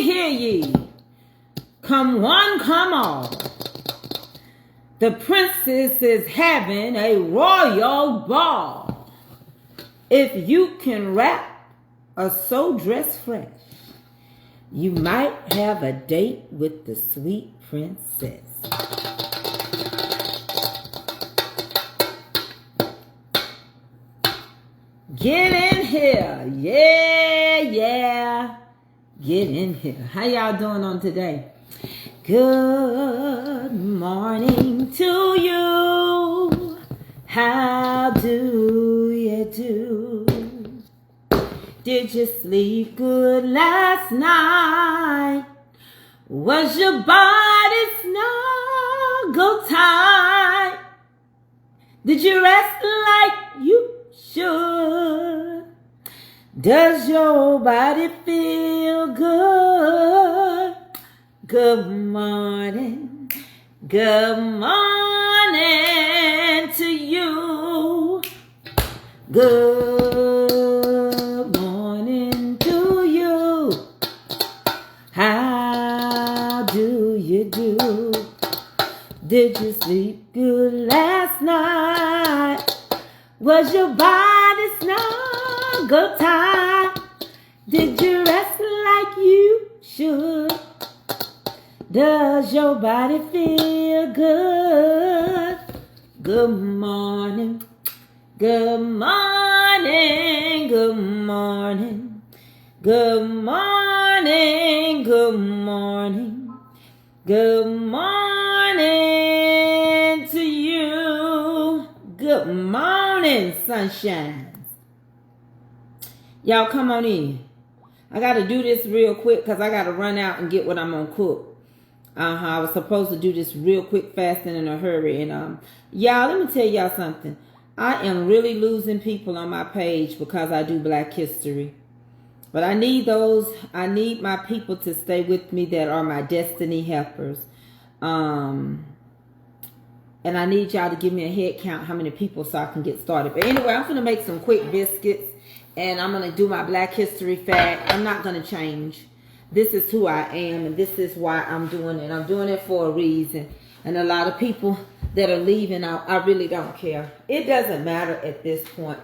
hear ye. Come one, come all. The princess is having a royal ball. If you can rap or so dress fresh, you might have a date with the sweet princess. Get in here. Yeah, yeah. Get in here. How y'all doing on today? Good morning to you. How do you do? Did you sleep good last night? Was your body snuggle tight? Did you rest like you should? Does your body feel good? Good morning. Good morning to you. Good morning to you. How do you do? Did you sleep good last night? Was your body snuggle tight? Did you rest like you should? Does your body feel good? Good morning. Good morning. Good morning. Good morning. Good morning. Good morning to you. Good morning, sunshine. Y'all come on in. I got to do this real quick because I got to run out and get what I'm going to cook. I was supposed to do this real quick, fast, and in a hurry. And y'all, let me tell y'all something. I am really losing people on my page because I do Black History. But I need my people to stay with me that are my destiny helpers. And I need y'all to give me a head count how many people so I can get started. But anyway, I'm going to make some quick biscuits. And I'm going to do my Black History fact. I'm not going to change. This is who I am, and this is why I'm doing it. I'm doing it for a reason. And a lot of people that are leaving, I really don't care. It doesn't matter at this point.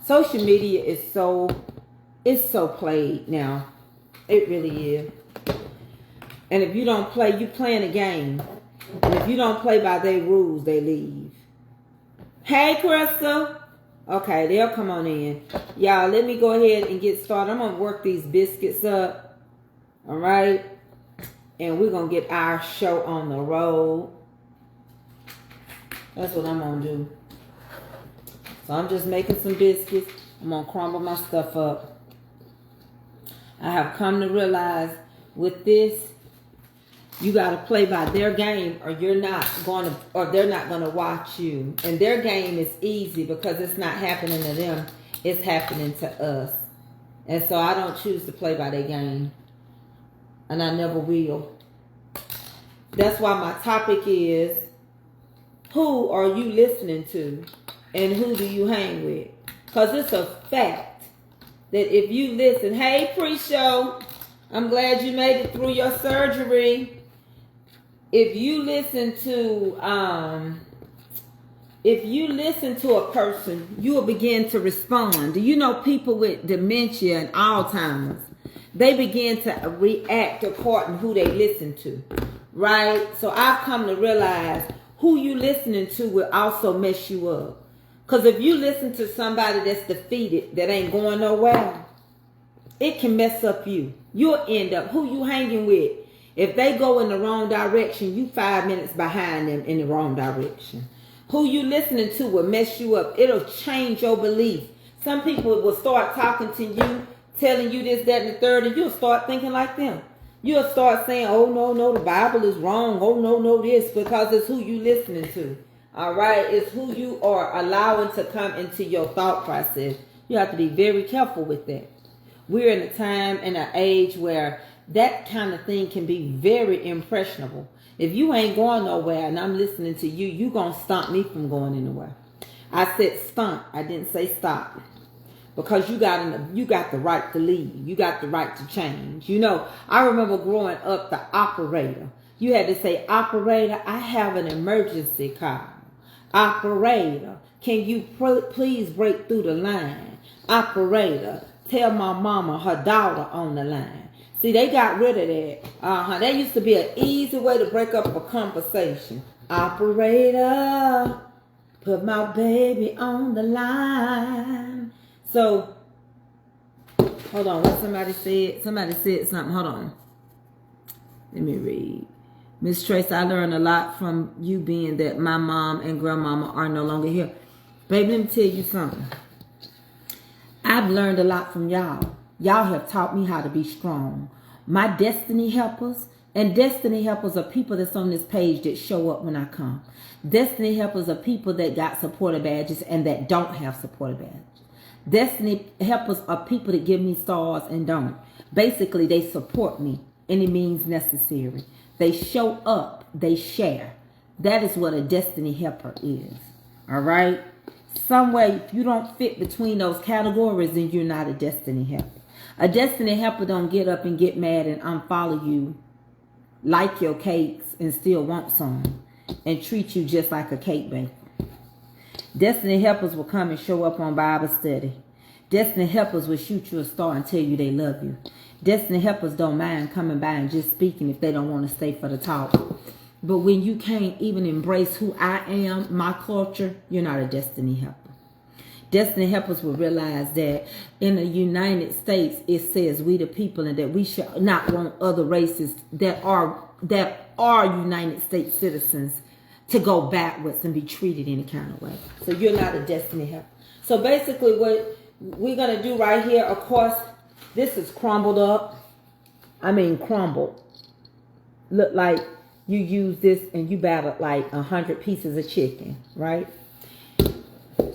Social media is so played now. It really is. And if you don't play, you playing a game. And if you don't play by their rules, they leave. Hey, Crystal. Okay, they'll come on in. Y'all, let me go ahead and get started. I'm going to work these biscuits up. All right. And we're going to get our show on the road. That's what I'm going to do. So I'm just making some biscuits. I'm going to crumble my stuff up. I have come to realize with this, you got to play by their game or you're not going to, or they're not going to watch you. And their game is easy because it's not happening to them. It's happening to us. And so I don't choose to play by their game. And I never will. That's why my topic is, who are you listening to? And who do you hang with? Because it's a fact that if you listen, hey pre-show, I'm glad you made it through your surgery. If you listen to a person, you will begin to respond. Do you know people with dementia and Alzheimer's? They begin to react according to who they listen to, right? So I've come to realize who you listening to will also mess you up. Because if you listen to somebody that's defeated, that ain't going nowhere, it can mess up you. You'll end up, who you hanging with? If they go in the wrong direction, you 5 minutes behind them in the wrong direction. Who you listening to will mess you up. It'll change your belief. Some people will start talking to you, telling you this, that, and the third, and you'll start thinking like them. You'll start saying, oh, no, the Bible is wrong. Oh, no, this, because it's who you listening to. All right? It's who you are allowing to come into your thought process. You have to be very careful with that. We're in a time and an age where that kind of thing can be very impressionable. If you ain't going nowhere and I'm listening to you, you going to stop me from going anywhere. I said stunt. I didn't say stop. because you got the right to leave. You got the right to change. You know, I remember growing up, the operator. You had to say, operator, I have an emergency call. Operator, can you please break through the line? Operator, tell my mama her daughter on the line. See, they got rid of that. That used to be an easy way to break up a conversation. Operator, put my baby on the line. So, hold on. What somebody said? Somebody said something. Hold on. Let me read. Miss Trace, I learned a lot from you being that my mom and grandmama are no longer here. Baby, let me tell you something. I've learned a lot from y'all. Y'all have taught me how to be strong. My destiny helpers, and destiny helpers are people that's on this page that show up when I come. Destiny helpers are people that got supporter badges and that don't have supporter badges. Destiny helpers are people that give me stars and don't. Basically, they support me any means necessary. They show up, they share. That is what a destiny helper is. All right? Some way, if you don't fit between those categories, then you're not a destiny helper. A destiny helper don't get up and get mad and unfollow you, like your cakes and still want some, and treat you just like a cake baker. Destiny helpers will come and show up on Bible study. Destiny helpers will shoot you a star and tell you they love you. Destiny helpers don't mind coming by and just speaking if they don't want to stay for the talk. But when you can't even embrace who I am, my culture, you're not a destiny helper. Destiny helpers will realize that in the United States, it says we the people, and that we should not want other races that are United States citizens to go backwards and be treated any kind of way. So you're not a destiny helper. So basically what we're going to do right here, of course, this is crumbled up. I mean crumbled. Look like you use this and you battered like 100 pieces of chicken, right?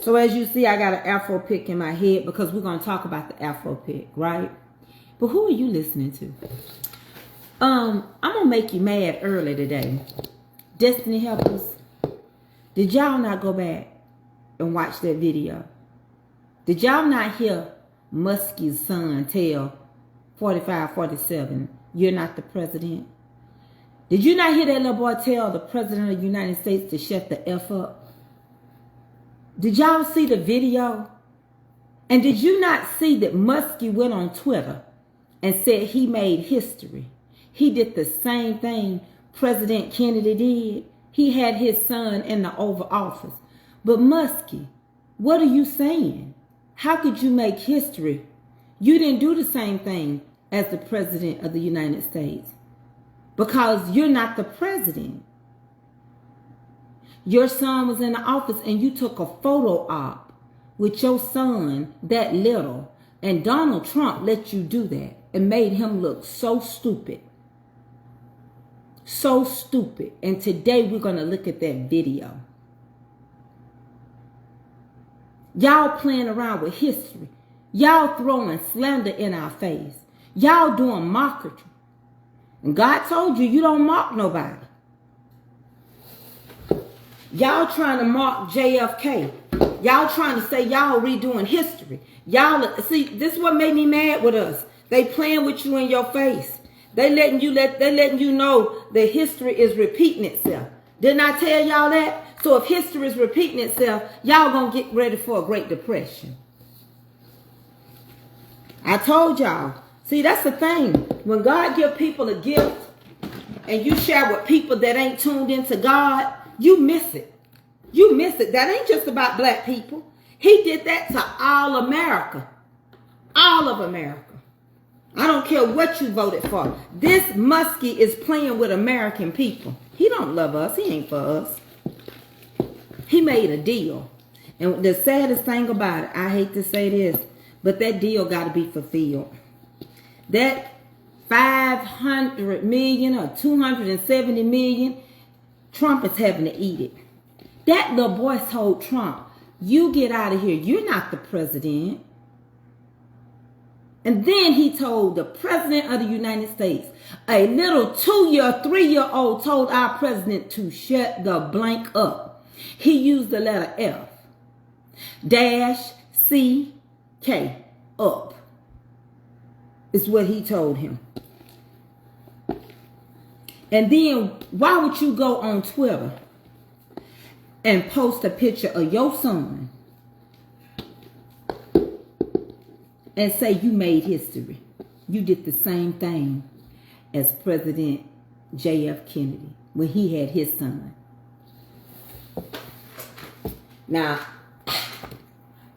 So as you see, I got an Afro pick in my head because we're going to talk about the Afro pick, right? But who are you listening to? I'm going to make you mad early today. Destiny helpers, did y'all not go back and watch that video? Did y'all not hear Muskie's son tell 45-47, you're not the president? Did you not hear that little boy tell the president of the United States to shut the F up? Did y'all see the video? And did you not see that Muskie went on Twitter and said he made history? He did the same thing President Kennedy did. He had his son in the Oval Office. But Muskie, what are you saying? How could you make history? You didn't do the same thing as the President of the United States because you're not the president. Your son was in the office and you took a photo op with your son that little, and Donald Trump let you do that and made him look so stupid. So stupid. And today we're going to look at that video. Y'all playing around with history. Y'all throwing slander in our face. Y'all doing mockery. And God told you, you don't mock nobody. Y'all trying to mock JFK. Y'all trying to say y'all redoing history. Y'all, see, this is what made me mad with us. They playing with you in your face. They letting you know that history is repeating itself. Didn't I tell y'all that? So if history is repeating itself, y'all gonna get ready for a Great Depression. I told y'all. See, that's the thing. When God give people a gift and you share with people that ain't tuned into God, you miss it. You miss it. That ain't just about black people. He did that to all America. All of America. I don't care what you voted for. This Muskie is playing with American people. He don't love us. He ain't for us. He made a deal. And the saddest thing about it, I hate to say this, but that deal got to be fulfilled. That 500 million or 270 million, Trump is having to eat it. That little boy told Trump, you get out of here. You're not the president. And then he told the president of the United States, a little 2-year, 3-year-old told our president to shut the blank up. He used the letter F. Dash, C, K, up, is what he told him. And then why would you go on Twitter and post a picture of your son and say you made history? You did the same thing as President J.F. Kennedy when he had his son. Now,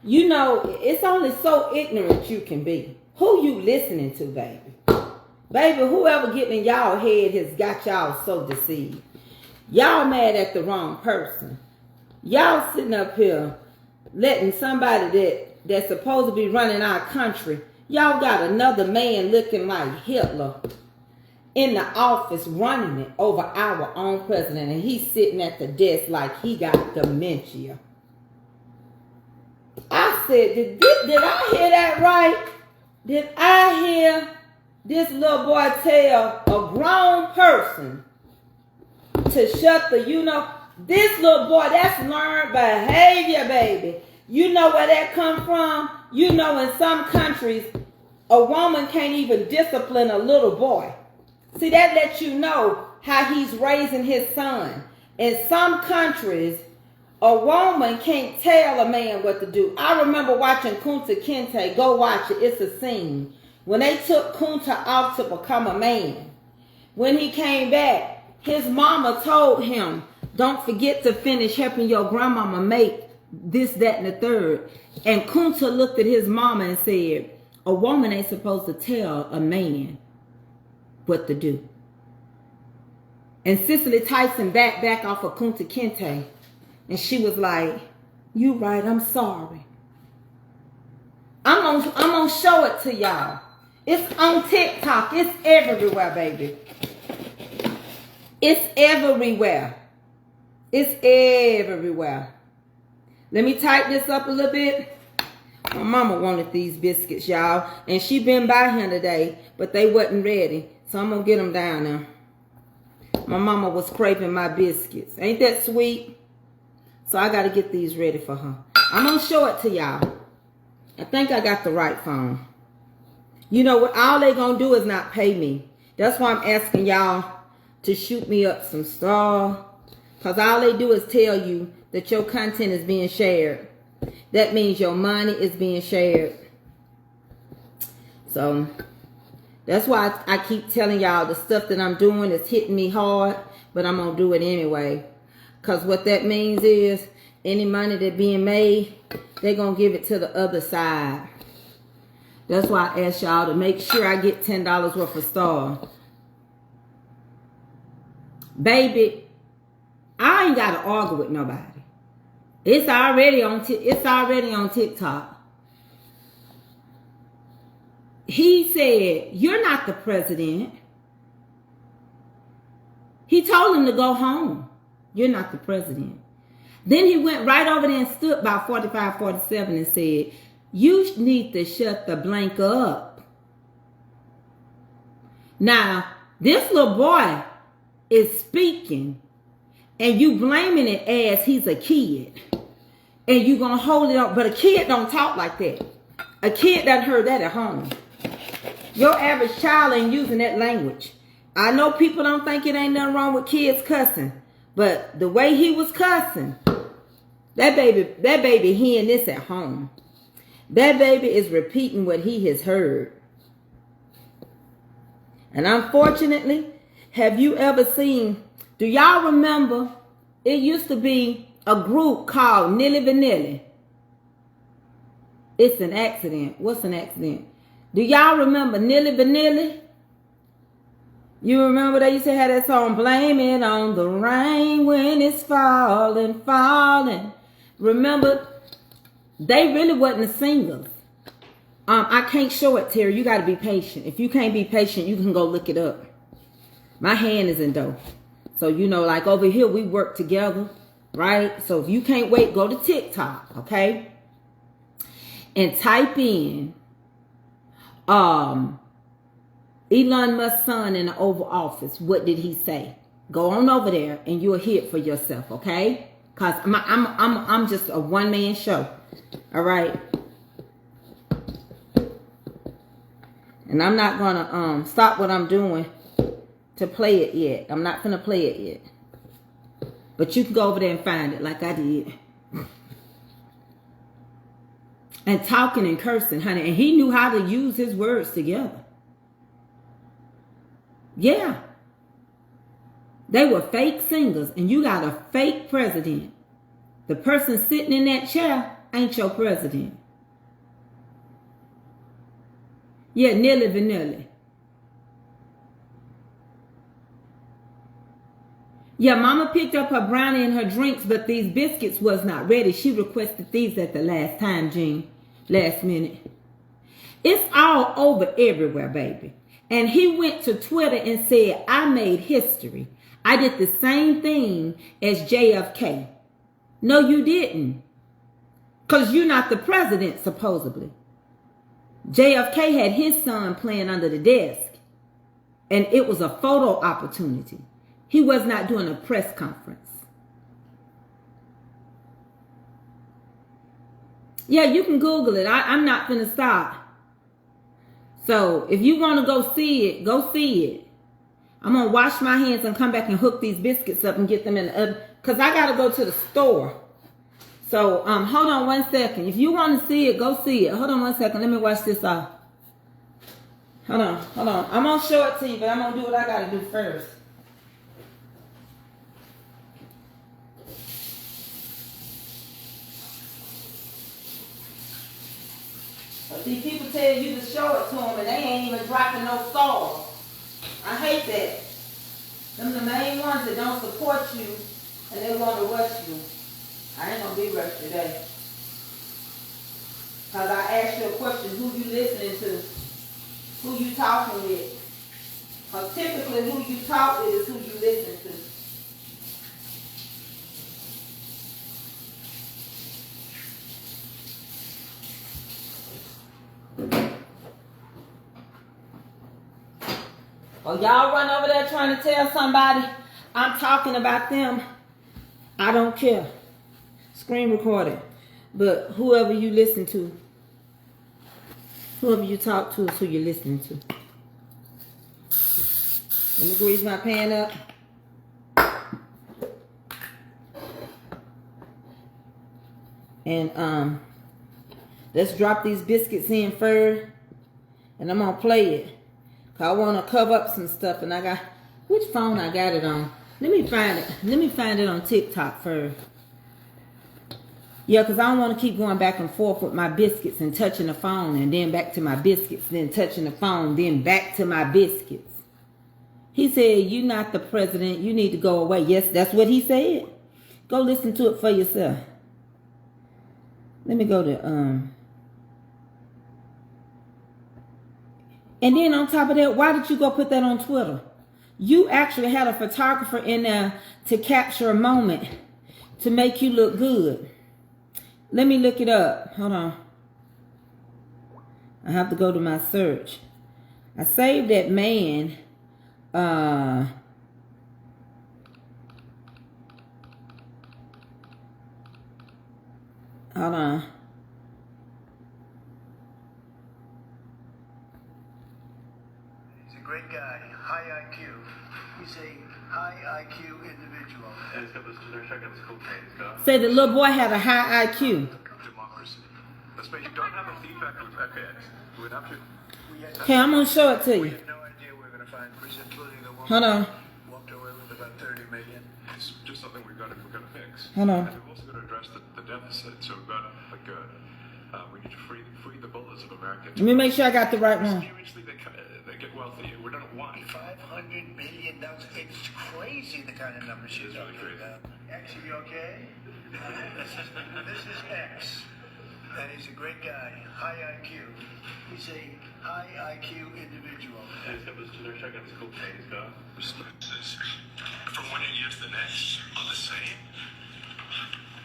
you know, it's only so ignorant you can be. Who you listening to, baby? Baby, whoever getting in y'all head has got y'all so deceived. Y'all mad at the wrong person. Y'all sitting up here letting somebody that's supposed to be running our country, y'all got another man looking like Hitler in the office running it over our own president, and he's sitting at the desk like he got dementia. I said, did I hear that right? Did I hear this little boy tell a grown person to shut the, this little boy, that's learned behavior, baby. You know where that come from? You know, in some countries, a woman can't even discipline a little boy. See, that lets you know how he's raising his son. In some countries, a woman can't tell a man what to do. I remember watching Kunta Kinte. Go watch it. It's a scene. When they took Kunta off to become a man. When he came back, his mama told him, don't forget to finish helping your grandmama make this, that, and the third. And Kunta looked at his mama and said, a woman ain't supposed to tell a man what to do. And Cicely Tyson back off of Kunta Kinte. And she was like, you right, I'm sorry. I'm gonna show it to y'all. It's on TikTok. It's everywhere, baby. It's everywhere. It's everywhere. Let me tighten this up a little bit. My mama wanted these biscuits, y'all. And she been by here today, but they wasn't ready. So I'm gonna get them down now. My mama was craving my biscuits. Ain't that sweet? So I got to get these ready for her. I'm going to show it to y'all. I think I got the right phone. You know what? All they going to do is not pay me. That's why I'm asking y'all to shoot me up some stuff. Because all they do is tell you that your content is being shared. That means your money is being shared. So that's why I keep telling y'all the stuff that I'm doing is hitting me hard. But I'm going to do it anyway. Because what that means is any money that being made, they're going to give it to the other side. That's why I asked y'all to make sure I get $10 worth of stuff. Baby, I ain't got to argue with nobody. It's already on TikTok. He said, you're not the president. He told him to go home. You're not the president. Then he went right over there and stood by 45, 47 and said, you need to shut the blank up. Now, this little boy is speaking and you blaming it as he's a kid. And you going to hold it up. But a kid don't talk like that. A kid done heard that at home. Your average child ain't using that language. I know people don't think it ain't nothing wrong with kids cussing. But the way he was cussing, that baby hearing this at home. That baby is repeating what he has heard. And unfortunately, have you ever seen, do y'all remember, it used to be a group called Nilly Vanilli. It's an accident. What's an accident? Do y'all remember Nilly Vanilli? You remember they used to have that song, blame it on the rain when it's falling, falling. Remember, they really wasn't singers. I can't show it, Terry. You got to be patient. If you can't be patient, you can go look it up. My hand is in dough. So, you know, like over here, we work together, right? So if you can't wait, go to TikTok, okay? And type in Elon Musk's son in the Oval Office. What did he say? Go on over there and you'll hear it for yourself, okay? Because I'm just a one-man show. All right? And I'm not gonna stop what I'm doing to play it yet. I'm not gonna play it yet. But you can go over there and find it like I did. And talking and cursing, honey. And he knew how to use his words together. Yeah. They were fake singers. And you got a fake president. The person sitting in that chair ain't your president. Yeah, Nilly Vanilli. Yeah, mama picked up her brownie and her drinks, but these biscuits was not ready. She requested these at the last time, Jean. Last minute. It's all over everywhere, baby. And he went to Twitter and said, I made history. I did the same thing as JFK. No, you didn't. Because you're not the president, supposedly. JFK had his son playing under the desk. And it was a photo opportunity. He was not doing a press conference. Yeah, you can Google it. I'm not going to stop. So if you want to go see it, go see it. I'm going to wash my hands and come back and hook these biscuits up and get them in the oven. Because I got to go to the store. So hold on one second. If you want to see it, go see it. Hold on one second. Let me wash this off. Hold on. I'm going to show it to you, but I'm going to do what I got to do first. See, people tell you to show it to them and they ain't even dropping no sauce. I hate that. Them the main ones that don't support you and they want to rush you. I ain't going to be rushed today. Because I asked you a question, who you listening to? Who you talking with? Because typically who you talk with is who you listen to. Or y'all run over there trying to tell somebody I'm talking about them. I don't care. Screen recorded. But whoever you listen to, whoever you talk to is who you're listening to. Let me grease my pan up. And let's drop these biscuits in first. And I'm gonna play it. I want to cover up some stuff, and I got, which phone I got it on? Let me find it. Let me find it on TikTok first. Yeah, because I don't want to keep going back and forth with my biscuits and touching the phone, and then back to my biscuits, then touching the phone, then back to my biscuits. He said, you're not the president. You need to go away. Yes, that's what he said. Go listen to it for yourself. Let me go to, And then on top of that, why did you go put that on Twitter? You actually had a photographer in there to capture a moment to make you look good. Let me look it up. Hold on. I have to go to my search. I saved that man. Hold on. Great guy, high IQ. He's a high IQ individual. Say the little boy had a high IQ. Democracy. That's why you don't have a feedback loop. Okay. Okay, I'm gonna show it to you. We have no idea we're going to find, including the woman Hold on. walked away with about 30 million. It's just something we're going to fix. Hold on. And we've also got to address the deficit. So we've got we need to free the bullets of America. Let me make sure I got the right one. Seriously, they get wealthy. We're not one. $500 million. It's crazy the kind of numbers she's talking about. X, are you okay? This is X. And he's a great guy. High IQ. He's a high IQ individual. From one year to the next are the same.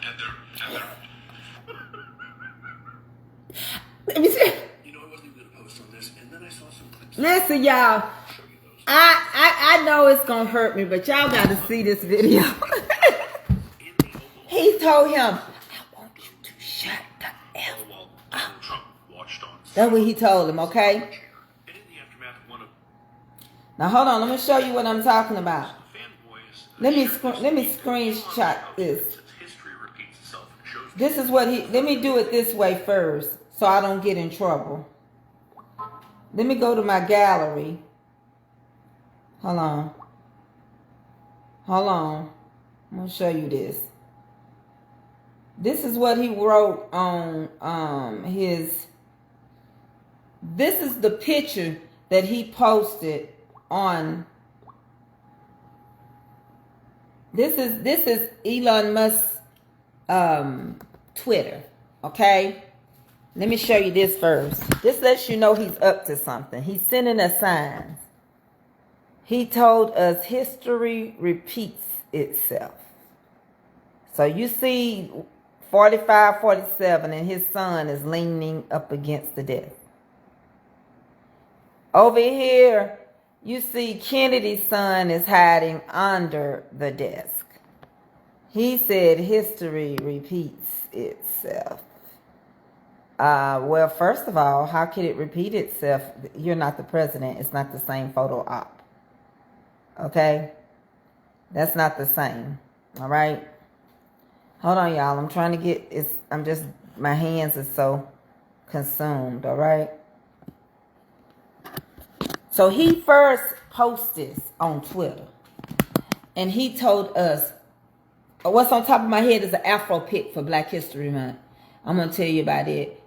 And they're Let me see. You know, I wasn't even going to post on this, and then I saw some clips. Listen, y'all. I know it's gonna hurt me, but y'all gotta see this video. He told him, I want you to shut the F up. That's what he told him, okay? Now hold on, let me show you what I'm talking about. Let me screenshot this. This is what let me do it this way first so I don't get in trouble. Let me go to my gallery. Hold on. I'm going to show you this. This is what he wrote on his... This is the picture that he posted on... This is Elon Musk's Twitter. Okay? Let me show you this first. This lets you know he's up to something. He's sending us signs. He told us history repeats itself. So you see 45, 47, and his son is leaning up against the desk. Over here, you see Kennedy's son is hiding under the desk. He said history repeats itself. Well, first of all, how could it repeat itself? You're not the president. It's not the same photo op. Okay? That's not the same. All right? Hold on, y'all. I'm trying to get... my hands are so consumed. All right? So he first posted this on Twitter. And he told us... What's on top of my head is an Afro pic for Black History Month. I'm going to tell you about it.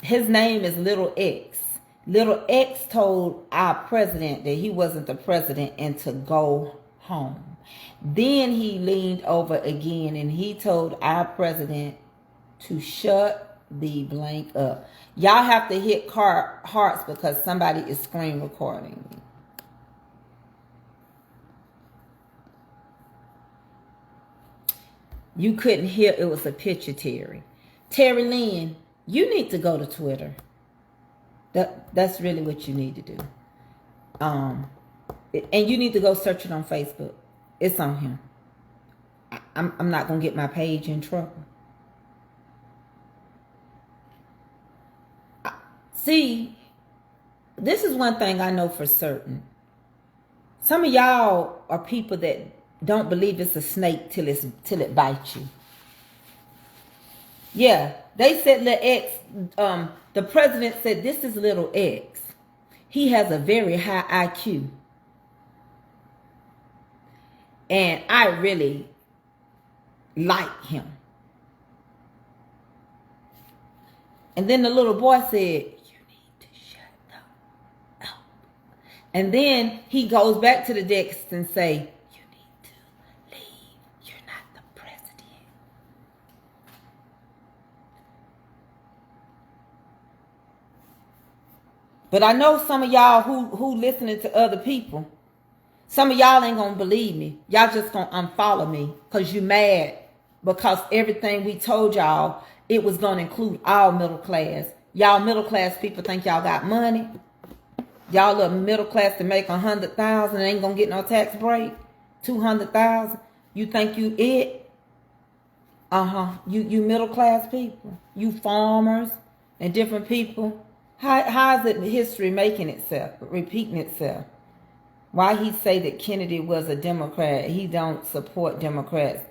His name is Little X. Little X told our president that he wasn't the president and to go home. Then he leaned over again and he told our president to shut the blank up. Y'all have to hit hearts because somebody is screen recording me. You couldn't hear it was a picture, Terry. Terry Lynn, you need to go to Twitter. That's really what you need to do. And you need to go search it on Facebook. It's on him. I'm not going to get my page in trouble. See, this is one thing I know for certain. Some of y'all are people that don't believe it's a snake till it bites you. Yeah, they said Little X, the president said this is Little X. He has a very high IQ. And I really like him. And then the little boy said, you need to shut up. And then he goes back to the desk and say, you need to leave. You're not the president. But I know some of y'all who listening to other people, some of y'all ain't gonna believe me. Y'all just gonna unfollow me because you mad because everything we told y'all, it was gonna include all middle class. Y'all middle class people think y'all got money. Y'all are middle class to make 100,000 ain't gonna get no tax break. 200,000. You think you it? You middle class people. You farmers and different people. How is it history making itself, repeating itself? Why he say that Kennedy was a Democrat? He don't support Democrats.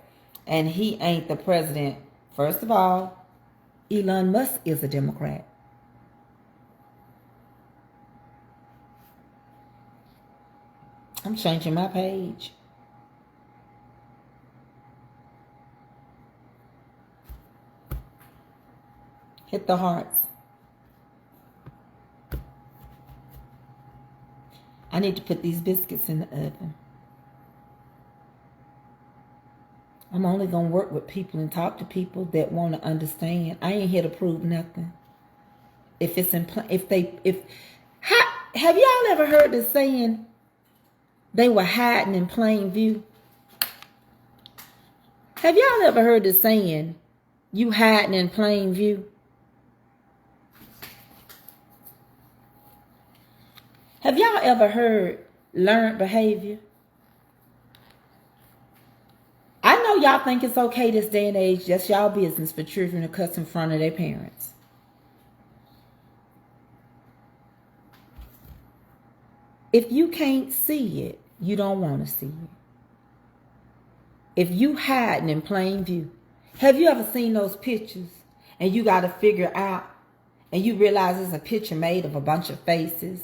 And he ain't the president. First of all, Elon Musk is a Democrat. I'm changing my page. Hit the hearts. I need to put these biscuits in the oven. I'm only going to work with people and talk to people that want to understand. I ain't here to prove nothing. Have y'all ever heard the saying, they were hiding in plain view? Have y'all ever heard the saying, you hiding in plain view? Have y'all ever heard learned behavior? I know y'all think it's okay this day and age, that's y'all business for children to cuss in front of their parents. If you can't see it, you don't want to see it. If you hiding in plain view, have you ever seen those pictures and you got to figure out and you realize it's a picture made of a bunch of faces,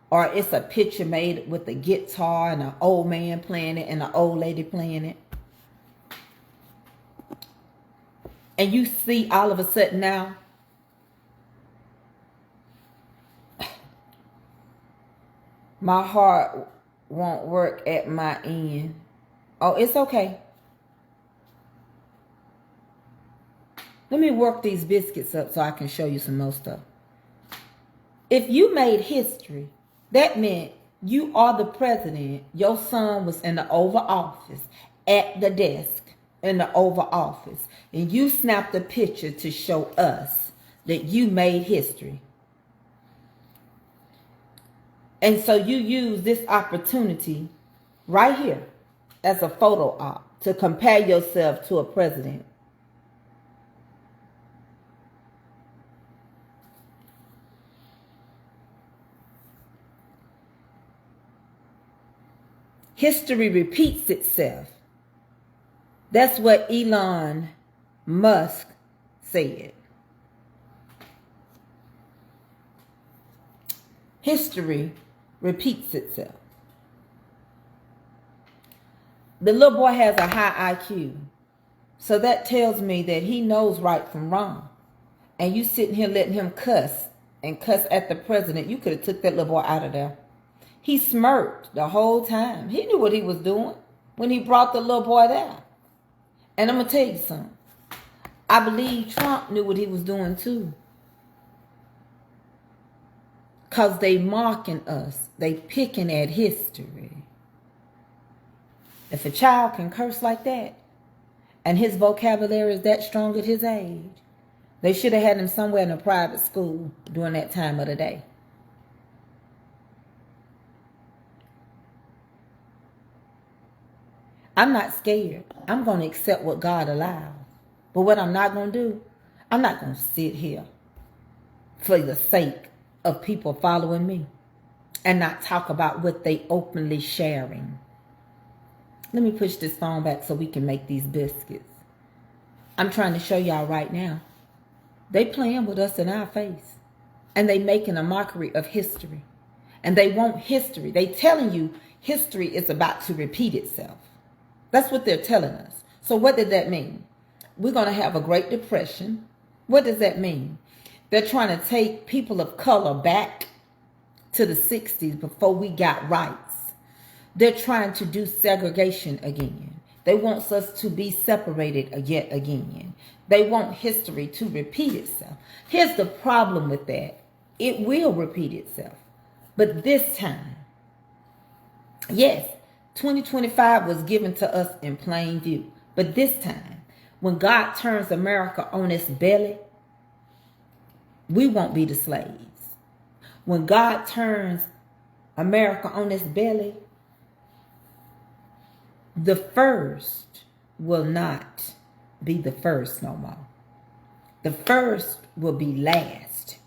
or it's a picture made with a guitar and an old man playing it and an old lady playing it? And you see all of a sudden now, my heart won't work at my end. Oh, it's okay. Let me work these biscuits up so I can show you some more stuff. If you made history, that meant you are the president. Your son was in the Oval Office, at the desk in the Oval Office, and you snapped a picture to show us that you made history. And so you use this opportunity right here as a photo op to compare yourself to a president. History repeats itself. That's what Elon Musk said. History repeats itself. The little boy has a high IQ. So that tells me that he knows right from wrong. And you sitting here letting him cuss and cuss at the president. You could have took that little boy out of there. He smirked the whole time. He knew what he was doing when he brought the little boy there. And I'm going to tell you something. I believe Trump knew what he was doing too. Because they mocking us. They picking at history. If a child can curse like that, and his vocabulary is that strong at his age, they should have had him somewhere in a private school during that time of the day. I'm not scared. I'm going to accept what God allows. But what I'm not going to do, I'm not going to sit here for the sake of people following me and not talk about what they openly sharing. Let me push this phone back so we can make these biscuits. I'm trying to show y'all right now. They playing with us in our face. And they making a mockery of history. And they want history. They telling you history is about to repeat itself. That's what they're telling us. So what did that mean? We're going to have a Great Depression. What does that mean? They're trying to take people of color back to the 60s before we got rights. They're trying to do segregation again. They want us to be separated yet again. They want history to repeat itself. Here's the problem with that. It will repeat itself. But this time, yes, 2025 was given to us in plain view. But this time, when God turns America on its belly, we won't be the slaves. When God turns America on its belly, the first will not be the first no more. The first will be last.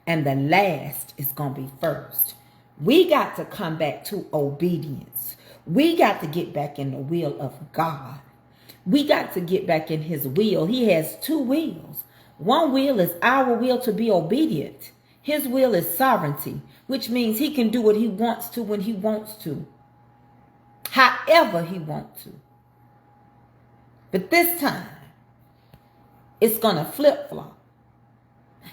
And the last is going to be first. We got to come back to obedience. We got to get back in the will of God. We got to get back in his will. He has two wills. One will is our will to be obedient. His will is sovereignty, which means he can do what he wants to when he wants to. However he wants to. But this time, it's going to flip-flop.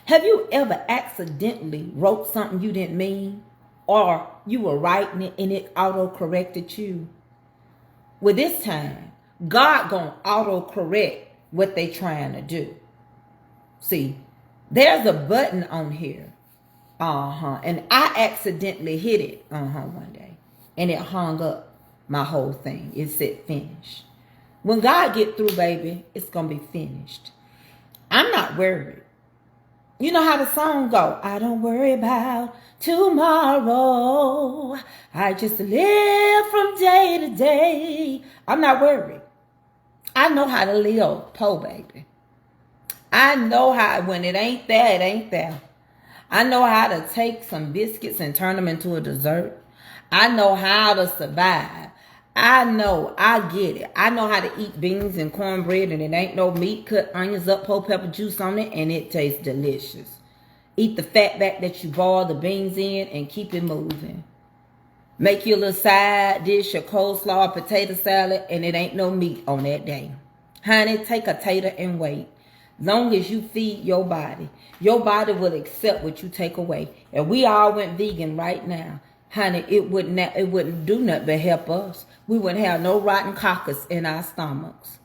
Have you ever accidentally wrote something you didn't mean? Or you were writing it and it auto-corrected you? Well, this time, God gonna auto-correct what they trying to do. See, there's a button on here. And I accidentally hit it one day. And it hung up my whole thing. It said finish. When God get through, baby, it's gonna be finished. I'm not worried. You know how the song go? I don't worry about tomorrow. I just live from day to day. I'm not worried. I know how to live poor, baby. I know how, when it ain't there, it ain't there. I know how to take some biscuits and turn them into a dessert. I know how to survive. I know, I get it. I know how to eat beans and cornbread and it ain't no meat, cut onions up, whole pepper juice on it, and it tastes delicious. Eat the fat back that you boil the beans in and keep it moving. Make your little side dish, your coleslaw, potato salad, and it ain't no meat on that day. Honey, take a tater and wait. Long as you feed your body will accept what you take away. If we all went vegan right now, honey, it wouldn't do nothing but help us. We wouldn't have no rotten cockles in our stomachs.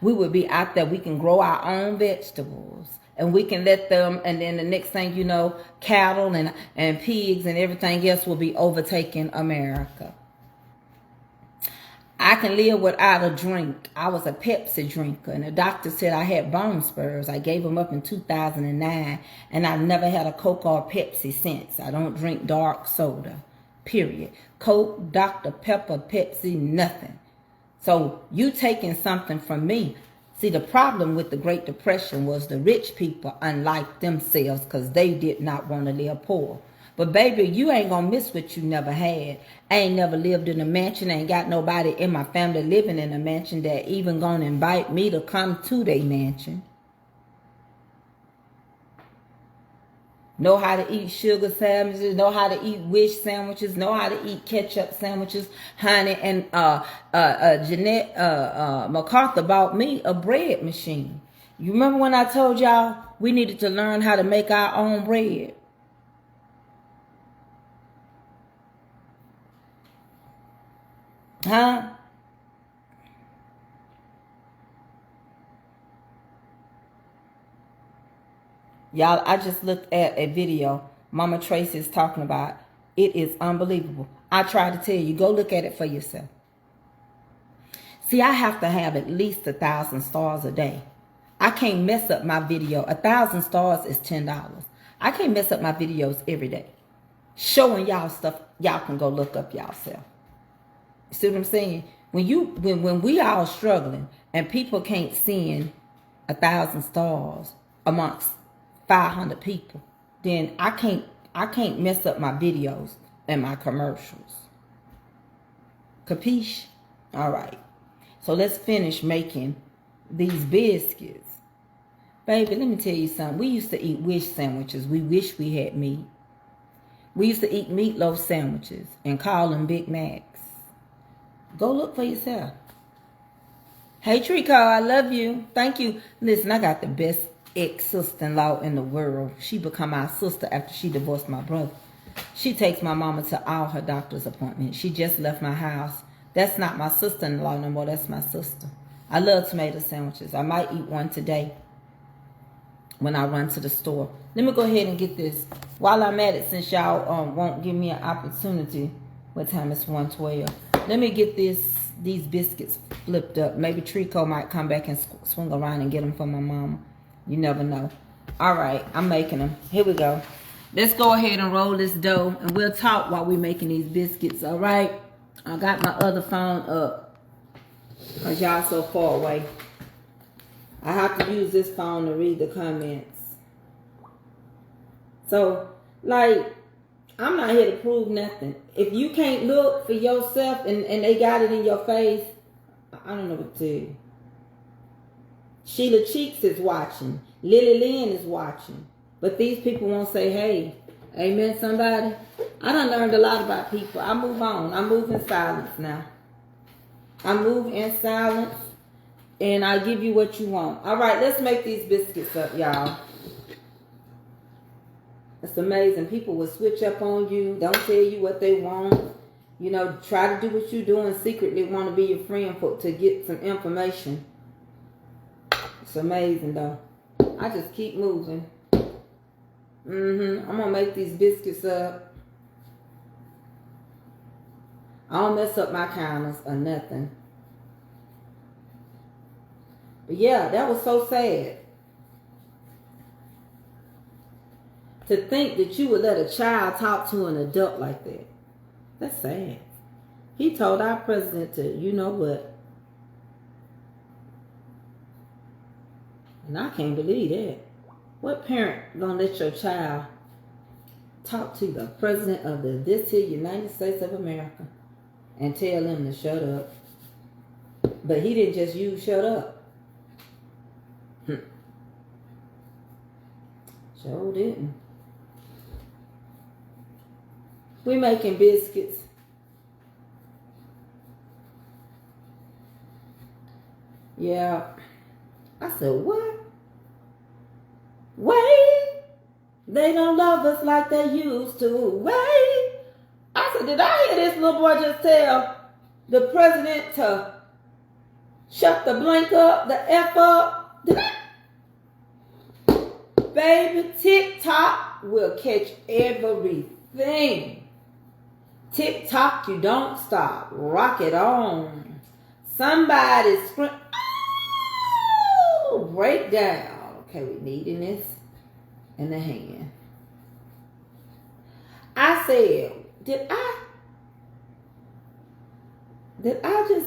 We would be out there. We can grow our own vegetables. And we can let them, and then the next thing you know, cattle and pigs and everything else will be overtaking America. I can live without a drink. I was a Pepsi drinker, and the doctor said I had bone spurs. I gave them up in 2009, and I've never had a Coke or a Pepsi since. I don't drink dark soda, period. Coke, Dr. Pepper, Pepsi, nothing. So you taking something from me. See, the problem with the Great Depression was the rich people unliked themselves because they did not want to live poor. But baby, you ain't gonna miss what you never had. I ain't never lived in a mansion. I ain't got nobody in my family living in a mansion that even gonna invite me to come to their mansion. Know how to eat sugar sandwiches, know how to eat wish sandwiches, know how to eat ketchup sandwiches, honey. And Jeanette MacArthur bought me a bread machine. You remember when I told y'all we needed to learn how to make our own bread? Huh? Y'all, I just looked at a video Mama Tracy is talking about. It is unbelievable. I tried to tell you, go look at it for yourself. See, I have to have at least 1,000 stars a day. I can't mess up my video. 1,000 stars is $10. I can't mess up my videos every day. Showing y'all stuff y'all can go look up yourself. You see what I'm saying? When we all struggling and people can't send 1,000 stars amongst 500 people, then I can't mess up my videos and my commercials. Capiche? All right. So let's finish making these biscuits. Baby, let me tell you something. We used to eat wish sandwiches. We wish we had meat. We used to eat meatloaf sandwiches and call them Big Macs. Go look for yourself. Hey, Trico, I love you. Thank you. Listen, I got the best ex-sister-in-law in the world. She become my sister after she divorced my brother. She takes my mama to all her doctor's appointments. She just left my house. That's not my sister-in-law no more. That's my sister. I love tomato sandwiches. I might eat one today when I run to the store. Let me go ahead and get this. While I'm at it, since y'all won't give me an opportunity. What time is 1:12? Let me get these biscuits flipped up. Maybe Trico might come back and swing around and get them for my mama. You never know. All right, I'm making them. Here we go. Let's go ahead and roll this dough, and we'll talk while we're making these biscuits, all right? I got my other phone up because y'all so far away. I have to use this phone to read the comments. So, like, I'm not here to prove nothing. If you can't look for yourself and they got it in your face, I don't know what to tell you. Sheila Cheeks is watching. Lily Lynn is watching. But these people won't say, hey, amen, somebody. I done learned a lot about people. I move on. I move in silence now. I move in silence, and I give you what you want. All right, let's make these biscuits up, y'all. It's amazing. People will switch up on you. Don't tell you what they want. You know, try to do what you're doing. Secretly want to be your friend to get some information. It's amazing, though. I just keep moving. I'm going to make these biscuits up. I don't mess up my counters or nothing. But yeah, that was so sad. To think that you would let a child talk to an adult like that. That's sad. He told our president to, you know what? And I can't believe that. What parent gonna let your child talk to the president of this here United States of America and tell him to shut up. But he didn't just use shut up. Sure didn't. We making biscuits. Yeah. I said, what? Wait. They don't love us like they used to. Wait. I said, did I hear this little boy just tell the president to shut the blank up, the F up? Did I? Baby, TikTok will catch everything. TikTok, you don't stop. Rock it on. Somebody's screaming. Oh, breakdown. Okay, we needing this in the hand. I said, did I just,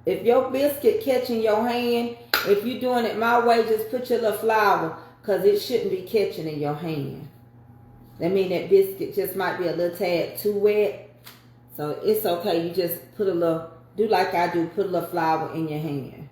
if your biscuit catching your hand, if you doing it my way, just put your little flour, because it shouldn't be catching in your hand. That means that biscuit just might be a little tad too wet. So it's okay. You just put a little, do like I do, put a little flour in your hand.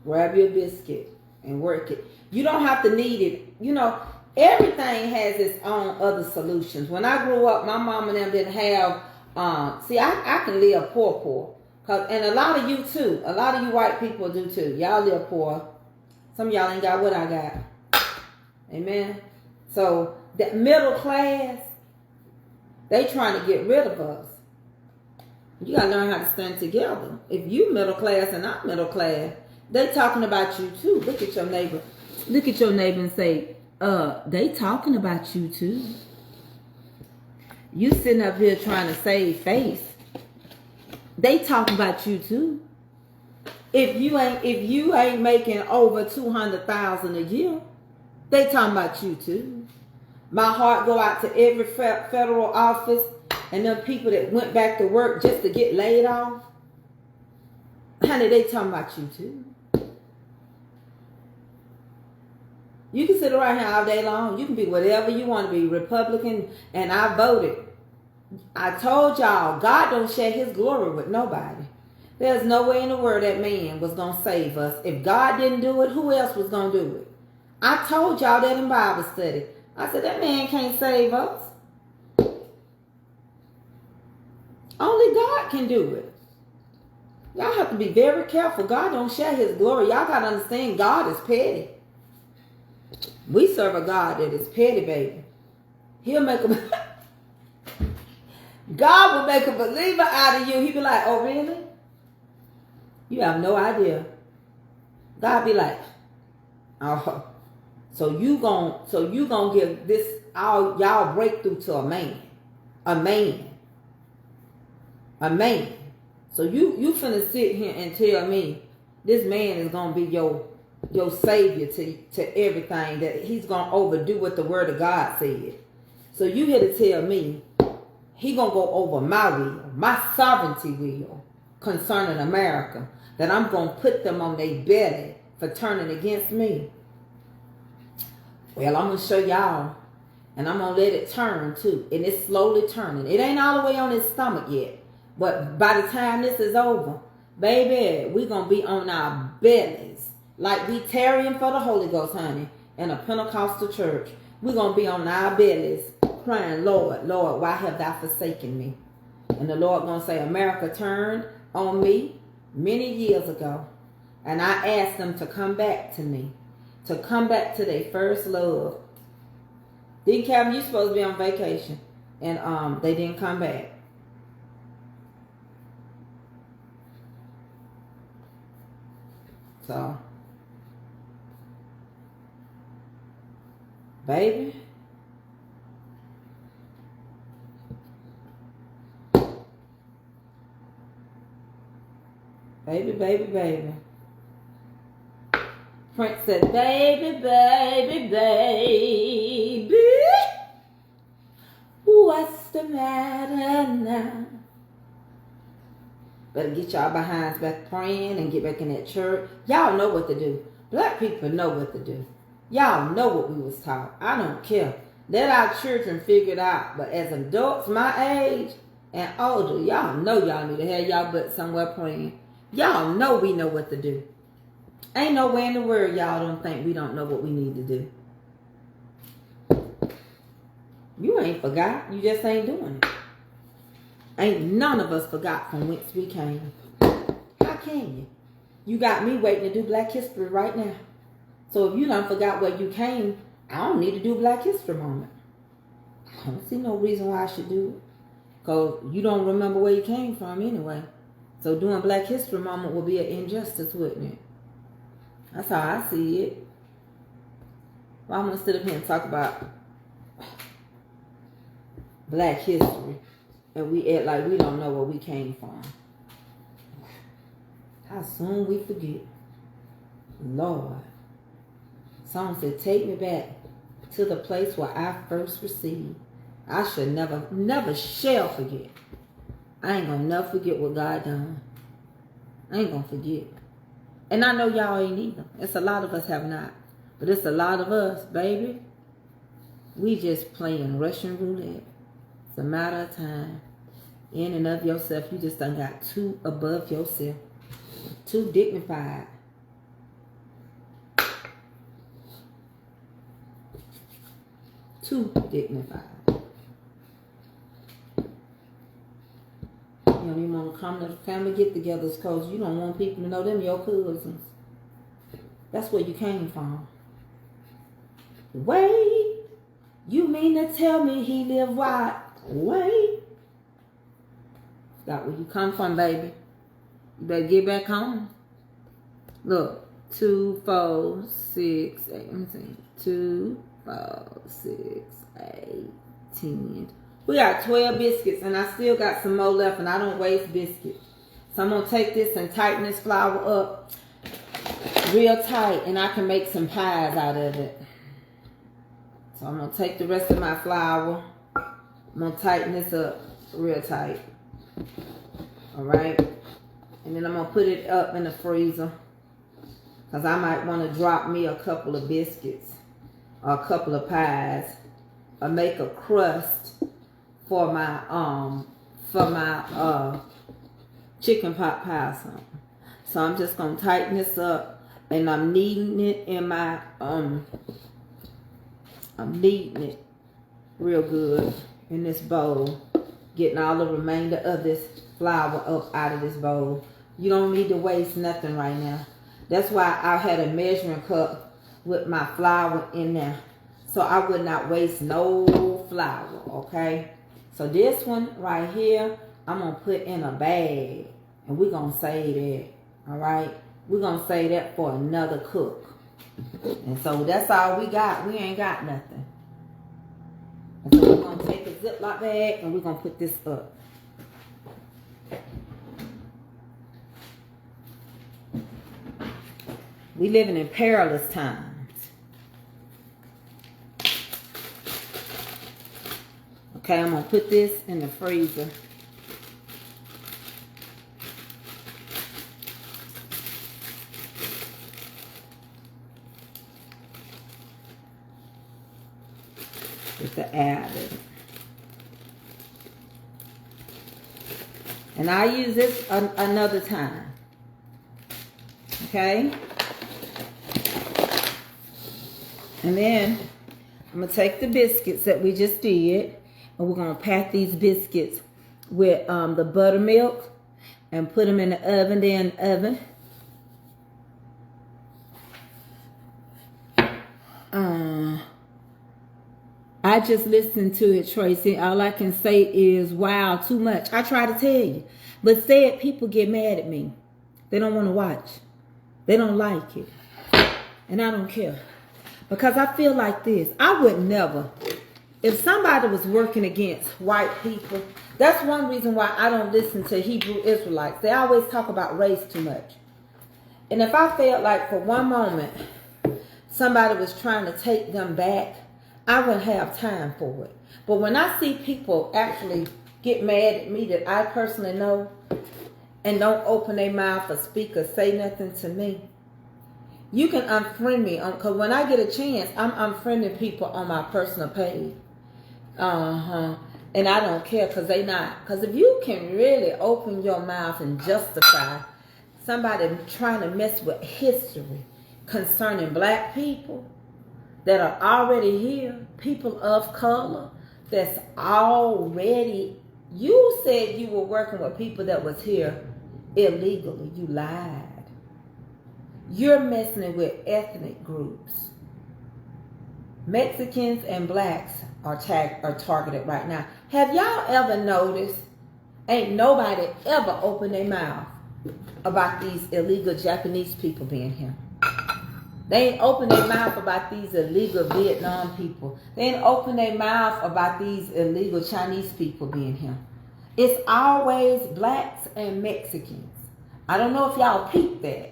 Grab your biscuit and work it. You don't have to knead it. You know, everything has its own other solutions. When I grew up, my mom and them didn't have, I can live poor. And a lot of you too. A lot of you white people do too. Y'all live poor. Some of y'all ain't got what I got. Amen. So that middle class, they trying to get rid of us. You gotta learn how to stand together. If you middle class and I'm middle class, they talking about you too. Look at your neighbor. Look at your neighbor and say, they talking about you too. You sitting up here trying to save face. They talking about you too. If you ain't making over $200,000 a year, they talking about you too. My heart go out to every federal office and them people that went back to work just to get laid off. Honey, they talking about you too. You can sit around here all day long. You can be whatever you want to be, Republican, and I voted. I told y'all, God don't share his glory with nobody. There's no way in the world that man was going to save us. If God didn't do it, who else was going to do it? I told y'all that in Bible study. I said, that man can't save us. Only God can do it. Y'all have to be very careful. God don't share his glory. Y'all got to understand God is petty. We serve a God that is petty, baby. He'll make a... God will make a believer out of you. He'll be like, oh, really? You have no idea. God be like, oh, so you gonna give this all y'all breakthrough to a man. So you finna sit here and tell me this man is gonna be your savior to everything, that he's gonna overdo what the word of God said. So you here to tell me he gonna go over my will, my sovereignty will concerning America, that I'm gonna put them on their belly for turning against me. Well, I'm gonna show y'all, and I'm gonna let it turn too, and it's slowly turning. It ain't all the way on his stomach yet, but by the time this is over, baby, we gonna be on our bellies like we tarrying for the Holy Ghost, honey, in a Pentecostal church. We gonna be on our bellies crying, Lord, Lord, why have thou forsaken me? And the Lord gonna say, America turned on me many years ago, and I asked them to come back to me, to come back to their first love. Deacon Calvin, you supposed to be on vacation, and they didn't come back. So, baby, baby. Prince said, baby. What's the matter now? Better get y'all behinds back praying and get back in that church. Y'all know what to do. Black people know what to do. Y'all know what we was taught. I don't care. Let our children figure it out. But as adults my age and older, y'all know y'all need to have y'all butt somewhere playing. Y'all know we know what to do. Ain't nowhere in the world y'all don't think we don't know what we need to do. You ain't forgot. You just ain't doing it. Ain't none of us forgot from whence we came. How can you? You got me waiting to do Black History right now. So if you done forgot where you came, I don't need to do Black History Moment. I don't see no reason why I should do it. Because you don't remember where you came from anyway. So doing Black History Moment will be an injustice, wouldn't it? That's how I see it. Well, I'm going to sit up here and talk about Black history. And we act like we don't know where we came from. How soon we forget. Lord. Song said, take me back to the place where I first received. I should never shall forget. I ain't gonna never forget what God done. I ain't gonna forget. And I know y'all ain't either. It's a lot of us have not. But it's a lot of us, baby. We just playing Russian roulette. It's a matter of time. In and of yourself, you just done got too above yourself. Too dignified. Too dignified. You don't even want to come to the family get-togethers because you don't want people to know them your cousins. That's where you came from. Wait, you mean to tell me he lived wide? Wait. That's where you come from, baby. You better get back home. Look, 2, 4, 6, 8. Let me see. 2, 4, 6, 8, 10. We got 12 biscuits, and I still got some more left, and I don't waste biscuits. So I'm going to take this and tighten this flour up real tight, and I can make some pies out of it. So I'm going to take the rest of my flour. I'm going to tighten this up real tight. Alright? And then I'm going to put it up in the freezer. Because I might want to drop me a couple of biscuits. Or a couple of pies. Or make a crust for my chicken pot pie or something. So I'm just going to tighten this up. And I'm kneading it in my, I'm kneading it real good in this bowl. Getting all the remainder of this flour up out of this bowl. You don't need to waste nothing right now. That's why I had a measuring cup with my flour in there. So I would not waste no flour, okay? So this one right here, I'm going to put in a bag. And we're going to save that, all right? We're going to save that for another cook. And so that's all we got. We ain't got nothing. And so we're going to take a Ziploc bag and we're going to put this up. We living in perilous times. Okay, I'm going to put this in the freezer. With the added. And I'll use this another time. Okay? And then I'm going to take the biscuits that we just did. And we're going to pack these biscuits with the buttermilk. And put them in the oven. They're in the oven. I just listened to it, Tracy. All I can say is, wow, too much. I try to tell you. But said people get mad at me. They don't want to watch. They don't like it. And I don't care. Because I feel like this. I would never. If somebody was working against white people, that's one reason why I don't listen to Hebrew Israelites. They always talk about race too much. And if I felt like for one moment somebody was trying to take them back, I wouldn't have time for it. But when I see people actually get mad at me that I personally know and don't open their mouth or speak or say nothing to me, You can unfriend me because when I get a chance, I'm unfriending people on my personal page. And I don't care because they not. Because if you can really open your mouth and justify somebody trying to mess with history concerning black people that are already here, people of color that's already, you said you were working with people that was here illegally. You lied. You're messing with ethnic groups. Mexicans and blacks are targeted right now. Have y'all ever noticed ain't nobody ever opened their mouth about these illegal Japanese people being here? They ain't open their mouth about these illegal Vietnam people. They ain't open their mouth about these illegal Chinese people being here. It's always blacks and Mexicans. I don't know if y'all peeped that.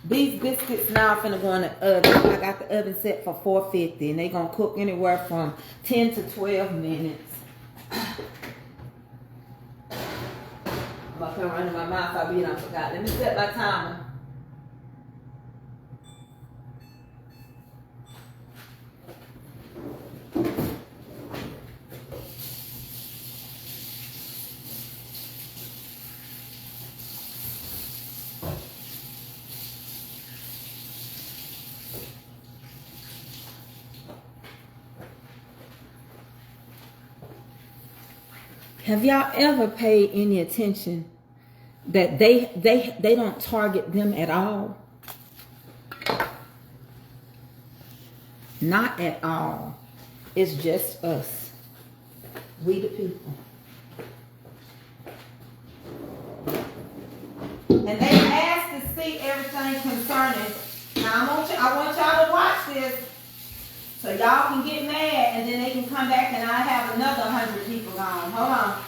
These biscuits now finna go in the oven. I got the oven set for 450 and they gonna cook anywhere from 10 to 12 minutes. I'm up here running my mouth, I forgot. Let me set my timer. Have y'all ever paid any attention that they don't target them at all? Not at all. It's just us. We the people. And they asked to see everything concerning. Now I want y'all to watch this. So y'all can get mad and then they can come back and I have another 100 people gone. Hold on.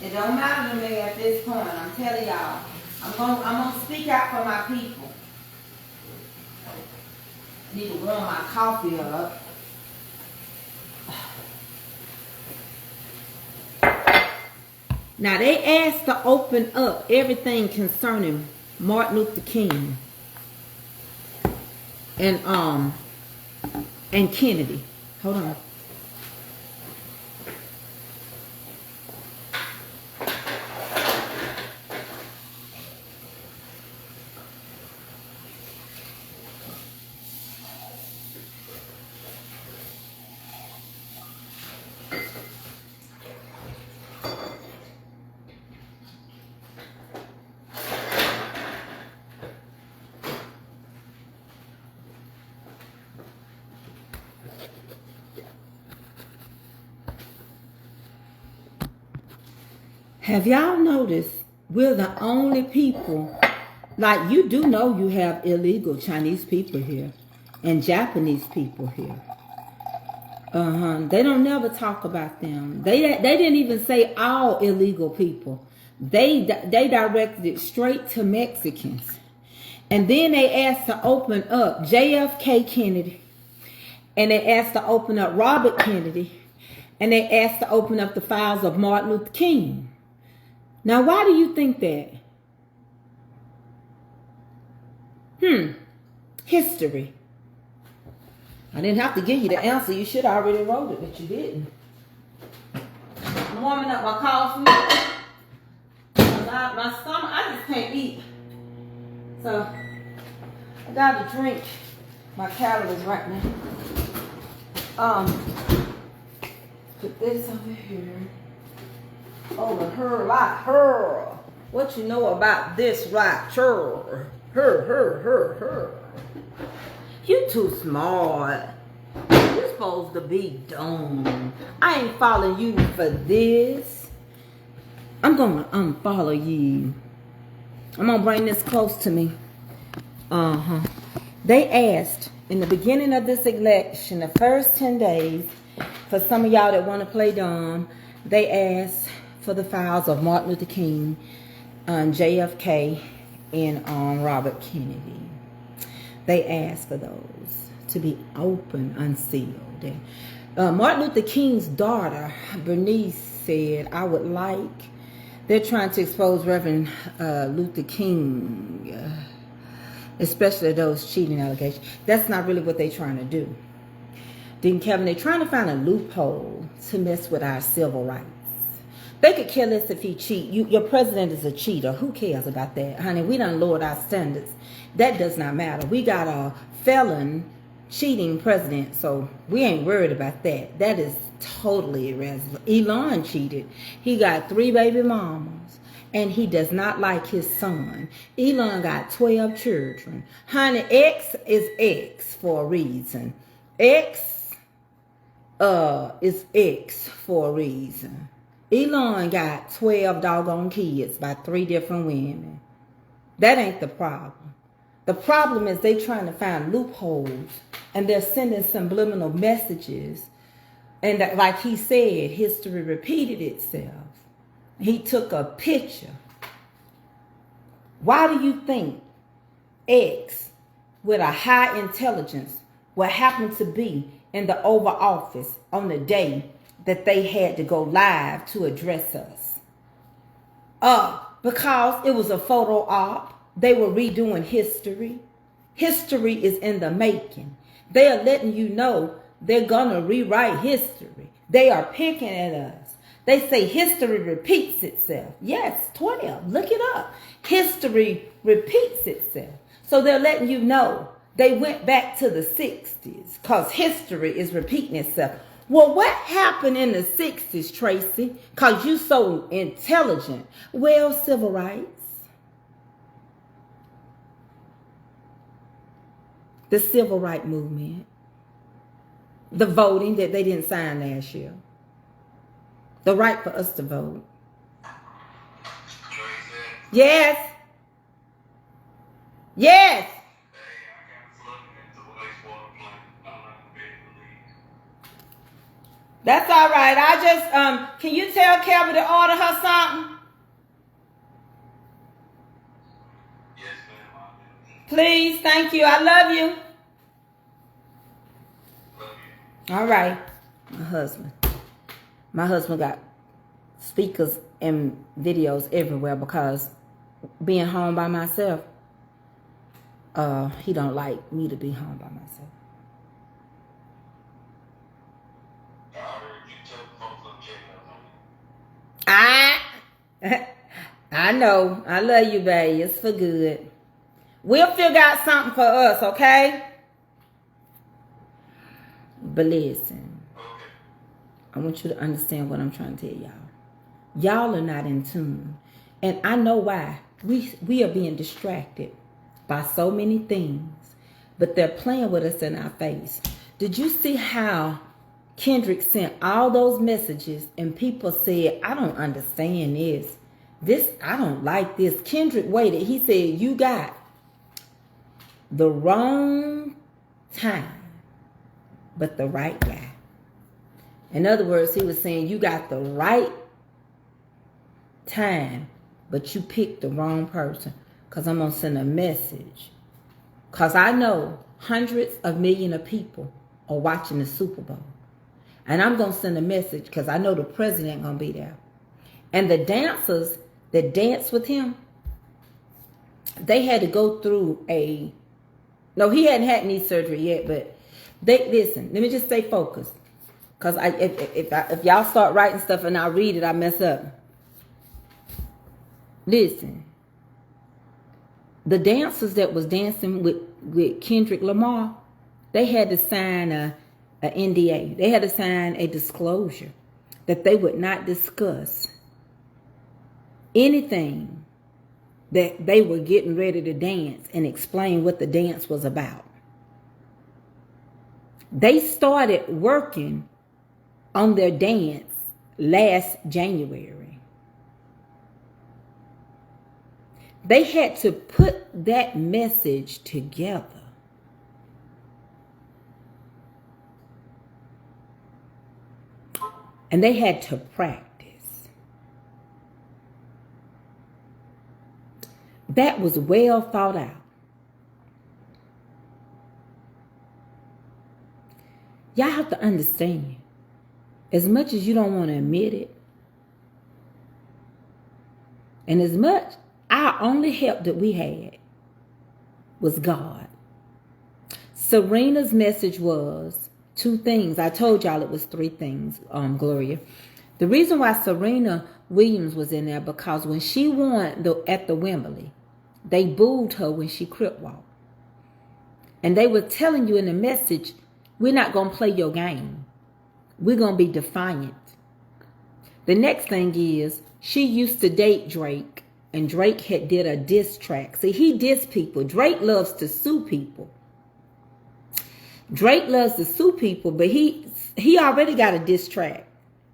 It don't matter to me at this point. I'm telling y'all. I'm gonna speak out for my people. I need to warm my coffee up. Now they asked to open up everything concerning Martin Luther King and Kennedy. Hold on. Have y'all noticed we're the only people, like you do know you have illegal Chinese people here and Japanese people here. They don't never talk about them. They didn't even say all illegal people. They directed it straight to Mexicans. And then they asked to open up JFK Kennedy. And they asked to open up Robert Kennedy. And they asked to open up the files of Martin Luther King. Now, why do you think that? History. I didn't have to give you the answer. You should have already wrote it, but you didn't. I'm warming up my coffee. My stomach, I just can't eat. So, I got to drink my calories right now. Put this over here. Over her, like her. What you know about this right here? Her. You too smart. You're supposed to be dumb. I ain't following you for this. I'm gonna unfollow you. I'm gonna bring this close to me. They asked in the beginning of this election, the first 10 days, for some of y'all that want to play dumb, they asked for the files of Martin Luther King, JFK, and Robert Kennedy. They asked for those to be open, unsealed. Martin Luther King's daughter, Bernice, said, I would like, they're trying to expose Reverend Luther King. especially those cheating allegations. That's not really what they're trying to do. Then, Kevin, they're trying to find a loophole to mess with our civil rights. They could care less if he cheat. Your president is a cheater. Who cares about that? Honey, we done lowered our standards. That does not matter. We got a felon cheating president, so we ain't worried about that. That is totally irrelevant. Elon cheated. He got 3 baby mamas, and he does not like his son. Elon got 12 children. Honey, X is X for a reason. X is X for a reason. Elon got 12 doggone kids by 3 different women. That ain't the problem. The problem is they trying to find loopholes, and they're sending subliminal messages. And that, like he said, history repeated itself. He took a picture. Why do you think X, with a high intelligence, what happened to be in the Oval Office on the day that they had to go live to address us? Because it was a photo op. They were redoing history. History is in the making. They are letting you know they're gonna rewrite history. They are picking at us. They say history repeats itself. Yes, 12. Look it up. History repeats itself. So they're letting you know they went back to the 60s because history is repeating itself. Well, what happened in the 60s, Tracy? Because you so intelligent. Well, civil rights. The civil rights movement. The voting that they didn't sign last year. The right for us to vote. Yes. Yes. That's all right. I just, can you tell Kelby to order her something? Yes, ma'am. Please, thank you. I love you. Love you. All right. My husband got speakers and videos everywhere because being home by myself, he don't like me to be home by myself. I know. I love you, babe. It's for good. We'll figure out something for us, okay? But listen, I want you to understand what I'm trying to tell y'all. Y'all are not in tune. And I know why. We are being distracted by so many things. But they're playing with us in our face. Did you see how Kendrick sent all those messages and people said, I don't understand this. I don't like this. Kendrick waited. He said, you got the wrong time, but the right guy. In other words, he was saying you got the right time, but you picked the wrong person. Because I'm going to send a message. Because I know hundreds of millions of people are watching the Super Bowl. And I'm going to send a message because I know the president going to be there. And the dancers that danced with him, they had to go through no, he hadn't had knee surgery yet, but listen, let me just stay focused. Because if y'all start writing stuff and I read it, I mess up. Listen, the dancers that was dancing with Kendrick Lamar, they had to sign a NDA. They had to sign a disclosure that they would not discuss anything that they were getting ready to dance and explain what the dance was about. They started working on their dance last January. They had to put that message together. And they had to practice. That was well thought out. Y'all have to understand, as much as you don't want to admit it, and as much our only help that we had was God. Serena's message was two things. I told y'all it was three things, Gloria. The reason why Serena Williams was in there, because when she won at the Wembley, they booed her when she crip walked. And they were telling you in the message, we're not going to play your game. We're going to be defiant. The next thing is, she used to date Drake, and Drake did a diss track. See, he diss people. Drake loves to sue people. Drake loves to sue people, but he already got a diss track.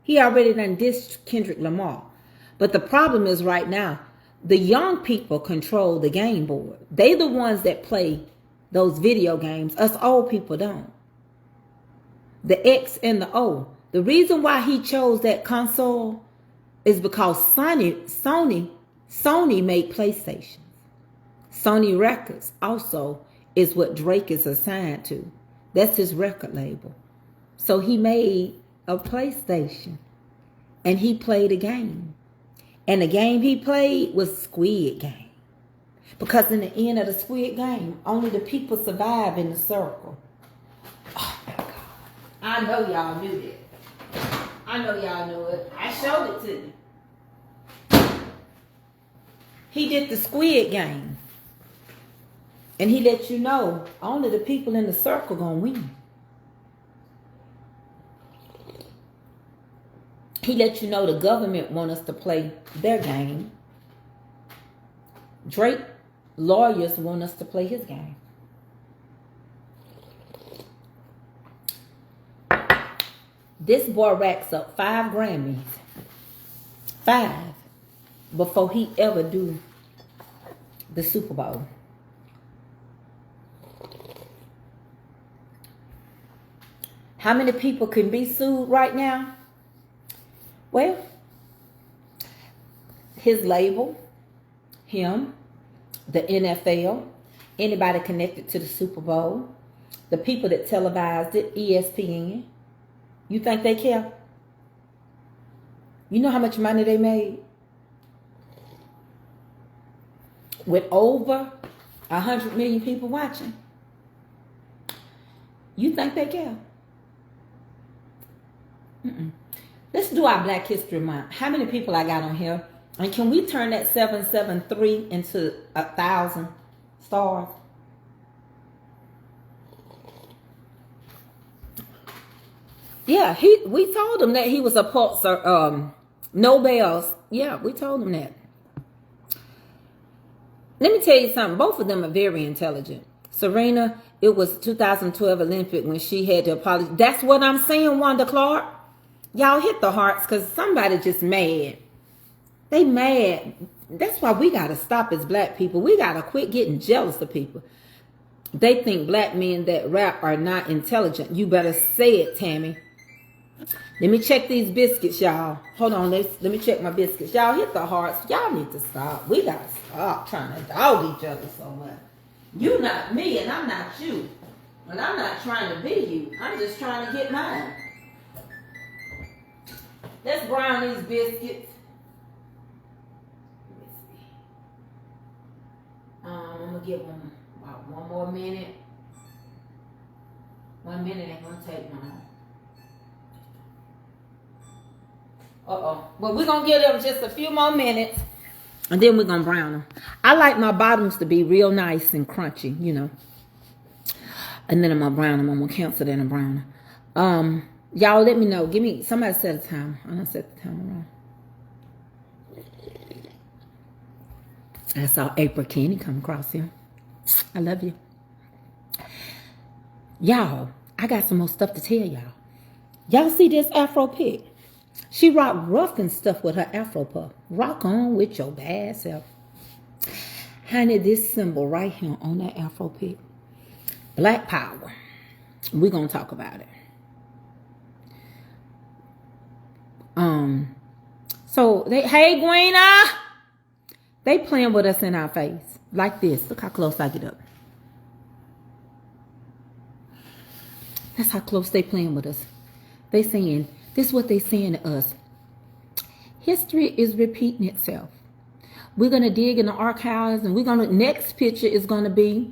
He already done dissed Kendrick Lamar. But the problem is right now, the young people control the game board. They the ones that play those video games. Us old people don't. The X and the O. The reason why he chose that console is because Sony made PlayStations. Sony Records also is what Drake is assigned to. That's his record label. So he made a PlayStation and he played a game. And the game he played was Squid Game. Because in the end of the Squid Game, only the people survive in the circle. Oh my God. I know y'all knew that. I know y'all knew it. I showed it to you. He did the Squid Game. And he let you know only the people in the circle gonna win. He let you know the government want us to play their game. Drake lawyers want us to play his game. This boy racks up 5 Grammys. 5. Before he ever do the Super Bowl. How many people can be sued right now? Well, his label, him, the NFL, anybody connected to the Super Bowl, the people that televised it, ESPN. You think they care? You know how much money they made? With over 100 million people watching. You think they care? Let's do our Black History Month. How many people I got on here? And can we turn that 773 into 1,000 stars? Yeah, we told him that he was a Pulitzer, Nobel's. Yeah, we told him that. Let me tell you something. Both of them are very intelligent. Serena, it was 2012 Olympic when she had to apologize. That's what I'm saying, Wanda Clark. Y'all hit the hearts because somebody just mad. They mad. That's why we got to stop as black people. We got to quit getting jealous of people. They think black men that rap are not intelligent. You better say it, Tammy. Let me check these biscuits, y'all. Hold on. Let me check my biscuits. Y'all hit the hearts. Y'all need to stop. We got to stop trying to dog each other so much. You not me and I'm not you. And I'm not trying to be you. I'm just trying to get mine. Let's brown these biscuits. Let me see. I'm going to give them about 1 more minute. 1 minute ain't going to take long. But we're going to give them just a few more minutes. And then we're going to brown them. I like my bottoms to be real nice and crunchy, you know. And then I'm going to brown them. I'm going to cancel that and brown them. Y'all let me know. Give me, somebody set a time. I done set the timer wrong. I saw April Kenny come across here. I love you. Y'all, I got some more stuff to tell y'all. Y'all see this Afro pic? She rock rough and stuff with her Afro puff. Rock on with your bad self. Honey, this symbol right here on that Afro pic. Black power. We're going to talk about it. So hey Gweena, they playing with us in our face like this. Look how close I get up. That's how close they playing with us. They saying, this is what they saying to us. History is repeating itself. We're going to dig in the archives and next picture is going to be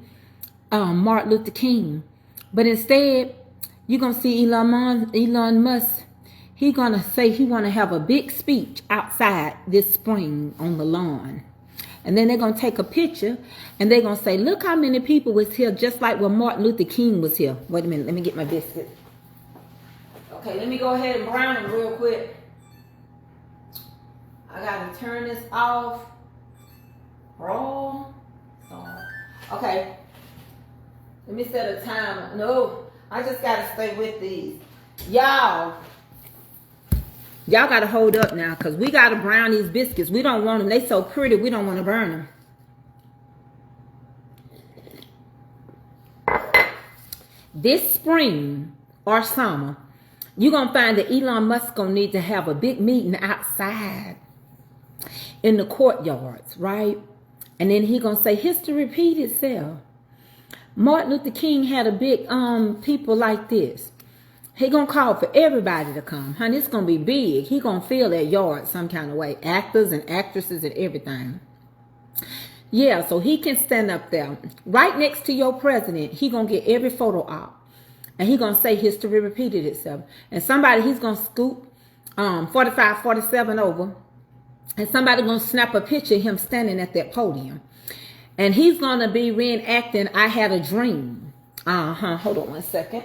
Martin Luther King. But instead, you're going to see Elon Musk. He's going to say he want to have a big speech outside this spring on the lawn. And then they're going to take a picture and they're going to say, look how many people was here, just like when Martin Luther King was here. Wait a minute, let me get my biscuit. Okay, let me go ahead and brown them real quick. I got to turn this off. Roll. Okay. Let me set a timer. No, I just got to stay with these. Y'all got to hold up now because we got to brown these biscuits. We don't want them. They so pretty, we don't want to burn them. This spring or summer, you're going to find that Elon Musk going to need to have a big meeting outside in the courtyards, right? And then he going to say, history repeat itself. Martin Luther King had a big people like this. He gonna call for everybody to come. Honey, it's gonna be big. He gonna fill that yard some kind of way. Actors and actresses and everything. Yeah, so he can stand up there right next to your president. He gonna get every photo op. And he gonna say history repeated itself. And somebody, he's gonna scoop 45, 47 over. And somebody gonna snap a picture of him standing at that podium. And he's gonna be reenacting I Had a Dream. Hold on one second.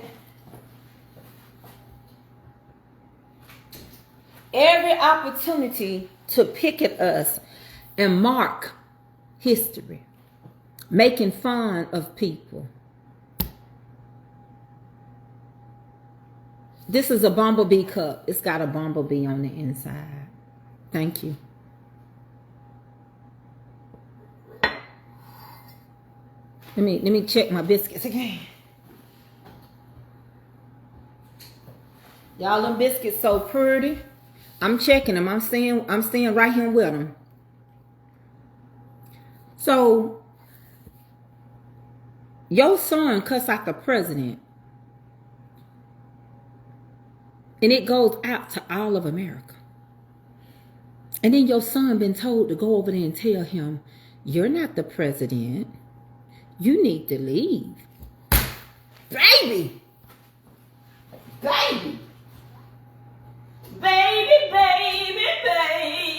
Every opportunity to pick at us and mark history. Making fun of people. This is a bumblebee cup. It's got a bumblebee on the inside. Thank you. Let me check my biscuits again. Y'all, them biscuits so pretty. I'm checking them. I'm staying right here with them. So, your son cuss out the president. And it goes out to all of America. And then your son been told to go over there and tell him, you're not the president. You need to leave. Baby! Baby! Baby, baby, baby.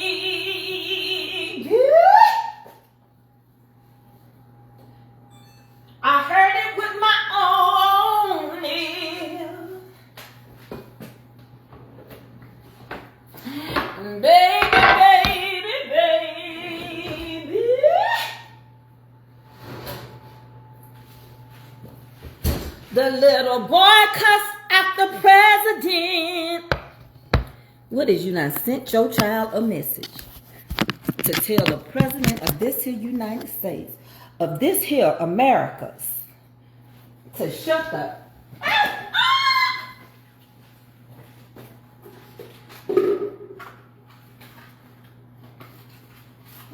I heard it with my own ears. Baby, baby, baby. The little boy cussed at the president. What is you done sent your child a message to tell the president of this here United States, of this here Americas, to shut up.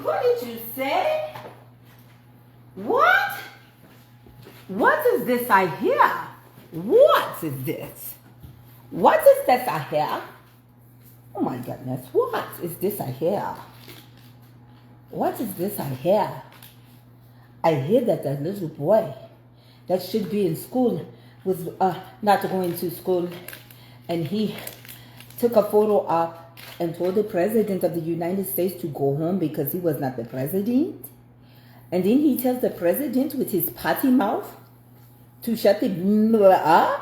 What did you say? What? What is this I hear? What is this? What is this I hear? Oh my goodness, what is this I hear? What is this I hear? I hear that that little boy that should be in school was not going to school, and he took a photo op and told the president of the United States to go home because he was not the president. And then he tells the president with his potty mouth to shut the up.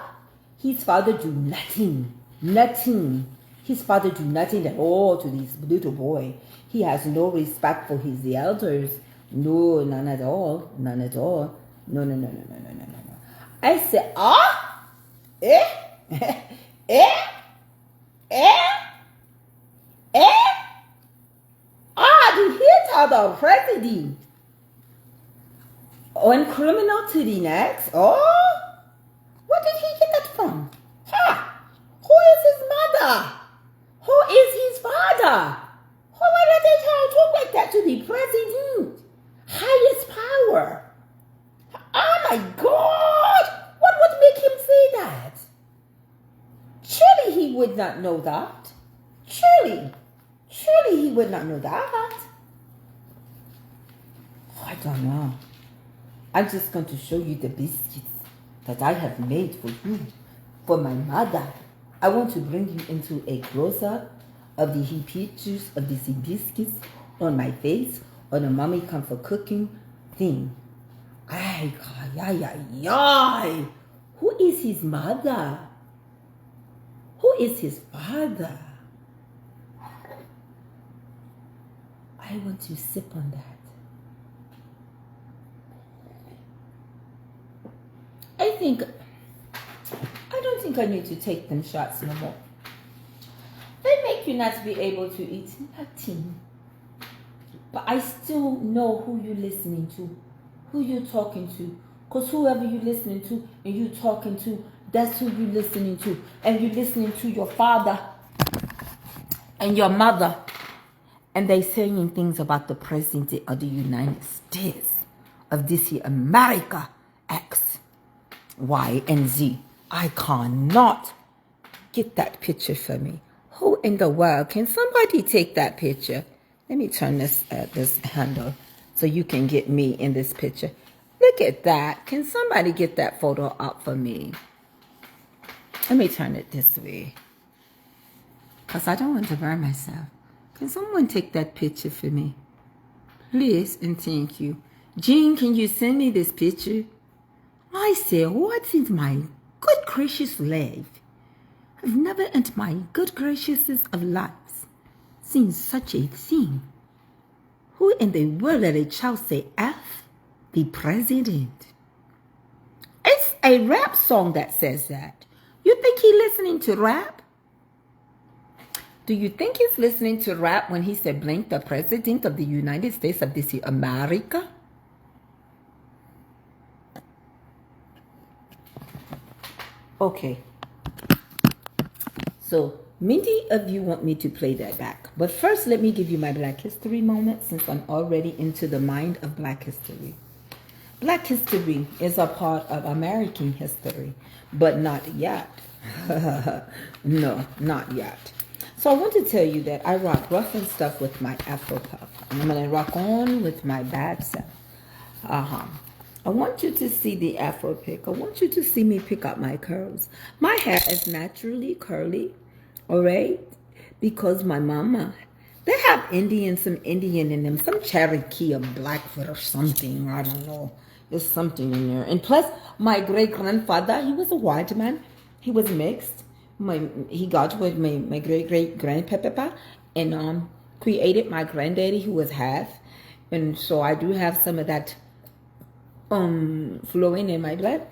His father do nothing. Nothing. His father do nothing at all to this little boy. He has no respect for his elders. No, none at all. None at all. No, no, no, no, no, no, no, no. I said, did he tell the president? On criminal to the next? Oh, where did he get that from? Who is his mother? Who is his father? Why did they talk like that to the president? Highest power. Oh my God! What would make him say that? Surely he would not know that. Surely he would not know that. I don't know. I'm just going to show you the biscuits that I have made for you, for my mother. I want to bring you into a close-up of the pictures of these biscuits on my face, on a mommy comfort cooking thing. Ay, ay, ay, ay. Who is his mother? Who is his father? I want to sip on that. I don't think I need to take them shots no more. They make you not be able to eat nothing. But I still know who you're listening to, who you're talking to. Because whoever you're listening to and you're talking to, that's who you're listening to. And you're listening to your father and your mother. And they saying things about the president of the United States, of this here America, X, Y, and Z. I cannot get that picture for me. Who in the world? Can somebody take that picture? Let me turn this handle so you can get me in this picture. Look at that. Can somebody get that photo up for me? Let me turn it this way, because I don't want to burn myself. Can someone take that picture for me? Please and thank you. Jean, can you send me this picture? I say, what is my good gracious life? I've never in my good gracious of lives seen such a thing. Who in the world let a child say F the president? It's a rap song that says that. You think he's listening to rap? Do you think he's listening to rap when he said blink the president of the United States of this America? Okay. So many of you want me to play that back. But first, let me give you my Black History moment, since I'm already into the mind of Black history. Black history is a part of American history, but not yet. No, not yet. So I want to tell you that I rock rough and stuff with my Afro puff. And I'm going to rock on with my bad self. I want you to see the Afro pick. I want you to see me pick up my curls. My hair is naturally curly, all right? Because my mama, they have some Indian in them, some Cherokee or Blackfoot or something. I don't know. There's something in there. And plus, my great-grandfather, he was a white man. He was mixed. He got with my great-great-grandpapa and created my granddaddy, who was half. And so I do have some of that flowing in my blood.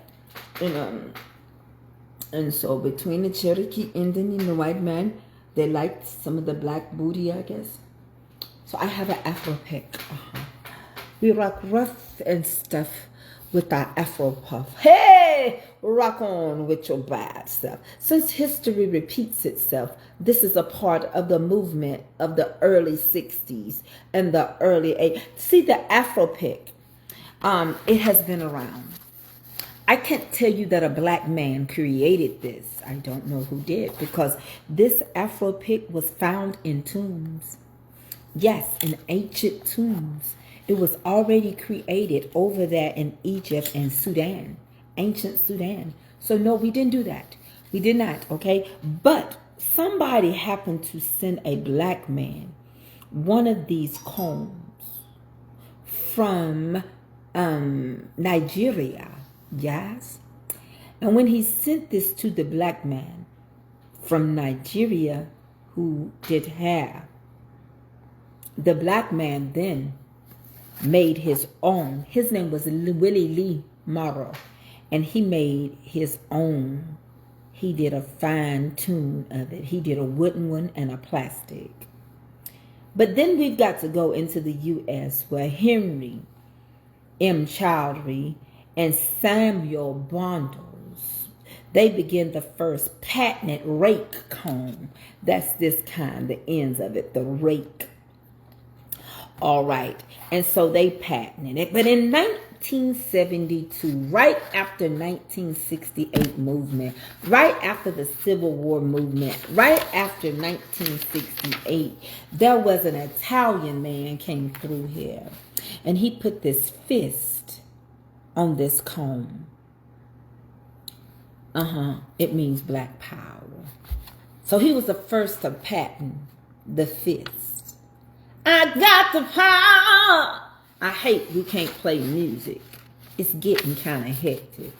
And so between the Cherokee Indian and the white man, they liked some of the black booty, I guess. So I have an Afro pick. We rock rough and stuff with our Afro puff. Hey, rock on with your bad stuff. Since history repeats itself, this is a part of the movement of the early 60s and the early 80s. See the Afro pick. It has been around. I can't tell you that a black man created this. I don't know who did, because this Afro pick was found in tombs. Yes, in ancient tombs. It was already created over there in Egypt and Sudan, ancient Sudan. So no, we didn't do that. We did not, okay? But somebody happened to send a black man one of these combs from Nigeria, yes? And when he sent this to the black man from Nigeria who did hair, the black man then made his own. His name was Willie Lee Morrow, and he made his own. He did a fine tune of it. He did a wooden one and a plastic. But then we've got to go into the U.S., where Henry M. Chowdhury and Samuel Bondles, they began the first patented rake comb. That's this kind, the ends of it, the rake. All right, and so they patented it. But in 1972, right after 1968 movement, right after the Civil War movement, right after 1968, there was an Italian man came through here, and he put this fist on this comb. It means black power. So he was the first to patent the fist. I got the power. I hate we can't play music. It's getting kind of hectic.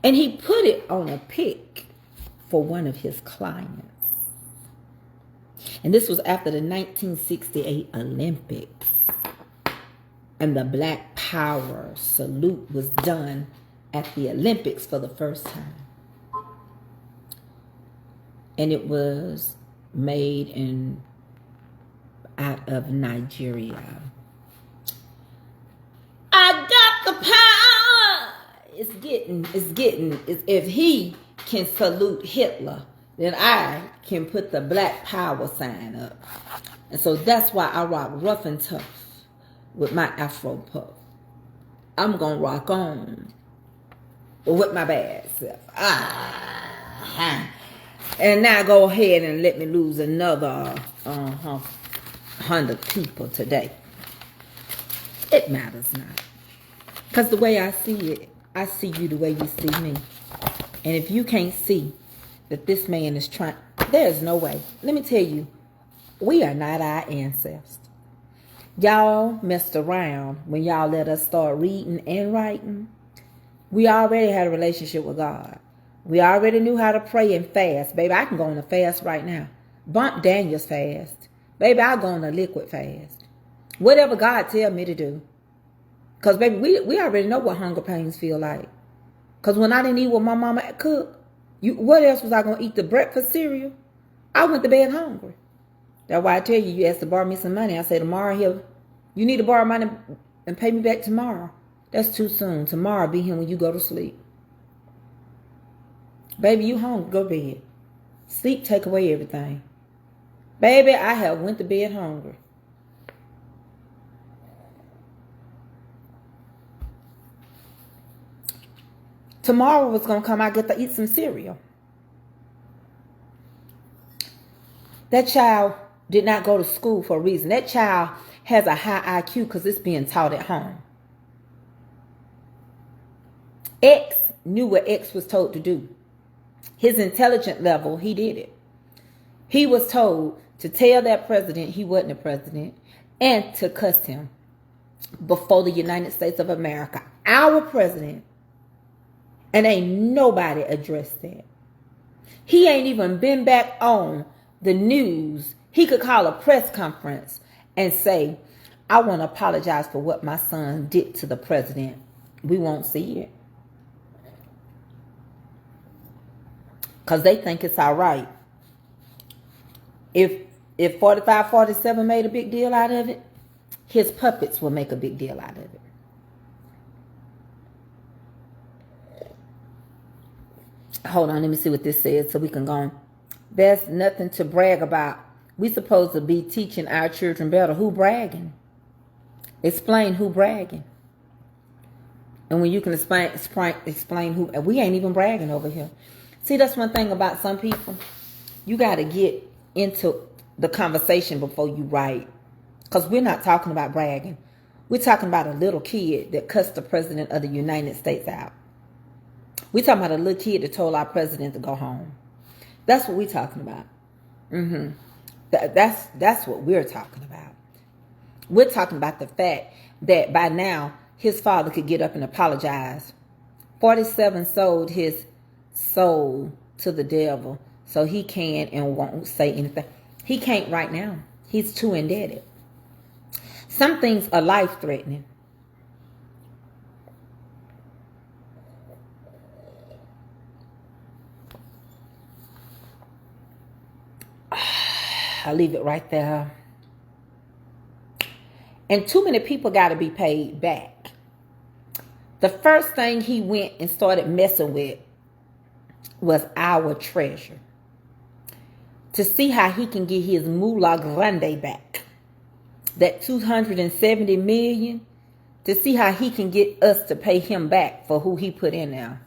And he put it on a pick for one of his clients. And this was after the 1968 Olympics. And the black power salute was done at the Olympics for the first time. And it was made out of Nigeria. I got the power. If he can salute Hitler, then I can put the black power sign up. And so that's why I rock rough and tough with my Afro puff. I'm going to rock on with my bad self. And now go ahead and let me lose another 100 people today. It matters not. Because the way I see it, I see you the way you see me. And if you can't see that this man is trying, there's no way. Let me tell you, we are not our ancestors. Y'all messed around when y'all let us start reading and writing. We already had a relationship with God. We already knew how to pray and fast. Baby, I can go on a fast right now. Bump Daniel's fast. Baby, I'll go on a liquid fast. Whatever God tell me to do. Because, baby, we already know what hunger pains feel like. Because when I didn't eat what my mama cooked, what else was I going to eat? The breakfast cereal? I went to bed hungry. That's why I tell you, you asked to borrow me some money. I say, tomorrow, you need to borrow money and pay me back tomorrow. That's too soon. Tomorrow I'll be here when you go to sleep. Baby, you hungry, go to bed. Sleep take away everything. Baby, I have went to bed hungry. Tomorrow was going to come, I get to eat some cereal. That child did not go to school for a reason. That child has a high IQ because it's being taught at home. X knew what X was told to do. His intelligence level, he did it. He was told to tell that president he wasn't a president and to cuss him before the United States of America. Our president. And ain't nobody addressed that. He ain't even been back on the news. He could call a press conference and say, I want to apologize for what my son did to the president. We won't see it. Because they think it's all right. If 45-47 made a big deal out of it, his puppets will make a big deal out of it. Hold on, let me see what this says so we can go on. There's nothing to brag about. We supposed to be teaching our children better. Who bragging? Explain who bragging. And when you can explain who, we ain't even bragging over here. See, that's one thing about some people. You got to get into the conversation before you write. Because we're not talking about bragging. We're talking about a little kid that cussed the president of the United States out. We're talking about a little kid that told our president to go home. That's what we're talking about. That's what we're talking about. We're talking about the fact that by now, his father could get up and apologize. 47 sold his soul to the devil, so he can and won't say anything. He can't right now. He's too indebted. Some things are life-threatening. I'll leave it right there. And too many people got to be paid back. The first thing he went and started messing with was our treasure. To see how he can get his moolah grande back. That $270 million. To see how he can get us to pay him back for who he put in there.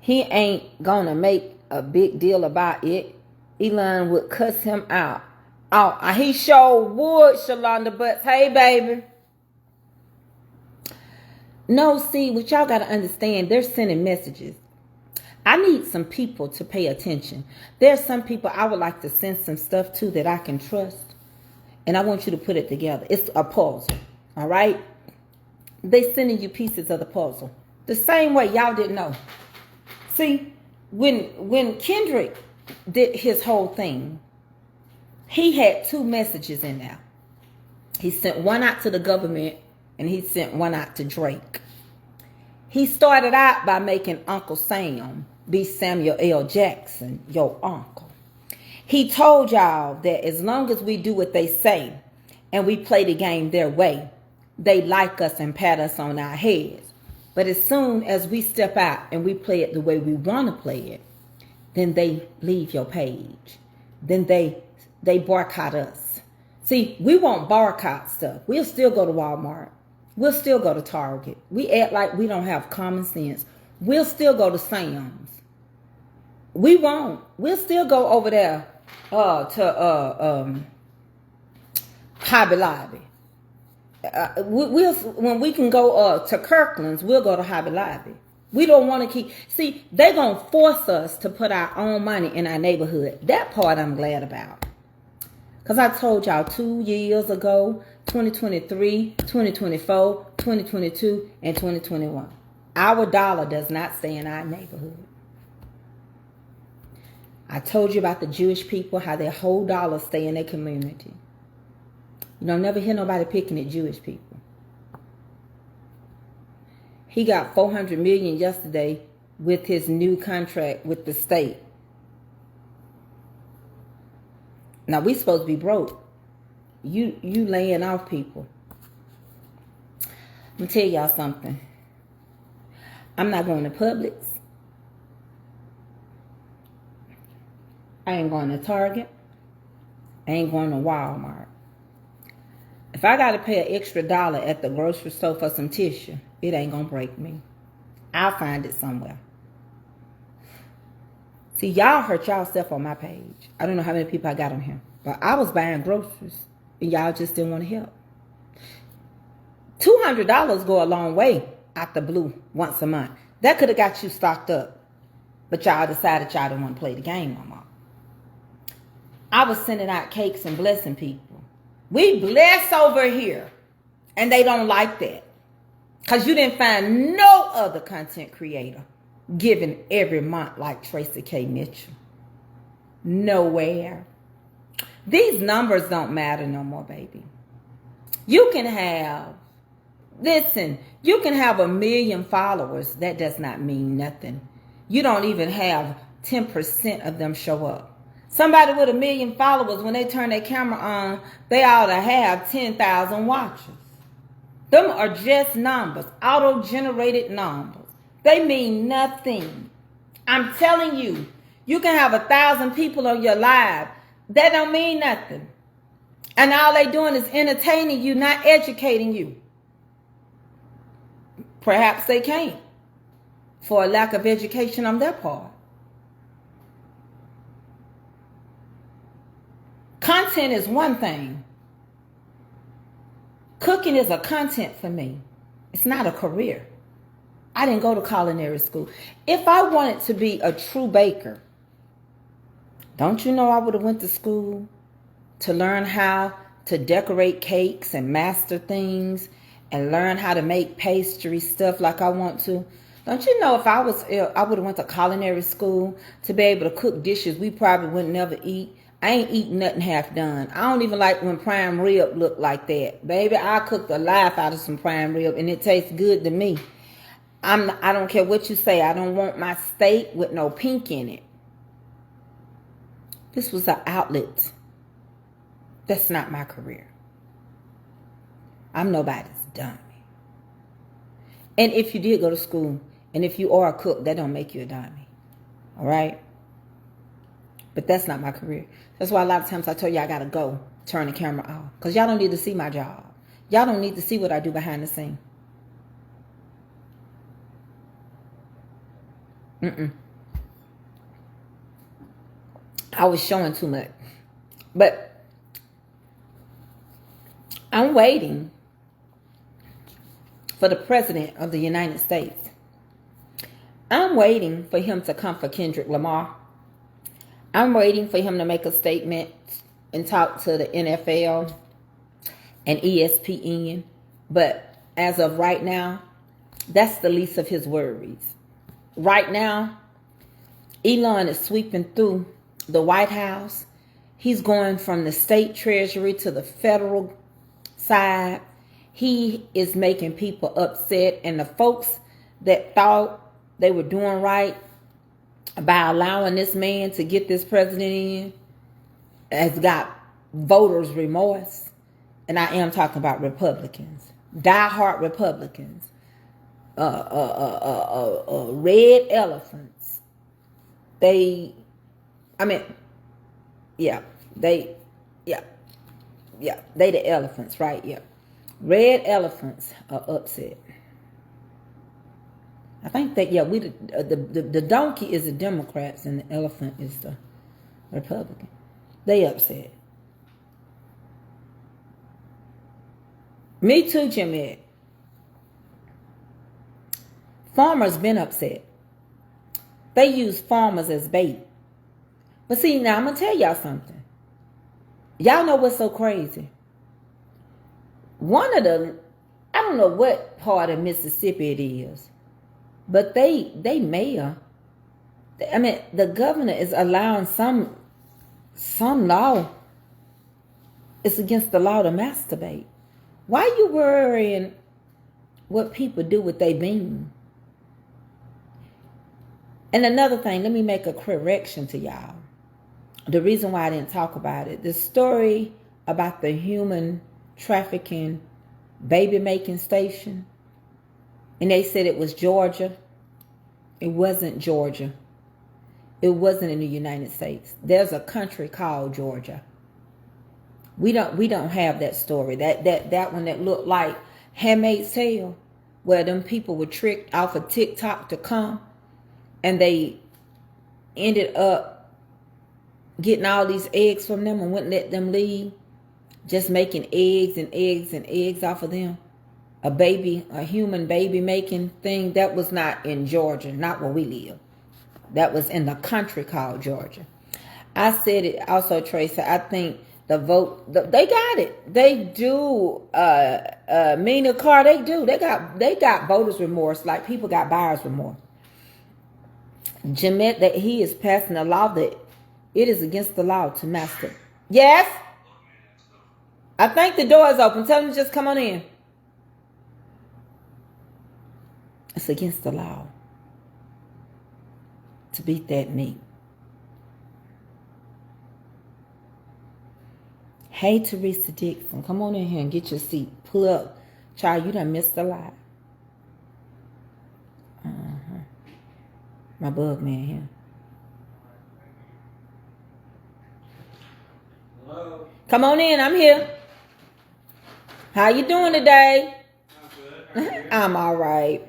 He ain't going to make a big deal about it. Elon would cuss him out. Oh, he sure would, Shalonda Butts. Hey, baby. No, see, what y'all got to understand, they're sending messages. I need some people to pay attention. There's some people I would like to send some stuff to that I can trust. And I want you to put it together. It's a puzzle. All right? They sending you pieces of the puzzle. The same way y'all didn't know. See, when Kendrick did his whole thing, he had 2 messages in there. He sent one out to the government and he sent one out to Drake. He started out by making Uncle Sam be Samuel L. Jackson, your uncle. He told y'all that as long as we do what they say and we play the game their way, they like us and pat us on our heads. But as soon as we step out and we play it the way we want to play it, then they leave your page. Then they boycott us. See, we won't boycott stuff. We'll still go to Walmart. We'll still go to Target. We act like we don't have common sense. We'll still go to Sam's. We won't. We'll still go over there to Hobby Lobby. When we can go to Kirkland's, we'll go to Hobby Lobby. We don't want to keep. See, they're going to force us to put our own money in our neighborhood. That part I'm glad about. Because I told y'all 2 years ago, 2023, 2024, 2022, and 2021. Our dollar does not stay in our neighborhood. I told you about the Jewish people, how their whole dollar stay in their community. You don't never hear nobody picking at Jewish people. He got $400 million yesterday with his new contract with the state. Now we supposed to be broke. You laying off people. I'm gonna tell y'all something. I'm not going to Publix. I ain't going to Target. I ain't going to Walmart. If I got to pay an extra $1 at the grocery store for some tissue, it ain't going to break me. I'll find it somewhere. See, y'all hurt y'allself on my page. I don't know how many people I got on here. But I was buying groceries, and y'all just didn't want to help. $200 go a long way out the blue once a month. That could have got you stocked up. But y'all decided y'all didn't want to play the game no more. I was sending out cakes and blessing people. We bless over here. And they don't like that. Because you didn't find no other content creator giving every month like Tracy K. Mitchell. Nowhere. These numbers don't matter no more, baby. You can have, listen, you can have 1 million followers. That does not mean nothing. You don't even have 10% of them show up. Somebody with 1 million followers, when they turn their camera on, they ought to have 10,000 watchers. Them are just numbers, auto-generated numbers. They mean nothing. I'm telling you, you can have 1,000 people on your live. That don't mean nothing. And all they doing is entertaining you, not educating you. Perhaps they can't for a lack of education on their part. Content is one thing. Cooking is a content for me. It's not a career. I didn't go to culinary school. If I wanted to be a true baker, don't you know I would have went to school to learn how to decorate cakes and master things and learn how to make pastry stuff like I want to? Don't you know if I would have went to culinary school to be able to cook dishes we probably would never eat? I ain't eating nothing half done. I don't even like when prime rib look like that. Baby, I cooked the life out of some prime rib and it tastes good to me. I don't care what you say. I don't want my steak with no pink in it. This was an outlet. That's not my career. I'm nobody's dummy. And if you did go to school, and if you are a cook, that don't make you a dummy. All right? But that's not my career. That's why a lot of times I tell you I got to go turn the camera off. Because y'all don't need to see my job. Y'all don't need to see what I do behind the scene. I was showing too much. But I'm waiting for the President of the United States. I'm waiting for him to come for Kendrick Lamar. I'm waiting for him to make a statement and talk to the NFL and ESPN. But as of right now, that's the least of his worries. Right now, Elon is sweeping through the White House. He's going from the state treasury to the federal side. He is making people upset. And the folks that thought they were doing right by allowing this man to get this president in has got voters' remorse. And I am talking about Republicans, diehard Republicans, red elephants. They the elephants, right? Yeah. Red elephants are upset. I think that, the donkey is the Democrats and the elephant is the Republican. They upset. Me too, Jimmy. Farmers been upset. They use farmers as bait. But see, now I'm going to tell y'all something. Y'all know what's so crazy? One of the, I don't know what part of Mississippi it is, but they mayor, the governor is allowing some law. It's against the law to masturbate. Why you worrying what people do with their bean? And another thing, let me make a correction to y'all. The reason why I didn't talk about it, the story about the human trafficking baby making station, and they said it was Georgia. It wasn't Georgia. It wasn't in the United States. There's a country called Georgia. We don't have that story. That one that looked like Handmaid's Tale, where them people were tricked off of TikTok to come, and they ended up getting all these eggs from them and wouldn't let them leave, just making eggs and eggs and eggs off of them. A human baby making thing, that was not in Georgia, not where we live. That was in the country called Georgia. I said it also, Tracy. I think the vote, they got it. They do. Mina Carr, they do. They got voters' remorse, like people got buyer's remorse. Jeanette, that he is passing a law that it is against the law to master. Yes? I think the door is open. Tell them to just come on in. It's against the law to beat that meat. Hey, Teresa Dixon, come on in here and get your seat. Pull up. Child, you done missed a lot. My bug man here. Hello. Come on in, I'm here. How you doing today? I'm good. I'm all right.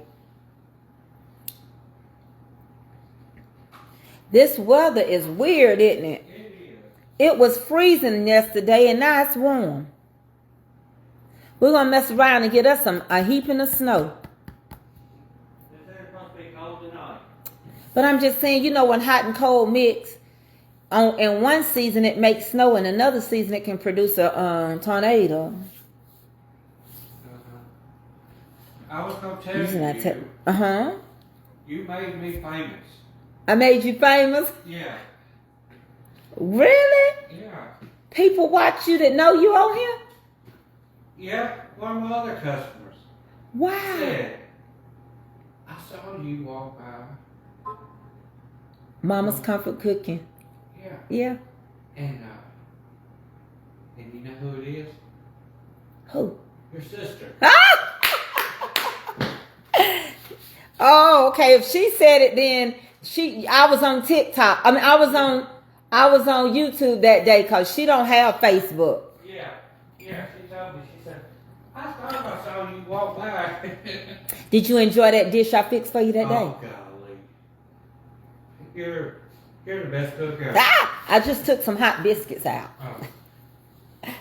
This weather is weird, isn't it? It is. It was freezing yesterday and now it's warm. We're going to mess around and get us a heaping of snow. This is supposed to be cold tonight. But I'm just saying, when hot and cold mix, in one season it makes snow, and another season it can produce a tornado. I was going to tell you. You made me famous. I made you famous? Yeah. Really? Yeah. People watch you that know you on here? Yeah. One of my other customers Wow. said, I saw you walk by. Mama's Comfort Cooking. Yeah. Yeah. And you know who it is? Who? Your sister. Oh, okay. If she said it, then I was on TikTok. I was on YouTube that day because she don't have Facebook. Yeah. Yeah. She told me. She said, I thought I saw you walk by. Did you enjoy that dish I fixed for you that day? Oh, golly. You're the best cook ever. I just took some hot biscuits out. Oh.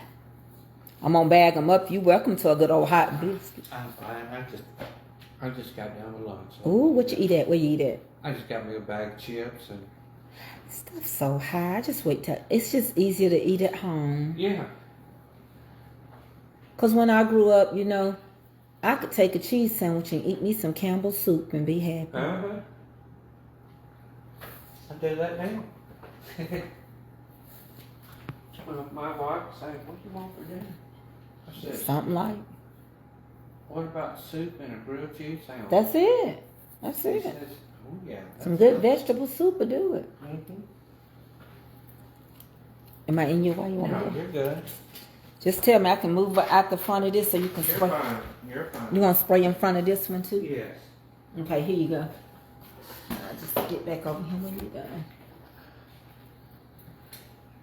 I'm gonna bag them up. You welcome to a good old hot biscuit. I'm fine. I just got done with lunch. So Ooh, what you eat at? Where you eat at? I just got me a bag of chips and. Stuff's so high. I just wait till it's just easier to eat at home. Yeah. Cause when I grew up, you know, I could take a cheese sandwich and eat me some Campbell's soup and be happy. I do that now. My wife said, "What do you want for dinner?" I said, Something like. "What about soup and a grilled cheese sandwich?" That's it. That's She it. says, "Oh yeah." Some good vegetable soup will do it. Mm-hmm. Am I in your way? You want No, to go? you're good. Just tell me I can move out the front of this so you can You're spray. fine. You're fine. You want to spray in front of this one too? Yes. Okay, here you go. I'll just get back over here when you're done.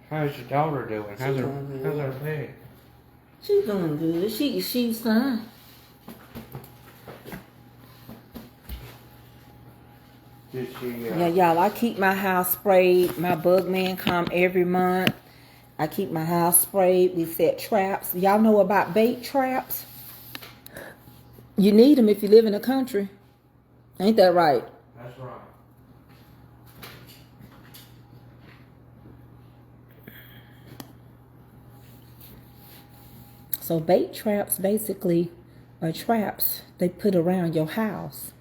How's your daughter doing? How's doing good. her pig? She's doing good. She's fine. Did she? Yeah, y'all, I keep my house sprayed. My bug man come every month. I keep my house sprayed. We set traps. Y'all know about bait traps? You need them if you live in the country. Ain't that right? That's right. So bait traps basically are traps they put around your house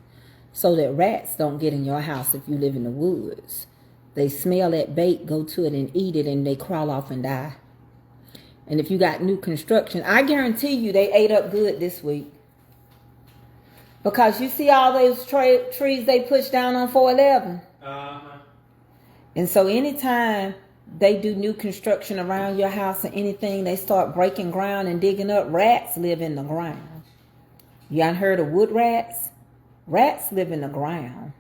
so that rats don't get in your house if you live in the woods. They smell that bait, go to it and eat it, and they crawl off and die. And if you got new construction, I guarantee you they ate up good this week. Because you see all those trees they pushed down on 411. And so anytime they do new construction around your house or anything, they start breaking ground and digging up, rats live in the ground. You ain't heard of wood rats? Rats live in the ground.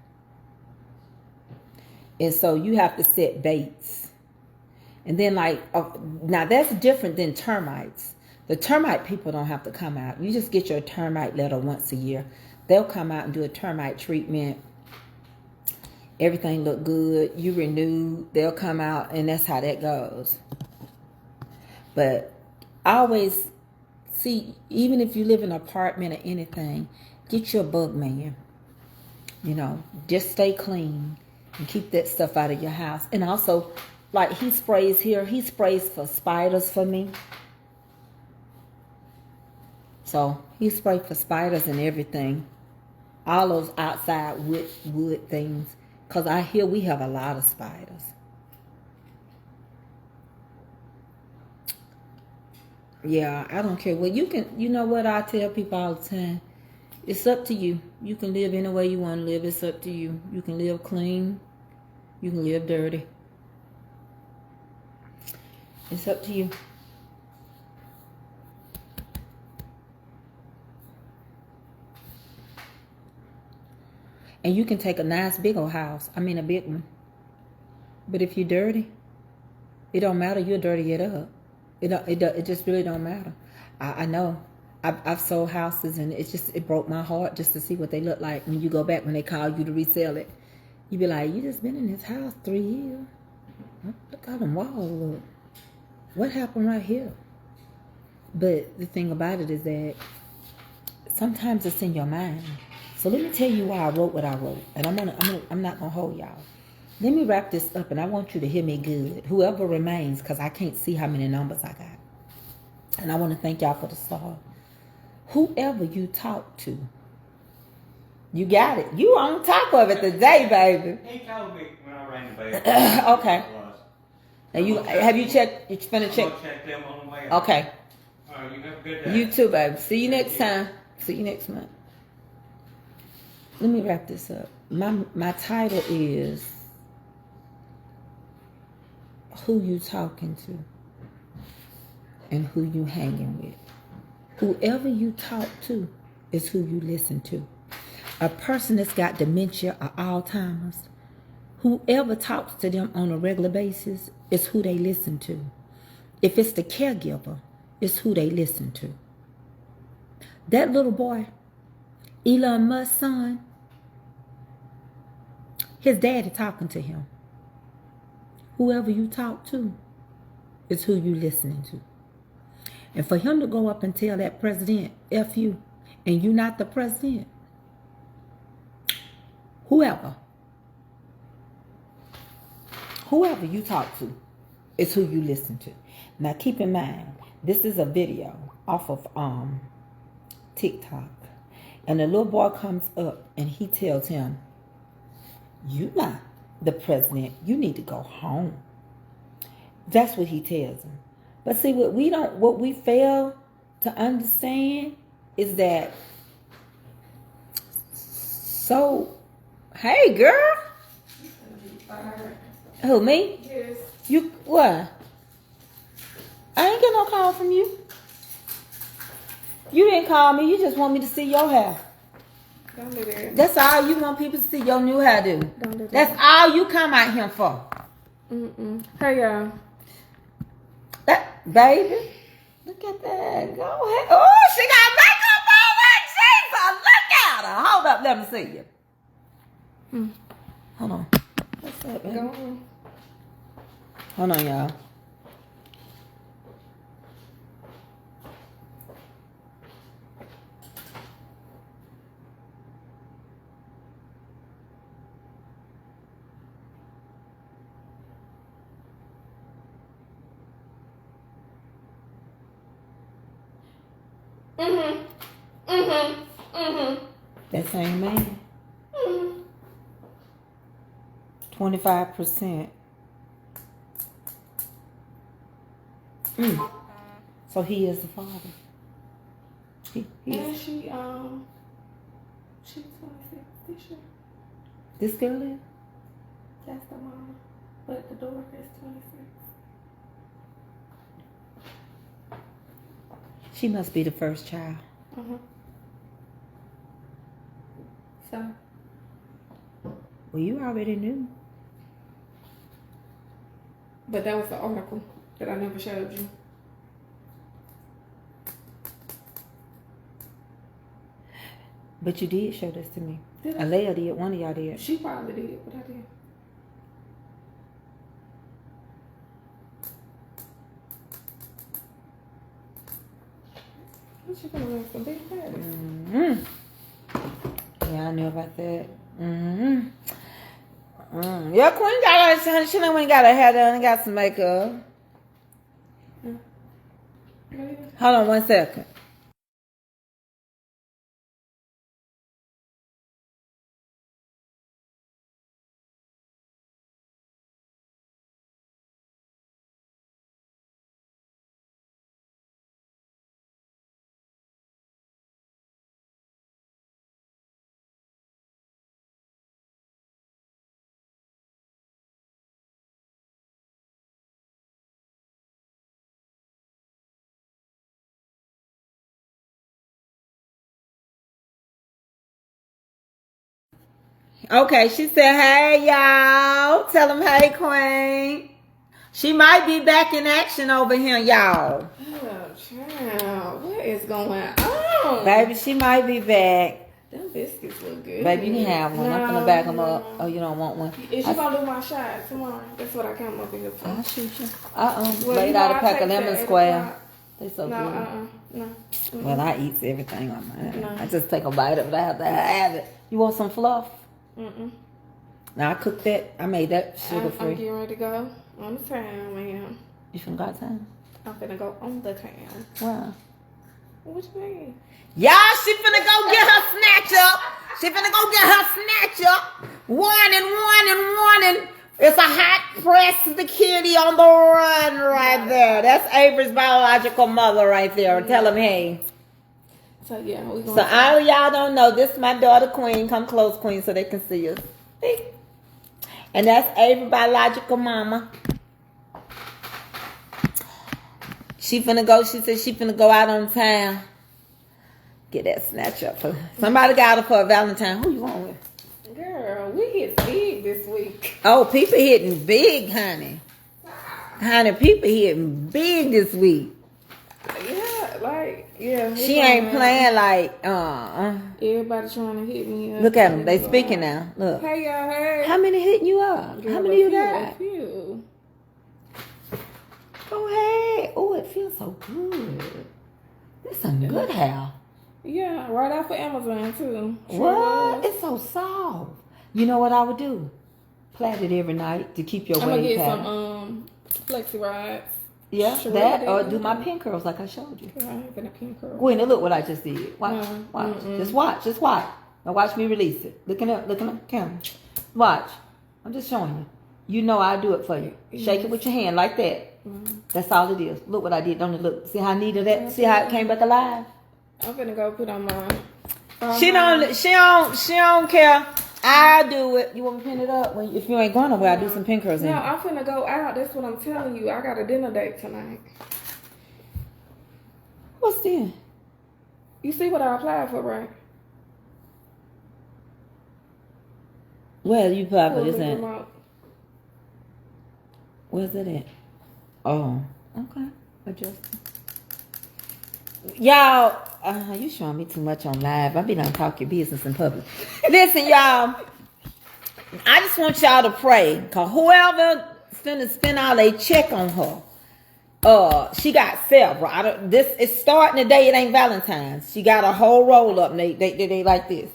And so you have to set baits. And then now that's different than termites. The termite people don't have to come out. You just get your termite letter once a year. They'll come out and do a termite treatment. Everything look good. You renew. They'll come out, and that's how that goes. But I always see, even if you live in an apartment or anything, get your bug man. You know, just stay clean and keep that stuff out of your house. And also, like he sprays here, he sprays for spiders for me. So he sprays for spiders and everything. All those outside wood things. Because I hear we have a lot of spiders. Yeah, I don't care. Well, you know what I tell people all the time? It's up to you. You can live any way you want to live. It's up to you. You can live clean. You can live dirty. It's up to you. And you can take a nice big old house. I mean a big one. But if you're dirty, it don't matter. You'll dirty it up. It just really don't matter. I know. I've sold houses and it broke my heart just to see what they look like when you go back when they call you to resell it. You be like, you just been in this house 3 years. Look how them walls look. What happened right here? But the thing about it is that sometimes it's in your mind. So let me tell you why I wrote what I wrote. And I'm not gonna hold y'all. Let me wrap this up and I want you to hear me good. Whoever remains, because I can't see how many numbers I got. And I want to thank y'all for the star. Whoever you talk to, you got it. You on top of it today, baby. He told me when I rang the bell. Okay. Now have you checked? You finna check? I'm gonna check them on the way. Okay. All right, you have a good day. You too, baby. See you next time. See you next month. Let me wrap this up. My title is who you talking to and who you hanging with. Whoever you talk to is who you listen to. A person that's got dementia or Alzheimer's, whoever talks to them on a regular basis is who they listen to. If it's the caregiver, it's who they listen to. That little boy, Elon Musk's son, his daddy talking to him. Whoever you talk to is who you listening to. And for him to go up and tell that president, F you, and you not the president, whoever you talk to is who you listen to. Now keep in mind, this is a video off of TikTok. And the little boy comes up and he tells him, you not the president, you need to go home. That's what he tells him. But see, what we fail to understand is that, so, hey girl. Who, me? Yes. You, what? I ain't get no call from you. You didn't call me, you just want me to see your hair. Don't do that. That's all you want people to see your new hairdo. Don't do that. That's all you come out here for. Hey, y'all. That, baby, look at that. Go ahead. Oh, she got makeup on her. Jesus, look at her. Hold up, let me see you. Hold on. What's that, baby? Go on. Hold on, y'all. That same man. 25%. So he is the father. He And is. she's 26 this year. This girl is? That's the mama. But the daughter is 26. She must be the first child. So, Well, you already knew. but that was the article that I never showed you. But you did show this to me. Did I? Alea did. One of y'all did. She probably did, but I did. What you gonna make some big patties? Yeah, I knew about that. Yeah, Queen got her. She done went and got her hair done and got some makeup. Hold on 1 second. Okay, she said, hey, y'all. Tell them, hey, Queen. She might be back in action over here, y'all. Oh, child. What is going on? Baby, she might be back. Them biscuits look good. Baby, you can have one. I'm gonna back them up. Oh, you don't want one? Is she gonna do my shot tomorrow? That's what I came up here for. I'll shoot you. Well, Laid you know, out a I pack take of lemon that at square. o'clock. They so No, good. no. Well, I eat everything on mine. No. I just take a bite of it. I have to have it. You want some fluff? Now I cooked that. I made that sugar I'm free. getting ready to go on the town, man. You finna go out of town? I'm finna go on the town. Wow. What you mean? Y'all, she finna go get her snatch up. She finna go get her snatch up. Warning. It's a hot press to the kitty on the run right there. That's Avery's biological mother right there. Tell him, hey. So yeah, we So going. all of y'all don't know, this is my daughter Queen. Come close, Queen, so they can see us. See? And that's Avery's biological mama. She said she finna go out on town. Get that snatch up for somebody got her for a Valentine. Who you on with? Girl, we hit big this week. Oh, people hitting big, honey. Honey, people hitting big this week. Yeah, She ain't playing like, Everybody trying to hit me up. Look at them. They speaking now. Look. Hey, y'all, hey. How many hitting you up? Girl, How many you a got? few. Go ahead. Oh, it feels so good. some good hair. Yeah, right off of Amazon too. Sure What? was. It's so soft. You know what I would do? Plait it every night to keep your I'm gonna wave get pattern. some flexi rods. Yeah, Sure that did. or do my pin curls like I showed you. Yeah, I ain't been a pin curl. Gwen, look what I just did. Watch, No, watch. mm-mm. Just watch. Now watch me release it. Looking up the camera. Watch. I'm just showing you. You know I do it for you. Shake it with your hand like that. That's all it is. Look what I did. Don't it look? See how neat of that? See how it came back alive? I'm gonna go put on my. She don't care. I do it. You want me to pin it up? If you ain't going nowhere, I do some pin curls in No, it. I'm finna go out. That's what I'm telling you. I got a dinner date tonight. What's this? You see what I applied for, right? Where you apply for Pull this the at? remote. Where's it at? Oh, okay. Adjusting. Y'all, you showing me too much on live. I be done talk your business in public. Listen, y'all. I just want y'all to pray, cause whoever finna spend all they check on her, she got several. This is starting the day. It ain't Valentine's. She got a whole roll up. And they like this.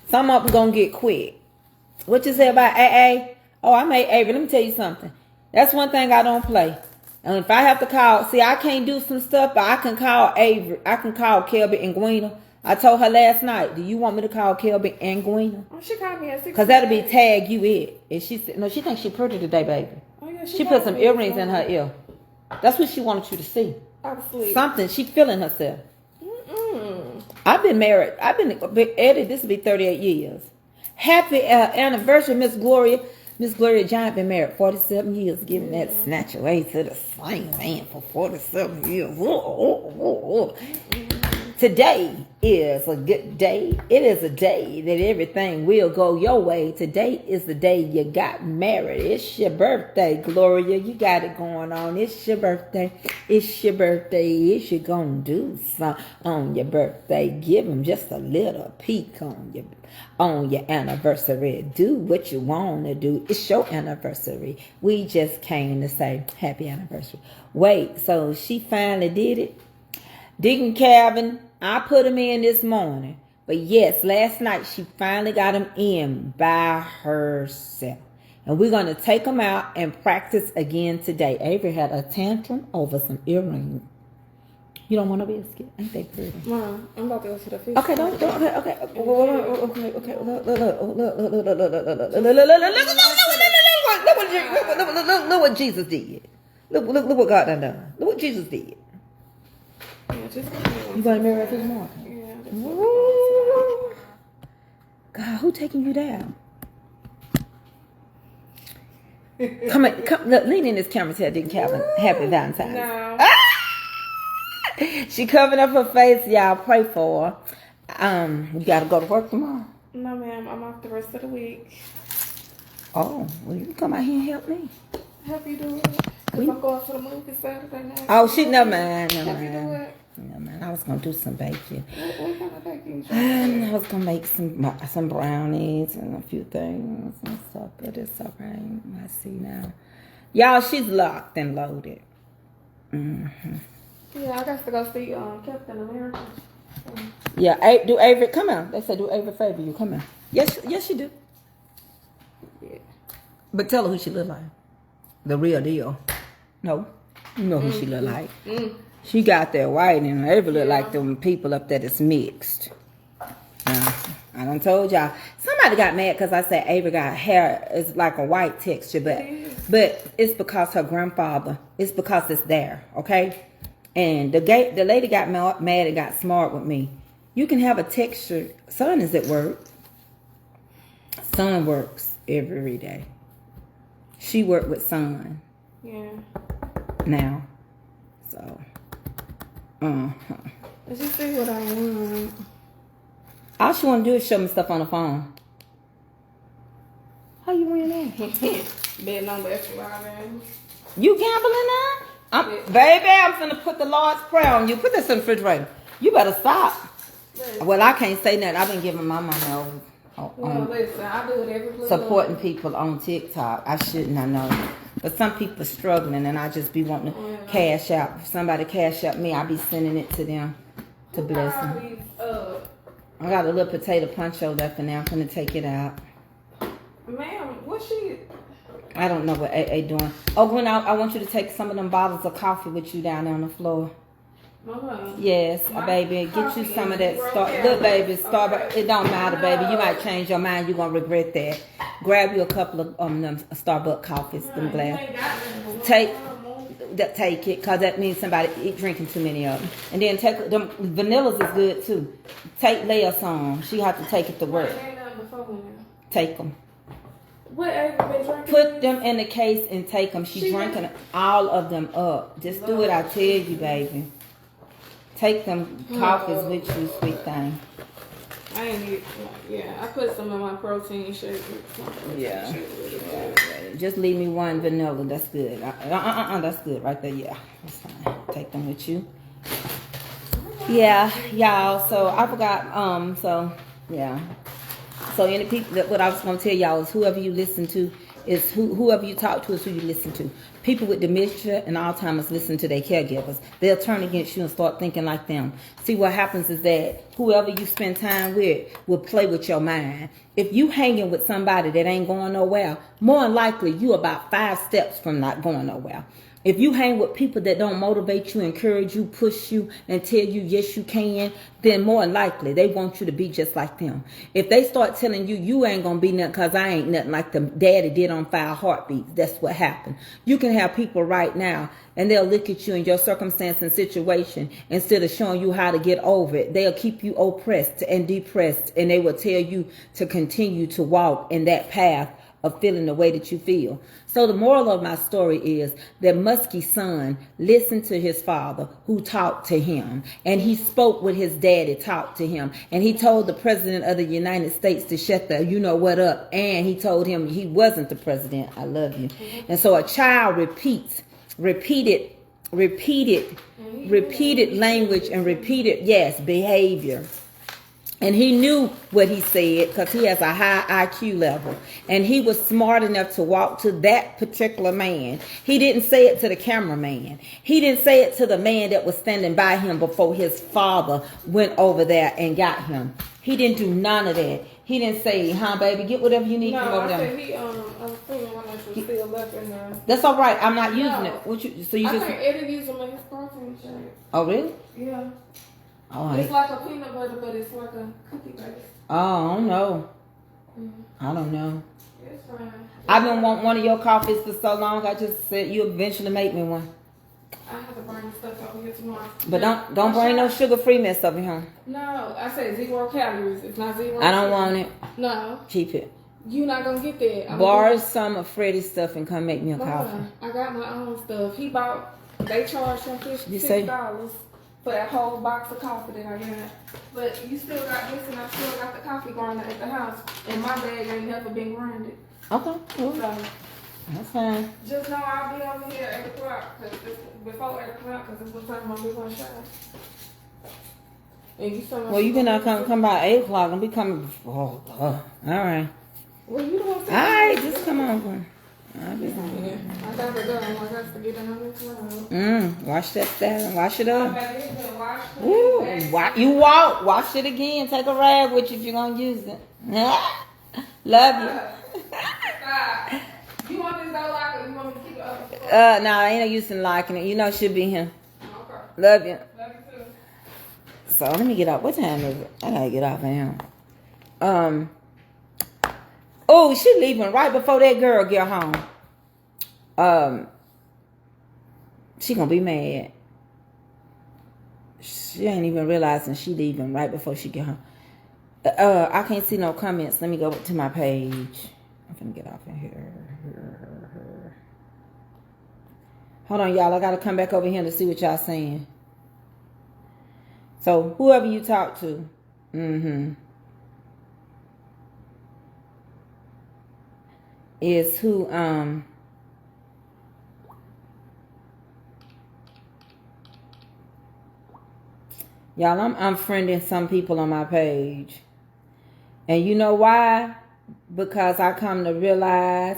Some of them gonna get quick. What you say about AA? Oh, I made Avery. Let me tell you something. That's one thing I don't play. And if I have to call, see, I can't do some stuff, but I can call Avery. I can call Kelby and Gwena. I told her last night, do you want me to call Kelby and Gwena? Oh, she called me at 6. Because that'll be tag you it. And she said, no, she thinks she pretty today, baby. Oh, yeah, She put called some me earrings this in her morning. ear. That's what she wanted you to see. I was asleep. Something. She feeling herself. Mm-mm. I've been married. Eddie, this will be 38 years. Happy anniversary, Miss Gloria. Miss Gloria Giant been married 47 years, giving that snatch away to the same man for 47 years. Today is a good day. It is a day that everything will go your way. Today is the day you got married. It's your birthday, Gloria. You got it going on. It's your birthday. It's your birthday. It's you gonna do something on your birthday. Give them just a little peek on your anniversary. Do what you want to do. It's your anniversary. We just came to say happy anniversary. Wait, so she finally did it? Deacon Calvin, I put him in this morning. But yes, last night she finally got him in by herself. And we're going to take him out and practice again today. Avery had a tantrum over some earrings. You don't want a biscuit? Ain't they pretty? Mom, I'm about to go to the fish. Okay, don't, okay. Look what Jesus did. Look what God done. Look what Jesus did. Yeah, just You going to marry her this morning? Yeah. Ooh. God, who taking you down? Come, look, lean in this camera. Tell Deacon Calvin, happy Valentine's. No. She covering up her face. Y'all pray for her. You got to go to work tomorrow. No, ma'am. I'm off the rest of the week. Oh, well, you can come out here and help me. Help you do it. Because I'm going to the movie Saturday night. Oh, shit, never mind. Help you do it. No, man, I was going to do some baking. What kind of baking? I was going to make some brownies and a few things and stuff, but it's all right. I see now. Y'all, she's locked and loaded. Mm-hmm. Yeah, I got to go see Captain America. Yeah, do Avery, come on. They say do Avery favor you. Come on. Yes, she do. Yeah. But tell her who she look like. The real deal. No, you know who she look like. She got that white and Avery look like them people up there that's mixed. I done told y'all. Somebody got mad because I said Avery got hair is like a white texture, but it's because her grandfather. It's because it's there, okay? And the lady got mad and got smart with me. You can have a texture. Son is at work. Son works every day. She worked with Son. Yeah. Now. So. Did you see what I want? All she want to do is show me stuff on the phone. How you wearing that? Betting on the extra ramen. You gambling now? Baby, I'm finna put the Lord's Prayer on you. Put this in the refrigerator. You better stop. Well, I can't say nothing. I've been giving my mama over Well, listen, I do it every blue supporting people on TikTok. I shouldn't, I know. But some people are struggling, and I just be wanting to cash out. If somebody cash out me, I be sending it to them to bless them. I got a little potato poncho left in there. I'm gonna take it out. Ma'am, what she? I don't know what AA doing. Oh, Gwen, I want you to take some of them bottles of coffee with you down there on the floor. Yes, baby, get you some of that. Look, baby, Starbucks. It don't matter, baby. You might change your mind. You're gonna regret that. Grab you a couple of them Starbucks coffees. Them glass. Take it, cause that means somebody drinking too many of them. And then take them. Vanillas is good too. Take Leah some. She have to take it to work. Take them. Put them in the case and take them. She's drinking all of them up. Just do it. I tell you, baby. Take them coffees with you, sweet thing. I ain't eat. Yeah, I put some in my protein shake. Yeah. Just leave me one vanilla. That's good. That's good right there. Yeah, that's fine. Take them with you. Yeah, y'all. So I forgot. So yeah. So any people, what I was gonna tell y'all is whoever you listen to is whoever you talk to is who you listen to. People with dementia and Alzheimer's listen to their caregivers. They'll turn against you and start thinking like them. See, what happens is that whoever you spend time with will play with your mind. If you hanging with somebody that ain't going nowhere, more than likely you about 5 steps from not going nowhere. If you hang with people that don't motivate you, encourage you, push you, and tell you yes you can, then more than likely they want you to be just like them. If they start telling you you ain't gonna be nothing because I ain't nothing like the daddy did on 5 Heartbeats, that's what happened. You can have people right now and they'll look at you and your circumstance and situation, instead of showing you how to get over it, they'll keep you oppressed and depressed, and they will tell you to continue to walk in that path of feeling the way that you feel. So the moral of my story is that Muskie's son listened to his father who talked to him, and he spoke with his daddy, talked to him, and he told the president of the United States to shut the you know what up, and he told him he wasn't the president. I love you. And so a child repeated language and repeated behavior. And he knew what he said because he has a high IQ level. And he was smart enough to walk to that particular man. He didn't say it to the cameraman. He didn't say it to the man that was standing by him before his father went over there and got him. He didn't do none of that. He didn't say, baby, get whatever you need from over there. No, I said I was thinking one that was still left in there. That's all right. I'm not using it. I think Eddie used them in his protein shake. Oh, really? Yeah. Oh, it's like a peanut butter, but it's like a cookie base. Oh, I don't know. I don't know. It's fine. I've been wanting one of your coffees for so long. I just said you eventually make me one. I have to bring stuff over here tomorrow. But don't bring no sugar-free mess over here. No, I said 0 calories. It's not 0. I don't want it. No. Keep it. You're not gonna get that. Borrow some of Freddie's stuff and come make me a coffee. I got my own stuff. They charged him $56 for that whole box of coffee that I got. But you still got this, and I still got the coffee grinder at the house, and my bag ain't never been grinded. Okay, cool. So that's fine. just know I'll be over here at 8 o'clock, before 8 o'clock, because it's what time I'm going to shop. Well, you can come by 8 o'clock and be coming before. All right. Well, you don't want to. All right, just come on. I gotta go. I got to get another clothes. Wash that down. Wash it up. Ooh, Wash it again. Take a rag with you if you're gonna use it. Love you. You want this though, like, or you want me to keep it up? No, I ain't no use in liking it. You know, she'll be here. Okay. Love you. Love you too. So let me get off. What time is it? I gotta get off now. Oh, she leaving right before that girl get home. She gonna be mad. She ain't even realizing she leaving right before she get home. I can't see no comments. Let me go to my page. I'm gonna get off in here. Hold on, y'all. I gotta come back over here to see what y'all saying. So whoever you talk to, is who y'all, I'm unfriending some people on my page. And you know why? Because I come to realize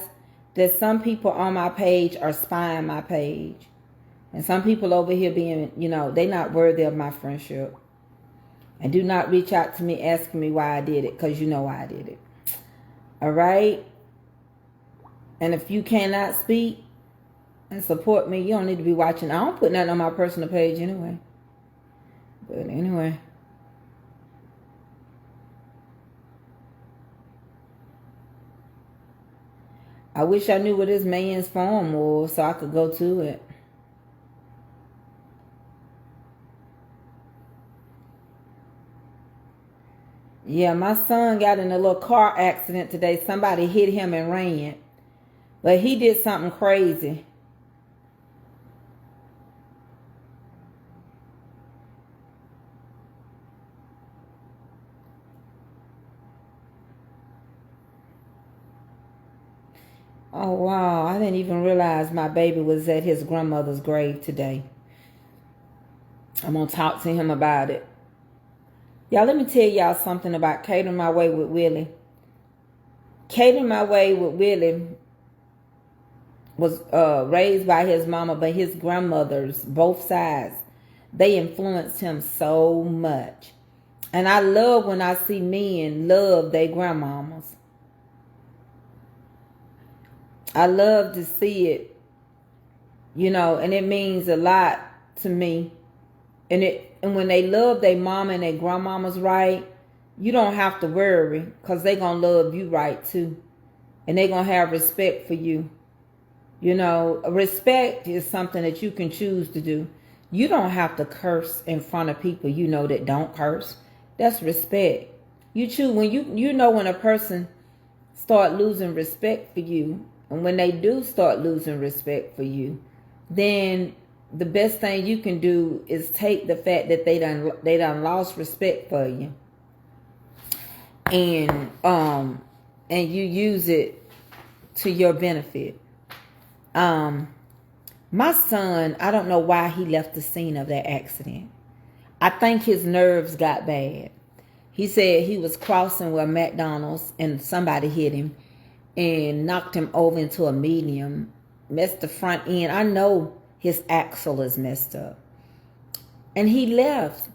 that some people on my page are spying my page. And some people over here being, they're not worthy of my friendship. And do not reach out to me asking me why I did it, because you know why I did it. All right? And if you cannot speak and support me, you don't need to be watching. I don't put nothing on my personal page anyway. But anyway. I wish I knew what this man's form was so I could go to it. Yeah, my son got in a little car accident today. Somebody hit him and ran. But he did something crazy. Oh, wow. I didn't even realize my baby was at his grandmother's grave today. I'm going to talk to him about it. Y'all, let me tell y'all something about Catering My Way with Willie. Catering My Way with Willie was raised by his mama, but his grandmothers, both sides, they influenced him so much. And I love when I see men love their grandmamas. I love to see it, and it means a lot to me. And when they love their mama and their grandmamas right, you don't have to worry, because they're going to love you right too. And they're going to have respect for you. Respect is something that you can choose to do. You don't have to curse in front of people that don't curse. That's respect. You choose when when a person start losing respect for you, and when they do start losing respect for you, then the best thing you can do is take the fact that they done lost respect for you, and you use it to your benefit. My son, I don't know why he left the scene of that accident. I think his nerves got bad. He said he was crossing with McDonald's and somebody hit him and knocked him over into a medium, messed the front end. I know his axle is messed up. And he left.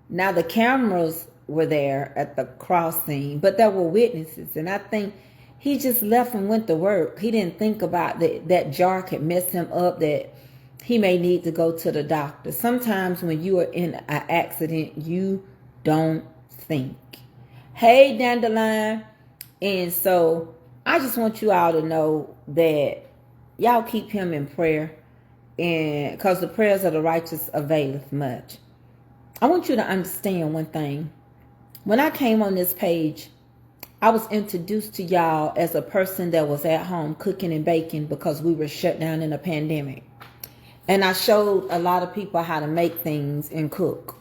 Now the cameras were there at the crossing, but there were witnesses. And I think he just left and went to work. He didn't think about that jar had messed him up, that he may need to go to the doctor. Sometimes when you are in an accident, you don't think. Hey, Dandelion. And so I just want you all to know that y'all keep him in prayer, and because the prayers of the righteous availeth much. I want you to understand one thing. When I came on this page, I was introduced to y'all as a person that was at home cooking and baking because we were shut down in a pandemic. And I showed a lot of people how to make things and cook.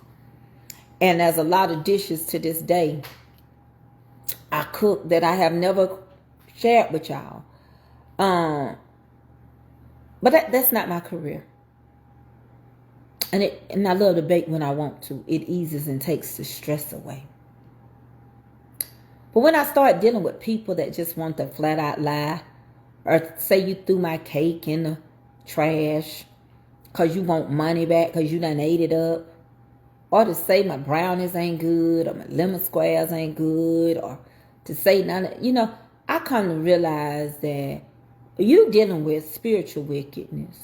And there's a lot of dishes to this day I cook that I have never shared with y'all. But that's not my career. And I love to bake when I want to. It eases and takes the stress away. But when I start dealing with people that just want to flat out lie, or say you threw my cake in the trash because you want money back because you done ate it up, or to say my brownies ain't good, or my lemon squares ain't good, or to say none of, I come to realize that you dealing with spiritual wickedness.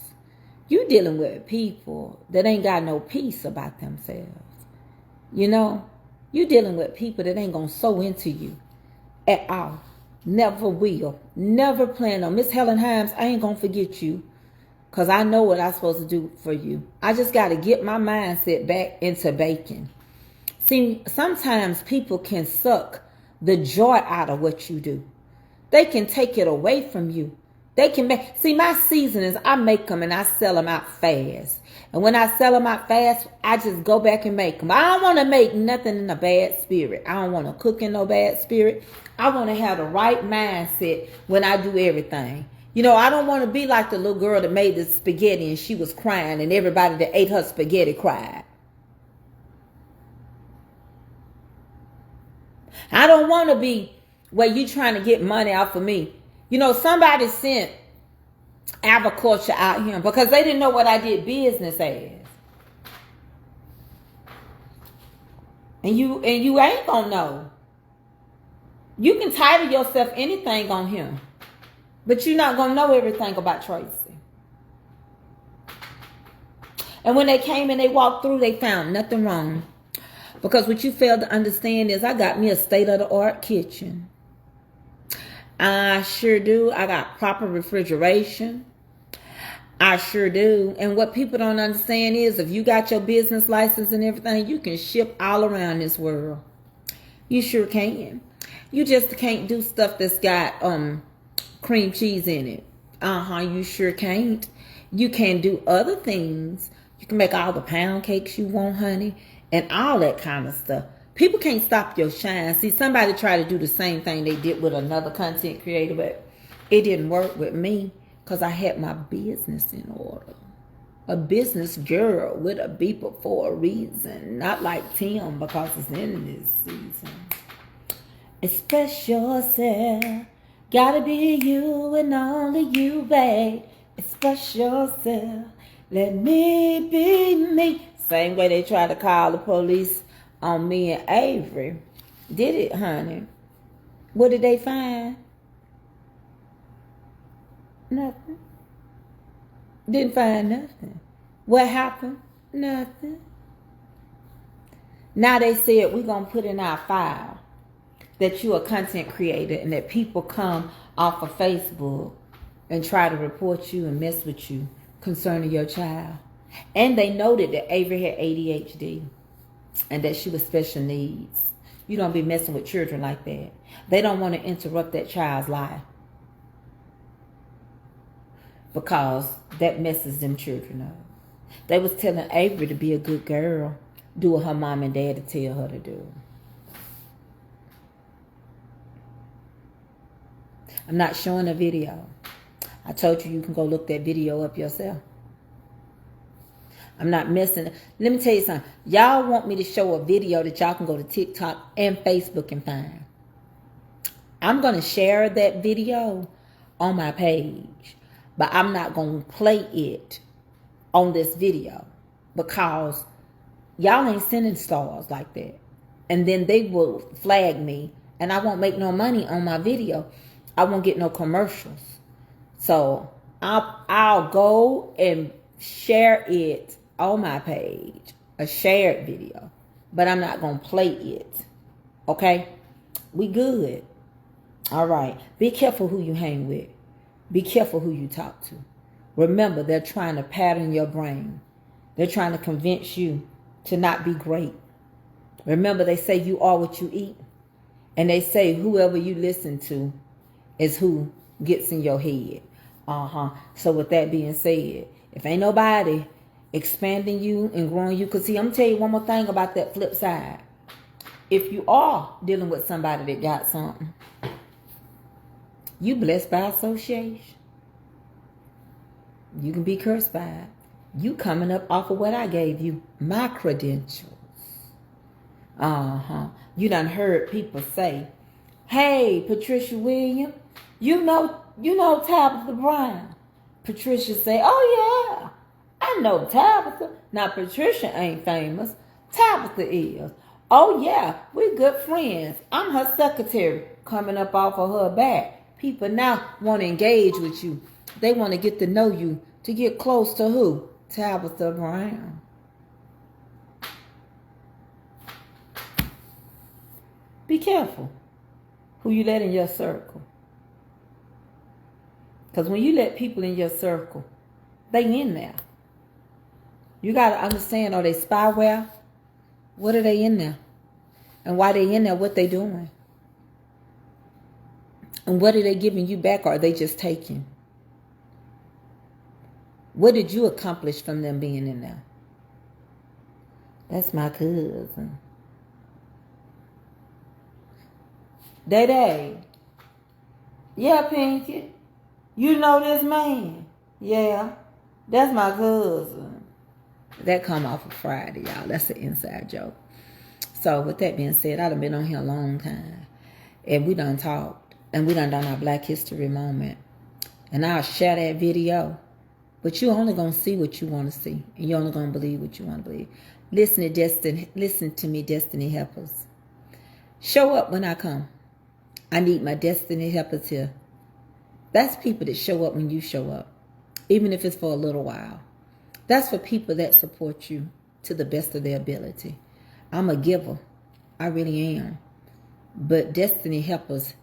You dealing with people that ain't got no peace about themselves. You dealing with people that ain't gonna sow into you at all. Never will. Never plan on. Miss Helen Himes, I ain't gonna forget you, because I know what I'm supposed to do for you. I just got to get my mindset back into baking. See, sometimes people can suck the joy out of what you do. They can take it away from you. They can make, see, my seasonings, I make them and I sell them out fast. And when I sell them out fast, I just go back and make them. I don't want to make nothing in a bad spirit. I don't want to cook in no bad spirit. I want to have the right mindset when I do everything. I don't want to be like the little girl that made the spaghetti and she was crying and everybody that ate her spaghetti cried. I don't want to be where you trying to get money off of me. You know, somebody sent agriculture out here because they didn't know what I did business as. And you ain't gonna know. You can title yourself anything on him, but you're not gonna know everything about Tracy. And when they came and they walked through, they found nothing wrong. Because what you failed to understand is I got me a state-of-the-art kitchen. I sure do. I got proper refrigeration. I sure do. And what people don't understand is if you got your business license and everything, you can ship all around this world. You sure can. You just can't do stuff that's got cream cheese in it. You sure can't. You can do other things. You can make all the pound cakes you want, honey, and all that kind of stuff. People can't stop your shine. See, somebody tried to do the same thing they did with another content creator, but it didn't work with me because I had my business in order. A business girl with a beeper for a reason, not like Tim because it's in this season. Express yourself. Gotta be you and only you, babe. Express yourself. Let me be me. Same way they try to call the police on me and Avery. Did it, honey? What did they find? Nothing. Didn't find nothing. What happened? Nothing. Now they said we're going to put in our file that you're a content creator and that people come off of Facebook and try to report you and mess with you concerning your child. And they noted that Avery had ADHD and that she was special needs. You don't be messing with children like that. They don't want to interrupt that child's life because that messes them children up. They was telling Avery to be a good girl, do what her mom and daddy tell her to do. I'm not showing a video. I told you can go look that video up yourself. I'm not messing. Let me tell you something. Y'all want me to show a video that y'all can go to TikTok and Facebook and find. I'm going to share that video on my page, but I'm not going to play it on this video because y'all ain't sending stars like that. And then they will flag me and I won't make no money on my video. I won't get no commercials. So I'll go and share it on my page, a shared video, but I'm not going to play it. Okay? We good. All right. Be careful who you hang with. Be careful who you talk to. Remember, they're trying to pattern your brain. They're trying to convince you to not be great. Remember, they say you are what you eat. And they say whoever you listen to is who gets in your head. So with that being said, if ain't nobody expanding you and growing you, because see, I'm going to tell you one more thing about that flip side. If you are dealing with somebody that got something, you blessed by association. You can be cursed by it. You coming up off of what I gave you, my credentials. You done heard people say, hey, Patricia Williams, you know Tabitha Brown. Patricia say, oh yeah, I know Tabitha. Now Patricia ain't famous. Tabitha is. Oh yeah, we good friends. I'm her secretary. Coming up off of her back. People now want to engage with you. They want to get to know you. To get close to who? Tabitha Brown. Be careful who you let in your circle. Because when you let people in your circle, they in there. You got to understand, are they spyware? What are they in there? And why they in there, what they doing? And what are they giving you back, or are they just taking? What did you accomplish from them being in there? That's my cousin. Day. Yeah, Pinky. You know this man? Yeah. That's my cousin. That come off of Friday, y'all. That's an inside joke. So with that being said, I've been on here a long time. And we done talked. And we done our Black History moment. And I'll share that video. But you only going to see what you want to see. And you only going to believe what you want to believe. Listen to me, Destiny Helpers. Show up when I come. I need my Destiny Helpers here. That's people that show up when you show up. Even if it's for a little while. That's for people that support you to the best of their ability. I'm a giver. I really am. But Destiny Helpers,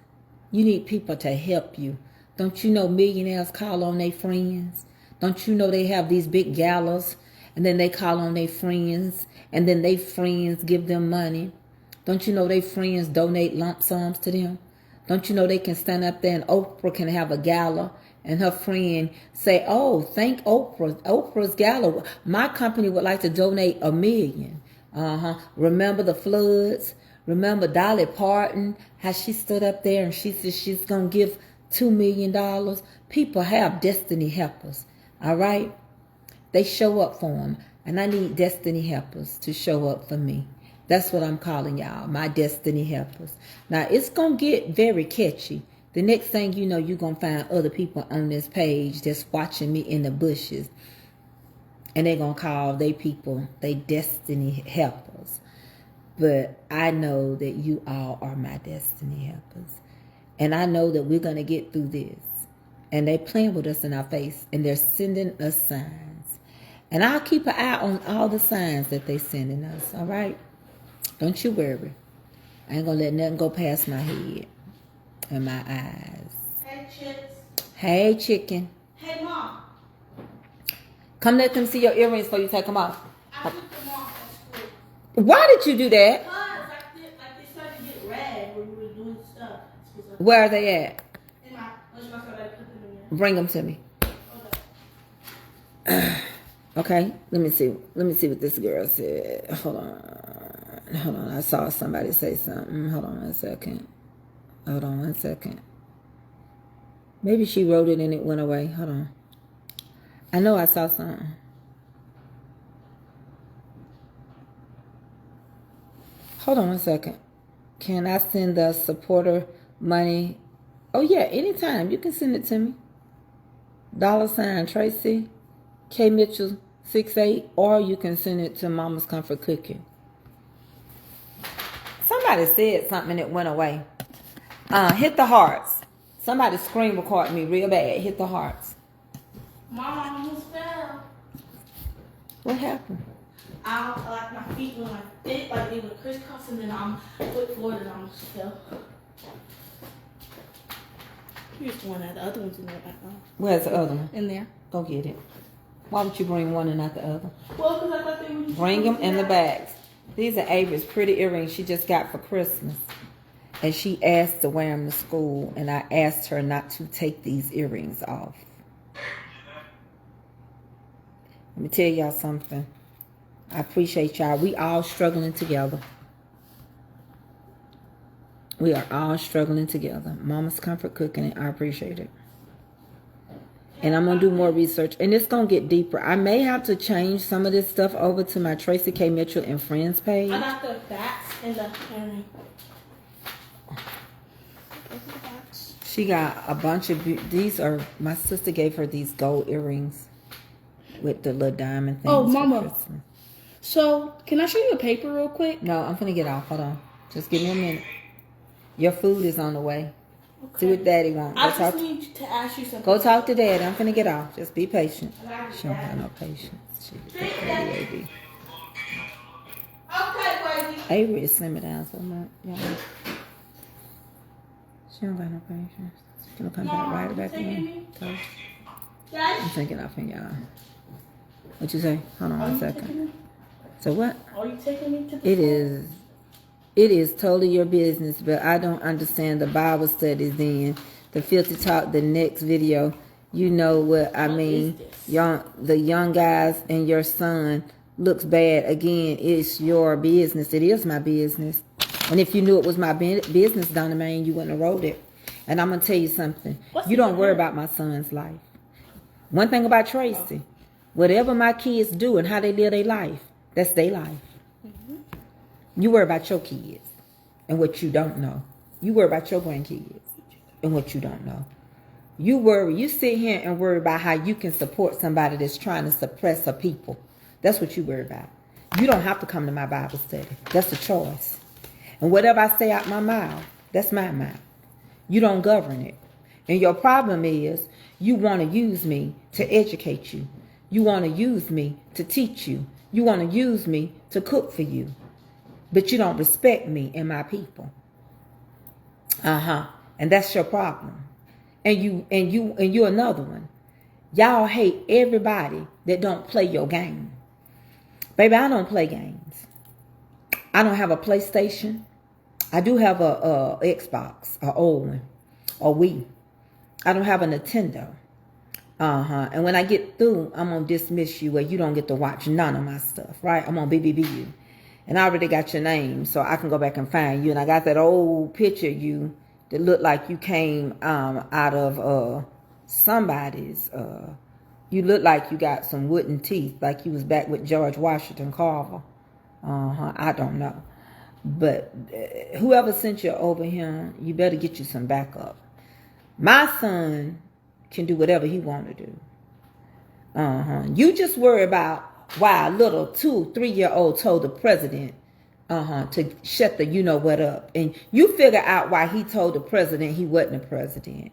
you need people to help you. Don't you know millionaires call on their friends? Don't you know they have these big galas and then they call on their friends and then their friends give them money? Don't you know their friends donate lump sums to them? Don't you know they can stand up there and Oprah can have a gala and her friend say, oh, thank Oprah. Oprah's gala. My company would like to donate $1 million. Remember the floods? Remember Dolly Parton? How she stood up there and she said she's going to give $2 million. People have Destiny Helpers. All right? They show up for them. And I need Destiny Helpers to show up for me. That's what I'm calling y'all, my Destiny Helpers. Now, it's going to get very catchy. The next thing you know, you're going to find other people on this page that's watching me in the bushes. And they're going to call they people, they Destiny Helpers. But I know that you all are my Destiny Helpers. And I know that we're going to get through this. And they playing with us in our face. And they're sending us signs. And I'll keep an eye on all the signs that they're sending us. All right? Don't you worry. I ain't going to let nothing go past my head and my eyes. Hey, Chips. Hey, chicken. Hey, Mom. Come let them see your earrings before you take them off. I took them off at school. Why did you do that? Because they started to get red when we were doing stuff. Where are they at? In my lunchbox, I put them in there. Bring them to me. Hold up. Okay, let me see. Let me see what this girl said. Hold on. I saw somebody say something. Hold on one second. Maybe she wrote it and it went away. Hold on. I know I saw something. Hold on one second. Can I send the supporter money? Oh, yeah, anytime. You can send it to me. $ Tracy K. Mitchell 68, or you can send it to Mama's Comfort Cooking. Somebody said something and it went away. Hit the hearts. Somebody screen recorded me real bad. Hit the hearts. Mom, I almost fell. What happened? Like my feet went like this, like they went crisscross, and then I'm foot forward and I almost fell. Here's one of the other ones in there back on. Where's the other one? In there. Go get it. Why would you bring one and not the other? Well, because I thought they were just Bring them in the bags. These are Avery's pretty earrings she just got for Christmas. And she asked to wear them to school. And I asked her not to take these earrings off. Let me tell y'all something. I appreciate y'all. We all struggling together. We are all struggling together. Mama's Comfort Cooking. I appreciate it. And I'm going to do more research. And it's going to get deeper. I may have to change some of this stuff over to my Tracy K. Mitchell and Friends page. I got the bats and the earring. She got a bunch of... These are... My sister gave her these gold earrings. With the little diamond things. Oh, Mama. So, can I show you a paper real quick? No, I'm going to get off. Hold on. Just give me a minute. Your food is on the way. Okay. See what Daddy wants. I just need to ask you something. Go talk to Daddy. I'm finna get off. Just be patient. She don't have no patience. Okay, baby. Avery is slimming down so much. Yeah. She don't got no patience. She's gonna come back right back in. So, I'm thinking off in y'all. What you say? Hold on one second. So what? Are you taking me to the It is totally your business, but I don't understand the Bible studies then. The filthy talk, the next video, you know what I mean. The young guys and your son looks bad. Again, it's your business. It is my business. And if you knew it was my business, Donna Main, you wouldn't have wrote it. And I'm going to tell you something. You don't worry about my son's life. One thing about Tracy, whatever my kids do and how they live their life, that's their life. You worry about your kids and what you don't know. You worry about your grandkids and what you don't know. You sit here and worry about how you can support somebody that's trying to suppress a people. That's what you worry about. You don't have to come to my Bible study. That's a choice. And whatever I say out my mouth, that's my mouth. You don't govern it. And your problem is you want to use me to educate you. You want to use me to teach you. You want to use me to cook for you. But you don't respect me and my people. And that's your problem. And you another one. Y'all hate everybody that don't play your game. Baby, I don't play games. I don't have a PlayStation. I do have a Xbox, an old one, a Wii. I don't have a Nintendo. And when I get through, I'm going to dismiss you where you don't get to watch none of my stuff, right? I'm going to BBB you. And I already got your name, so I can go back and find you. And I got that old picture of you that looked like you came out of somebody's. You look like you got some wooden teeth, like you was back with George Washington Carver. I don't know. But whoever sent you over here, you better get you some backup. My son can do whatever he want to do. You just worry about why a little 2-3-year-old told the president to shut the you know what up, and you figure out why he told the president he wasn't the president.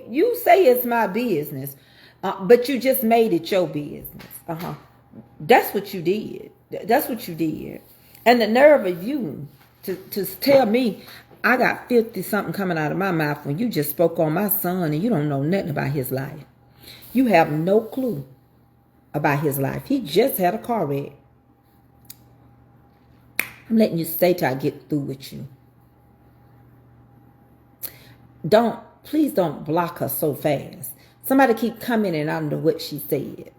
You say it's my business, but you just made it your business. That's what you did. That's what you did. And the nerve of you to tell me I got 50 something coming out of my mouth when you just spoke on my son and you don't know nothing about his life. You have no clue about his life. He just had a car wreck. I'm letting you stay till I get through with you. Please don't block her so fast. Somebody keep commenting under what she said.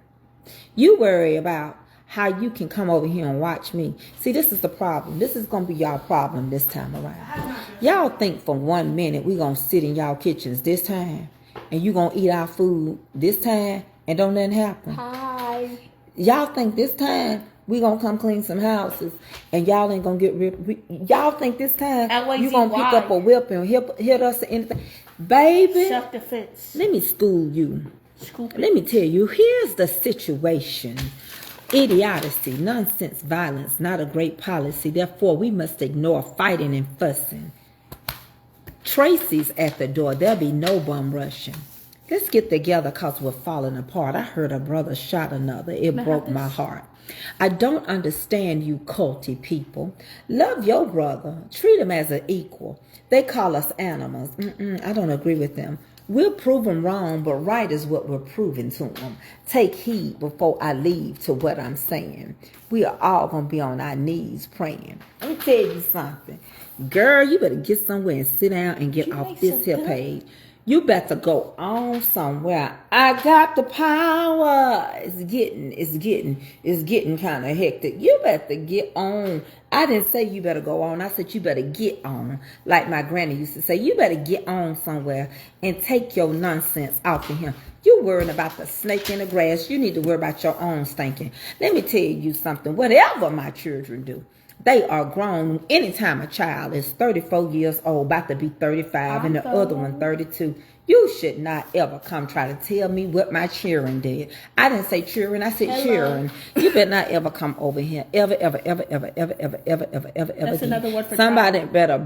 You worry about how you can come over here and watch me. See, this is the problem. This is going to be y'all problem this time around. Y'all think for 1 minute we going to sit in y'all kitchens this time and you going to eat our food this time and don't nothing happen. Hi. Y'all think this time we going to come clean some houses and y'all ain't going to get rid. Y'all think this time you going to pick up a whip and hit us or anything. Baby, Self-defense. let me school you. Let me tell you, here's the situation. Idiocy, nonsense, violence, not a great policy. Therefore, we must ignore fighting and fussing. Tracy's at the door. There'll be no bum rushing. Let's get together because we're falling apart. I heard a brother shot another. It broke my heart. I don't understand you culty people. Love your brother. Treat him as an equal. They call us animals. I don't agree with them. We'll prove them wrong, but right is what we're proving to them. Take heed before I leave to what I'm saying. We are all going to be on our knees praying. Let me tell you something. Girl, you better get somewhere and sit down and get off this here page. You better go on somewhere. I got the power. It's getting kind of hectic. You better get on. I didn't say you better go on. I said you better get on. Like my granny used to say, you better get on somewhere and take your nonsense off of him. You worrying about the snake in the grass. You need to worry about your own stinking. Let me tell you something. Whatever my children do, they are grown. Anytime a child is 34 years old, about to be 35, and the other one 32, you should not ever come try to tell me what my children did. I didn't say children, I said children. You better not ever come over here. Ever. That's another word for somebody child. Better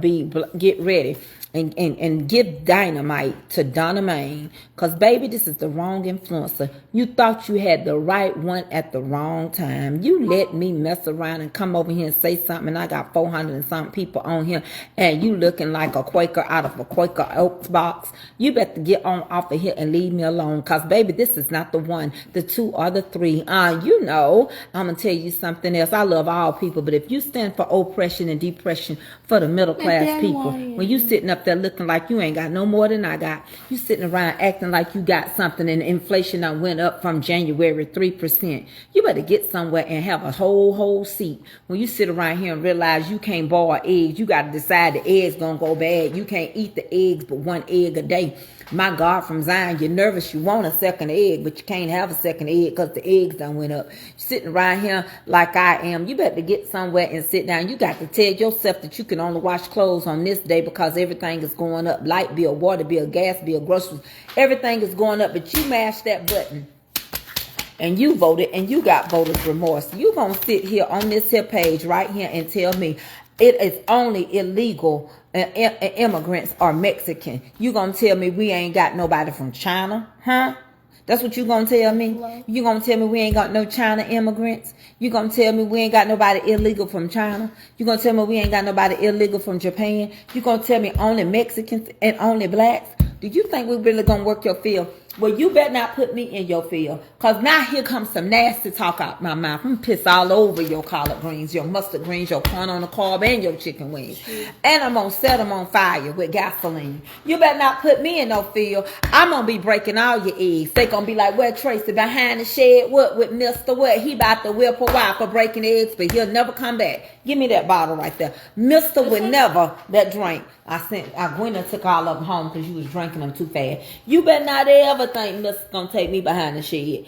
get ready and give dynamite to Donna Main. Because, baby, this is the wrong influencer. You thought you had the right one at the wrong time. You let me mess around and come over here and say something, and I got 400 and something people on here, and you looking like a Quaker out of a Quaker Oats box. You better get on off of here and leave me alone. Because, baby, this is not the one, the two, or the three. You know, I'm going to tell you something else. I love all people, but if you stand for oppression and depression for the middle class people, when you sitting up there looking like you ain't got no more than I got, you sitting around acting like you got something, and inflation done went up from January 3%. You better get somewhere and have a whole seat. When you sit around here and realize you can't boil eggs, you got to decide the eggs gonna go bad. You can't eat the eggs but one egg a day. My God, from Zion, you're nervous. You want a second egg, but you can't have a second egg because the eggs done went up. You're sitting around here like I am. You better get somewhere and sit down. You got to tell yourself that you can only wash clothes on this day because everything is going up. Light bill, water bill, gas bill, groceries. Everything is going up, but you mashed that button. And you voted, and you got voters' remorse. You gonna sit here on this here page right here and tell me it is only illegal immigrants are Mexican. You gonna tell me we ain't got nobody from China, huh? That's what you gonna tell me? Hello? You gonna tell me we ain't got no China immigrants? You gonna tell me we ain't got nobody illegal from China? You gonna tell me we ain't got nobody illegal from Japan? You gonna tell me only Mexicans and only blacks? Do you think we really gonna work your field? Well, you better not put me in your field. Because now here comes some nasty talk out my mouth. I'm piss all over your collard greens, your mustard greens, your corn on the cob, and your chicken wings. And I'm going to set them on fire with gasoline. You better not put me in no field. I'm going to be breaking all your eggs. They going to be like, where Tracy behind the shed? What with Mr. What? He about to whip a while for breaking eggs, but he'll never come back. Give me that bottle right there. Mr. would never that drink. Gwenda took all of them home because you was drinking them too fast. You better not ever think Mr. gonna take me behind the shed.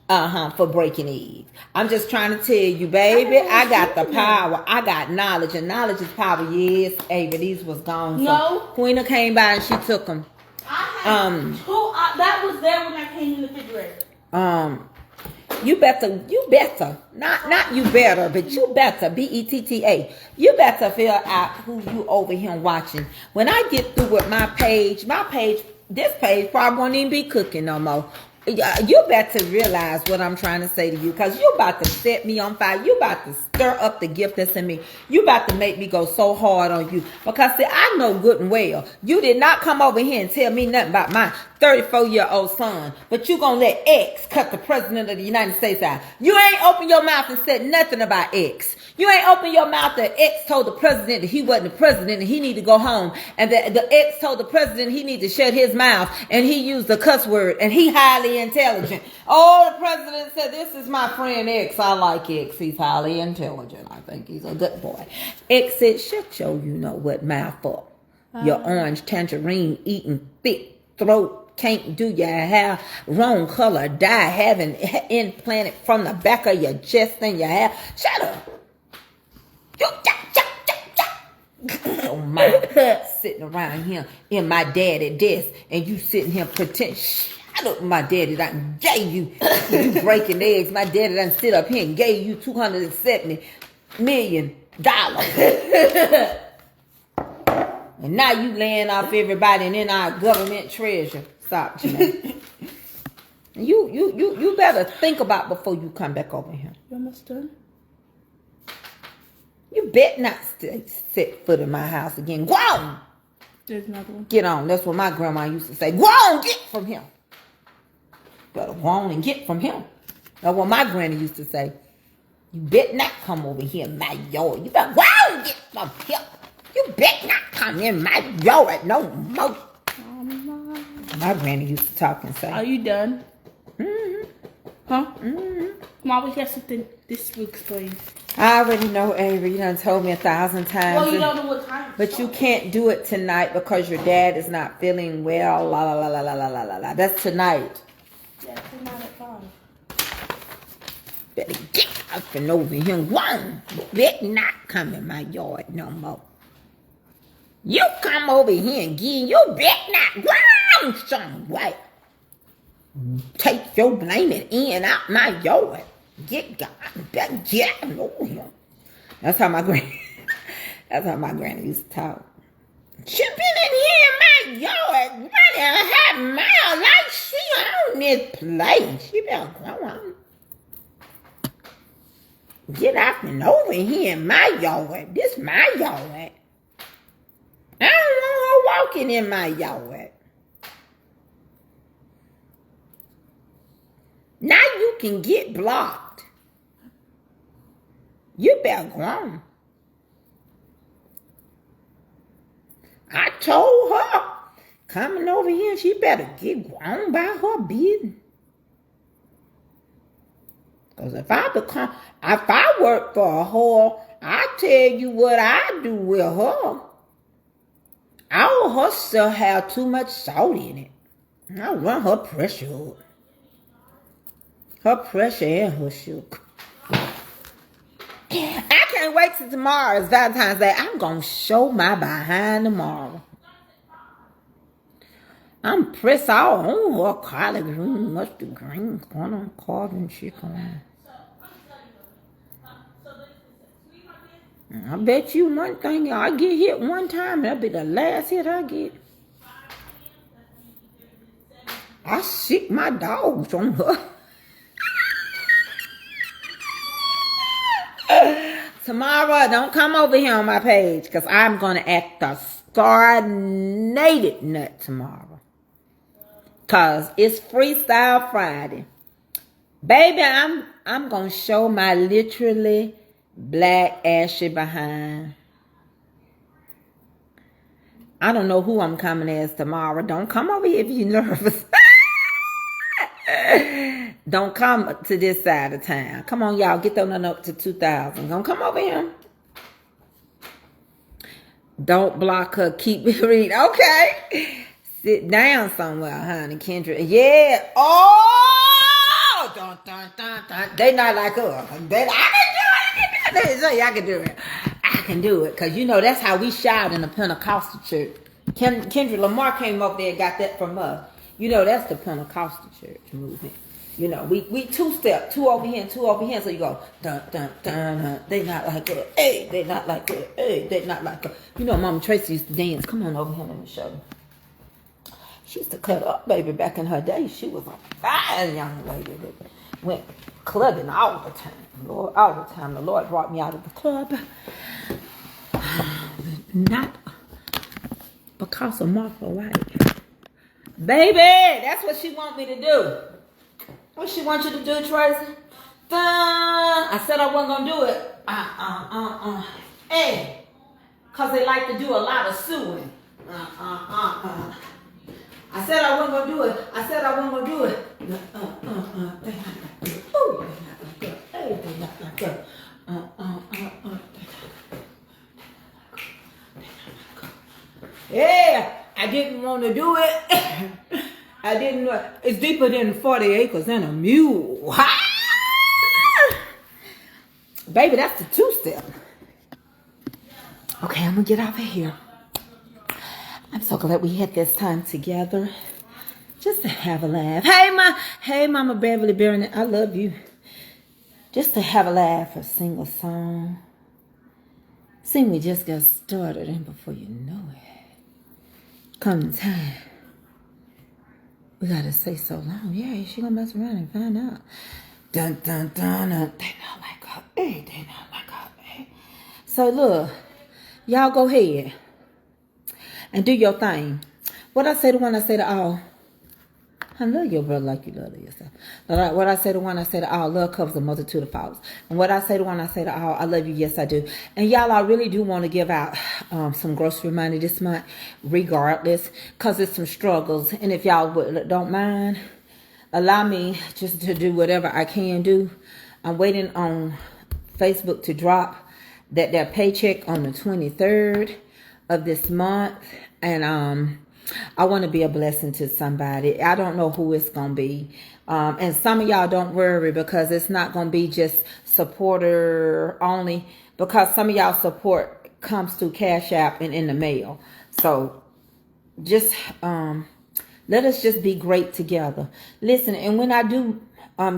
For breaking eggs. I'm just trying to tell you, baby, I got the power. I got knowledge, and knowledge is power. Yes, Ava, these was gone. No. So Queena came by and she took them. I had that was there when I came in the refrigerator. You better, not you better, but you better, BETTA. You better figure out who you over here watching. When I get through with my page, this page probably won't even be cooking no more. You better realize what I'm trying to say to you, because you about to set me on fire. You about to stir up the gift that's in me. You about to make me go so hard on you. Because see, I know good and well, you did not come over here and tell me nothing about my 34-year-old son. But you gonna let X cut the president of the United States out. You ain't open your mouth and said nothing about X. You ain't open your mouth that X told the president that he wasn't the president and he need to go home. And that the X told the president he need to shut his mouth and he used the cuss word and he highly intelligent. Oh, the president said, this is my friend X. I like X. He's highly intelligent. I think he's a good boy. X said, shut your you-know-what mouth up. Your orange tangerine eating thick throat. Can't do your hair, wrong color, dye, having implanted from the back of your chest and your hair. Shut up. Oh my, sitting around here in my daddy desk and you sitting here pretending. Shut up, my daddy done gave you breaking eggs. My daddy done sit up here and gave you $270 million. And now you laying off everybody and in our government treasure. Stop, Janae. You better think about before you come back over here. You almost done? You bet not set foot in my house again. Go on. There's another one. Get on. That's what my grandma used to say. Go on, get from him. Better go on and get from him. That's what my granny used to say. You bet not come over here in my yard. You better go on and get from him. You bet not come in my yard no more. My granny used to talk and say. Are you done? Mm-hmm. Huh? Mm-hmm. Mom, we have something this week explain. I already know, Avery. You done told me 1,000 times. Well, you don't know what time. But you can't do it tonight because your dad is not feeling well. La la la la la la la la la. That's tonight. Yeah, tonight at 5. Better get up and over here. One. Better not come in my yard no more. You come over here again. You better not go on somewhere. Take your blaming in out my yard. Get God, better get over here. That's how my granny. That's how my granny used to talk. She been in here in my yard running a half mile like she on this place. She better go on. Get up and over here in my yard. This my yard. I don't want her walking in my yard. Now you can get blocked. You better go on. I told her, coming over here, she better get on by her business. Because if I work for a whore, I tell you what I do with her. Our her still have too much salt in it. I want her pressure. Her pressure and her sugar. I can't wait till tomorrow. It's Valentine's Day. I'm going to show my behind tomorrow. I'm pressed out on her collard green, mustard green, corn on carving chicken. I bet you one thing, I get hit one time, that'll be the last hit I get. I sick my dogs on her. Tomorrow, don't come over here on my page, because I'm going to act a star-nated nut tomorrow. Because it's Freestyle Friday. Baby, I'm going to show my literally black ashy behind. I don't know who I'm coming as tomorrow. Don't come over here if you're nervous. Don't come to this side of town. Come on, y'all. Get that one up to 2,000. Don't come over here. Don't block her. Keep it read. Okay. Sit down somewhere, honey, Kendra. Yeah. Oh! Dun, dun, dun, dun. They not like her. I can do it. I can do it. Because, you know, that's how we shout in the Pentecostal church. Kendra Lamar came up there and got that from us. You know, that's the Pentecostal church movement. You know, we two-step, two over here and two over here. So you go, dun, dun, dun, dun. They not like her. Hey, they not like her. Hey, they not like her. You know, Mama Tracy used to dance. Come on over here, let me show you. She used to cut up, baby, back in her day. She was a fine young lady that went clubbing all the time. Lord, all the time. The Lord brought me out of the club. Not because of Martha White. Baby, that's what she want me to do. What she want you to do, Tracy? I said I wasn't going to do it. Hey, because they like to do a lot of suing. I said I wasn't going to do it. I said I wasn't going to do it. Ooh, they not like that. Hey, they not like that. Yeah, I didn't want to do it. I didn't know. It's deeper than 40 acres and a mule. Baby, that's the two-step. Okay, I'm going to get out of here. I'm so glad we had this time together. Just to have a laugh. Hey, Mama Beverly Barron, I love you. Just to have a laugh or sing a song. Sing, we just got started, and before you know it, come time. We gotta say so long. Yeah, she gonna mess around and find out. Dun, dun, dun, dun. They not like her. Hey, they not like her. Hey. So look, y'all go ahead and do your thing. What I say to one, I say to all. I love your brother like you love yourself. What I say to one, I say to all. Love covers a multitude of faults. And what I say to one, I say to all. I love you. Yes, I do. And y'all, I really do want to give out some grocery money this month, regardless, because it's some struggles. And if y'all don't mind, allow me just to do whatever I can do. I'm waiting on Facebook to drop their paycheck on the 23rd of this month. And I want to be a blessing to somebody. I don't know who it's going to be. And some of y'all don't worry, because it's not going to be just supporter only, because some of y'all support comes through Cash App and in the mail. So just let us just be great together. Listen, and when I do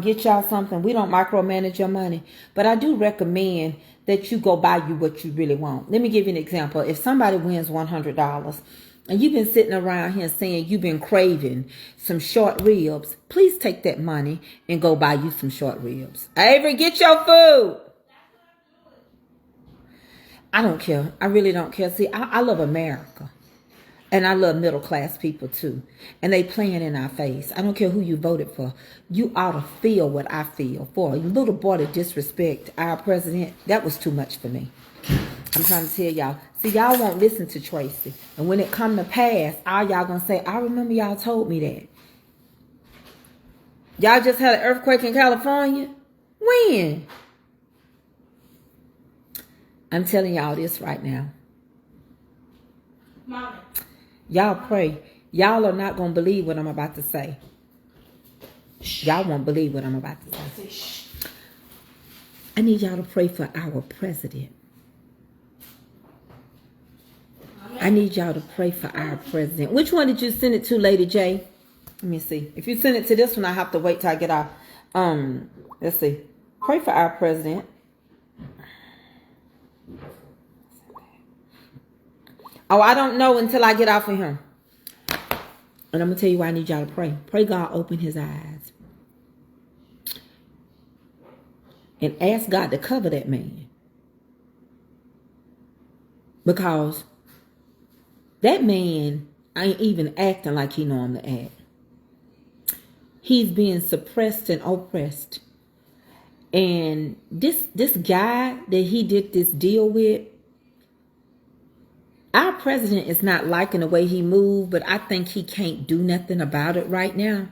get y'all something, we don't micromanage your money, but I do recommend that you go buy you what you really want. Let me give you an example. If somebody wins $100, and you've been sitting around here saying you've been craving some short ribs, please take that money and go buy you some short ribs. Avery, get your food. I don't care. I really don't care. See, I love America. And I love middle class people too. And they playing in our face. I don't care who you voted for. You ought to feel what I feel for. You little boy to disrespect our president, that was too much for me. I'm trying to tell y'all. See, y'all won't listen to Tracy. And when it come to pass, all y'all gonna say, I remember y'all told me that. Y'all just had an earthquake in California? When? I'm telling y'all this right now. Mama. Y'all pray Y'all are not going to believe what I'm about to say. Y'all won't believe what I'm about to say. I need y'all to pray for our president. I need y'all to pray for our president. Which one did you send it to, Lady J? Let me see. If you send it to this one, I have to wait till I get off. Let's see. Pray for our president. Oh, I don't know until I get off of him. And I'm going to tell you why I need y'all to pray. Pray God open his eyes. And ask God to cover that man. Because that man ain't even acting like he normally act. He's being suppressed and oppressed. And this guy that he did this deal with, our president is not liking the way he moved, but I think he can't do nothing about it right now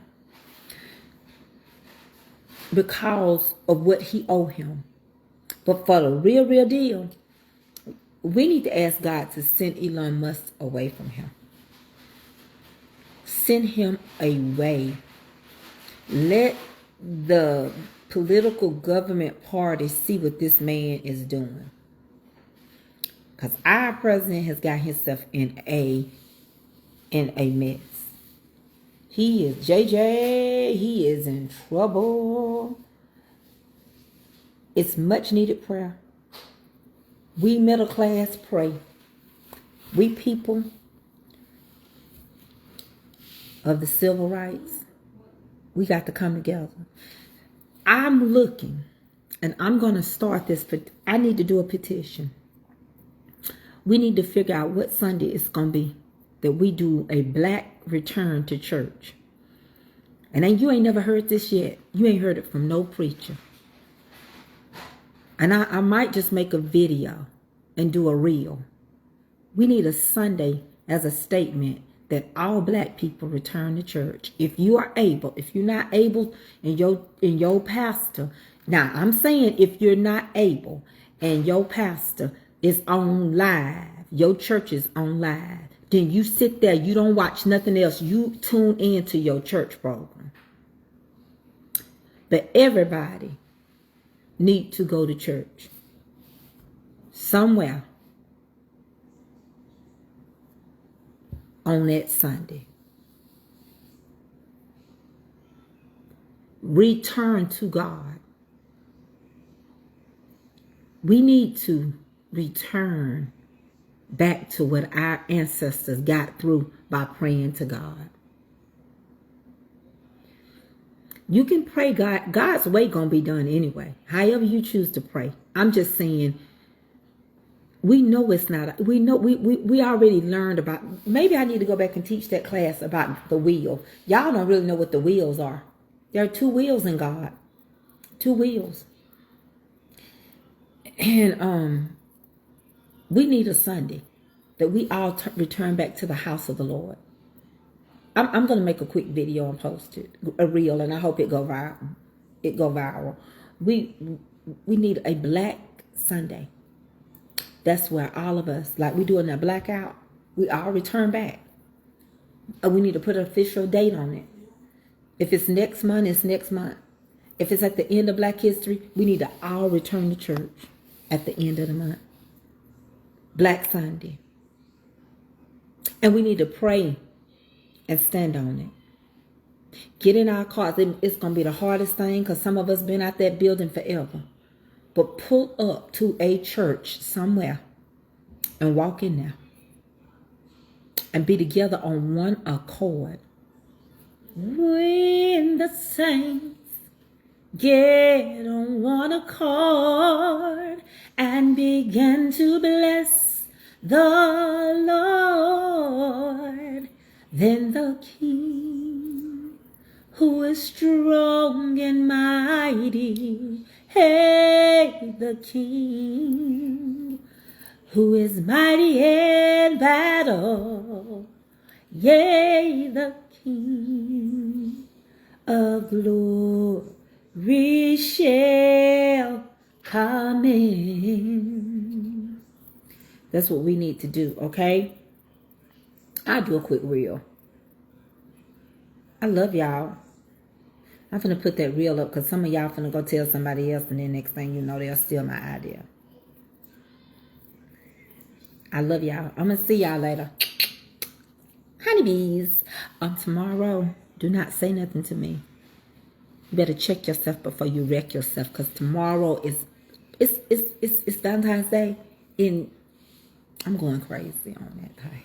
because of what he owe him. But for the real deal, we need to ask God to send Elon Musk away from him. Send him away. Let the political government party see what this man is doing. Because our president has got himself in a mess. He is JJ. He is in trouble. It's much needed prayer. We middle class pray. We people of the civil rights, we got to come together. I'm looking, and I'm going to start this, but I need to do a petition. We need to figure out what Sunday it's going to be that we do a black return to church. And then you ain't never heard this yet. You ain't heard it from no preacher. And I might just make a video and do a reel. We need a Sunday as a statement that all black people return to church. If you are able, if you're not able, and your pastor, now I'm saying if you're not able and your pastor is on live, your church is on live, then you sit there, you don't watch nothing else, you tune into your church program. But everybody need to go to church somewhere on that Sunday. Return to God. We need to return back to what our ancestors got through by praying to God. You can pray God's way gonna be done anyway. However you choose to pray. I'm just saying, we know it's not. We know we already learned about. Maybe I need to go back and teach that class about the wheel. Y'all don't really know what the wheels are. There are two wheels in God. Two wheels. And we need a Sunday that we all return back to the house of the Lord. I'm going to make a quick video and post it, a reel, and I hope it go viral. We need a Black Sunday. That's where all of us, like we doing that blackout, we all return back. And we need to put an official date on it. If it's next month, it's next month. If it's at the end of Black History, we need to all return to church at the end of the month. Black Sunday. And we need to pray and stand on it. Get in our cars. It's going to be the hardest thing because some of us been out that building forever. But pull up to a church somewhere and walk in there. And be together on one accord. When the saints get on one accord and begin to bless the Lord, then the King, who is strong and mighty, hey, the King, who is mighty in battle, yea, the King of glory shall come in. That's what we need to do, okay? I'll do a quick reel. I love y'all. I'm finna put that reel up because some of y'all finna go tell somebody else and then next thing you know, they'll steal my idea. I love y'all. I'm gonna see y'all later. Honeybees. Tomorrow, do not say nothing to me. You better check yourself before you wreck yourself because tomorrow is it's Valentine's Day and I'm going crazy on that day.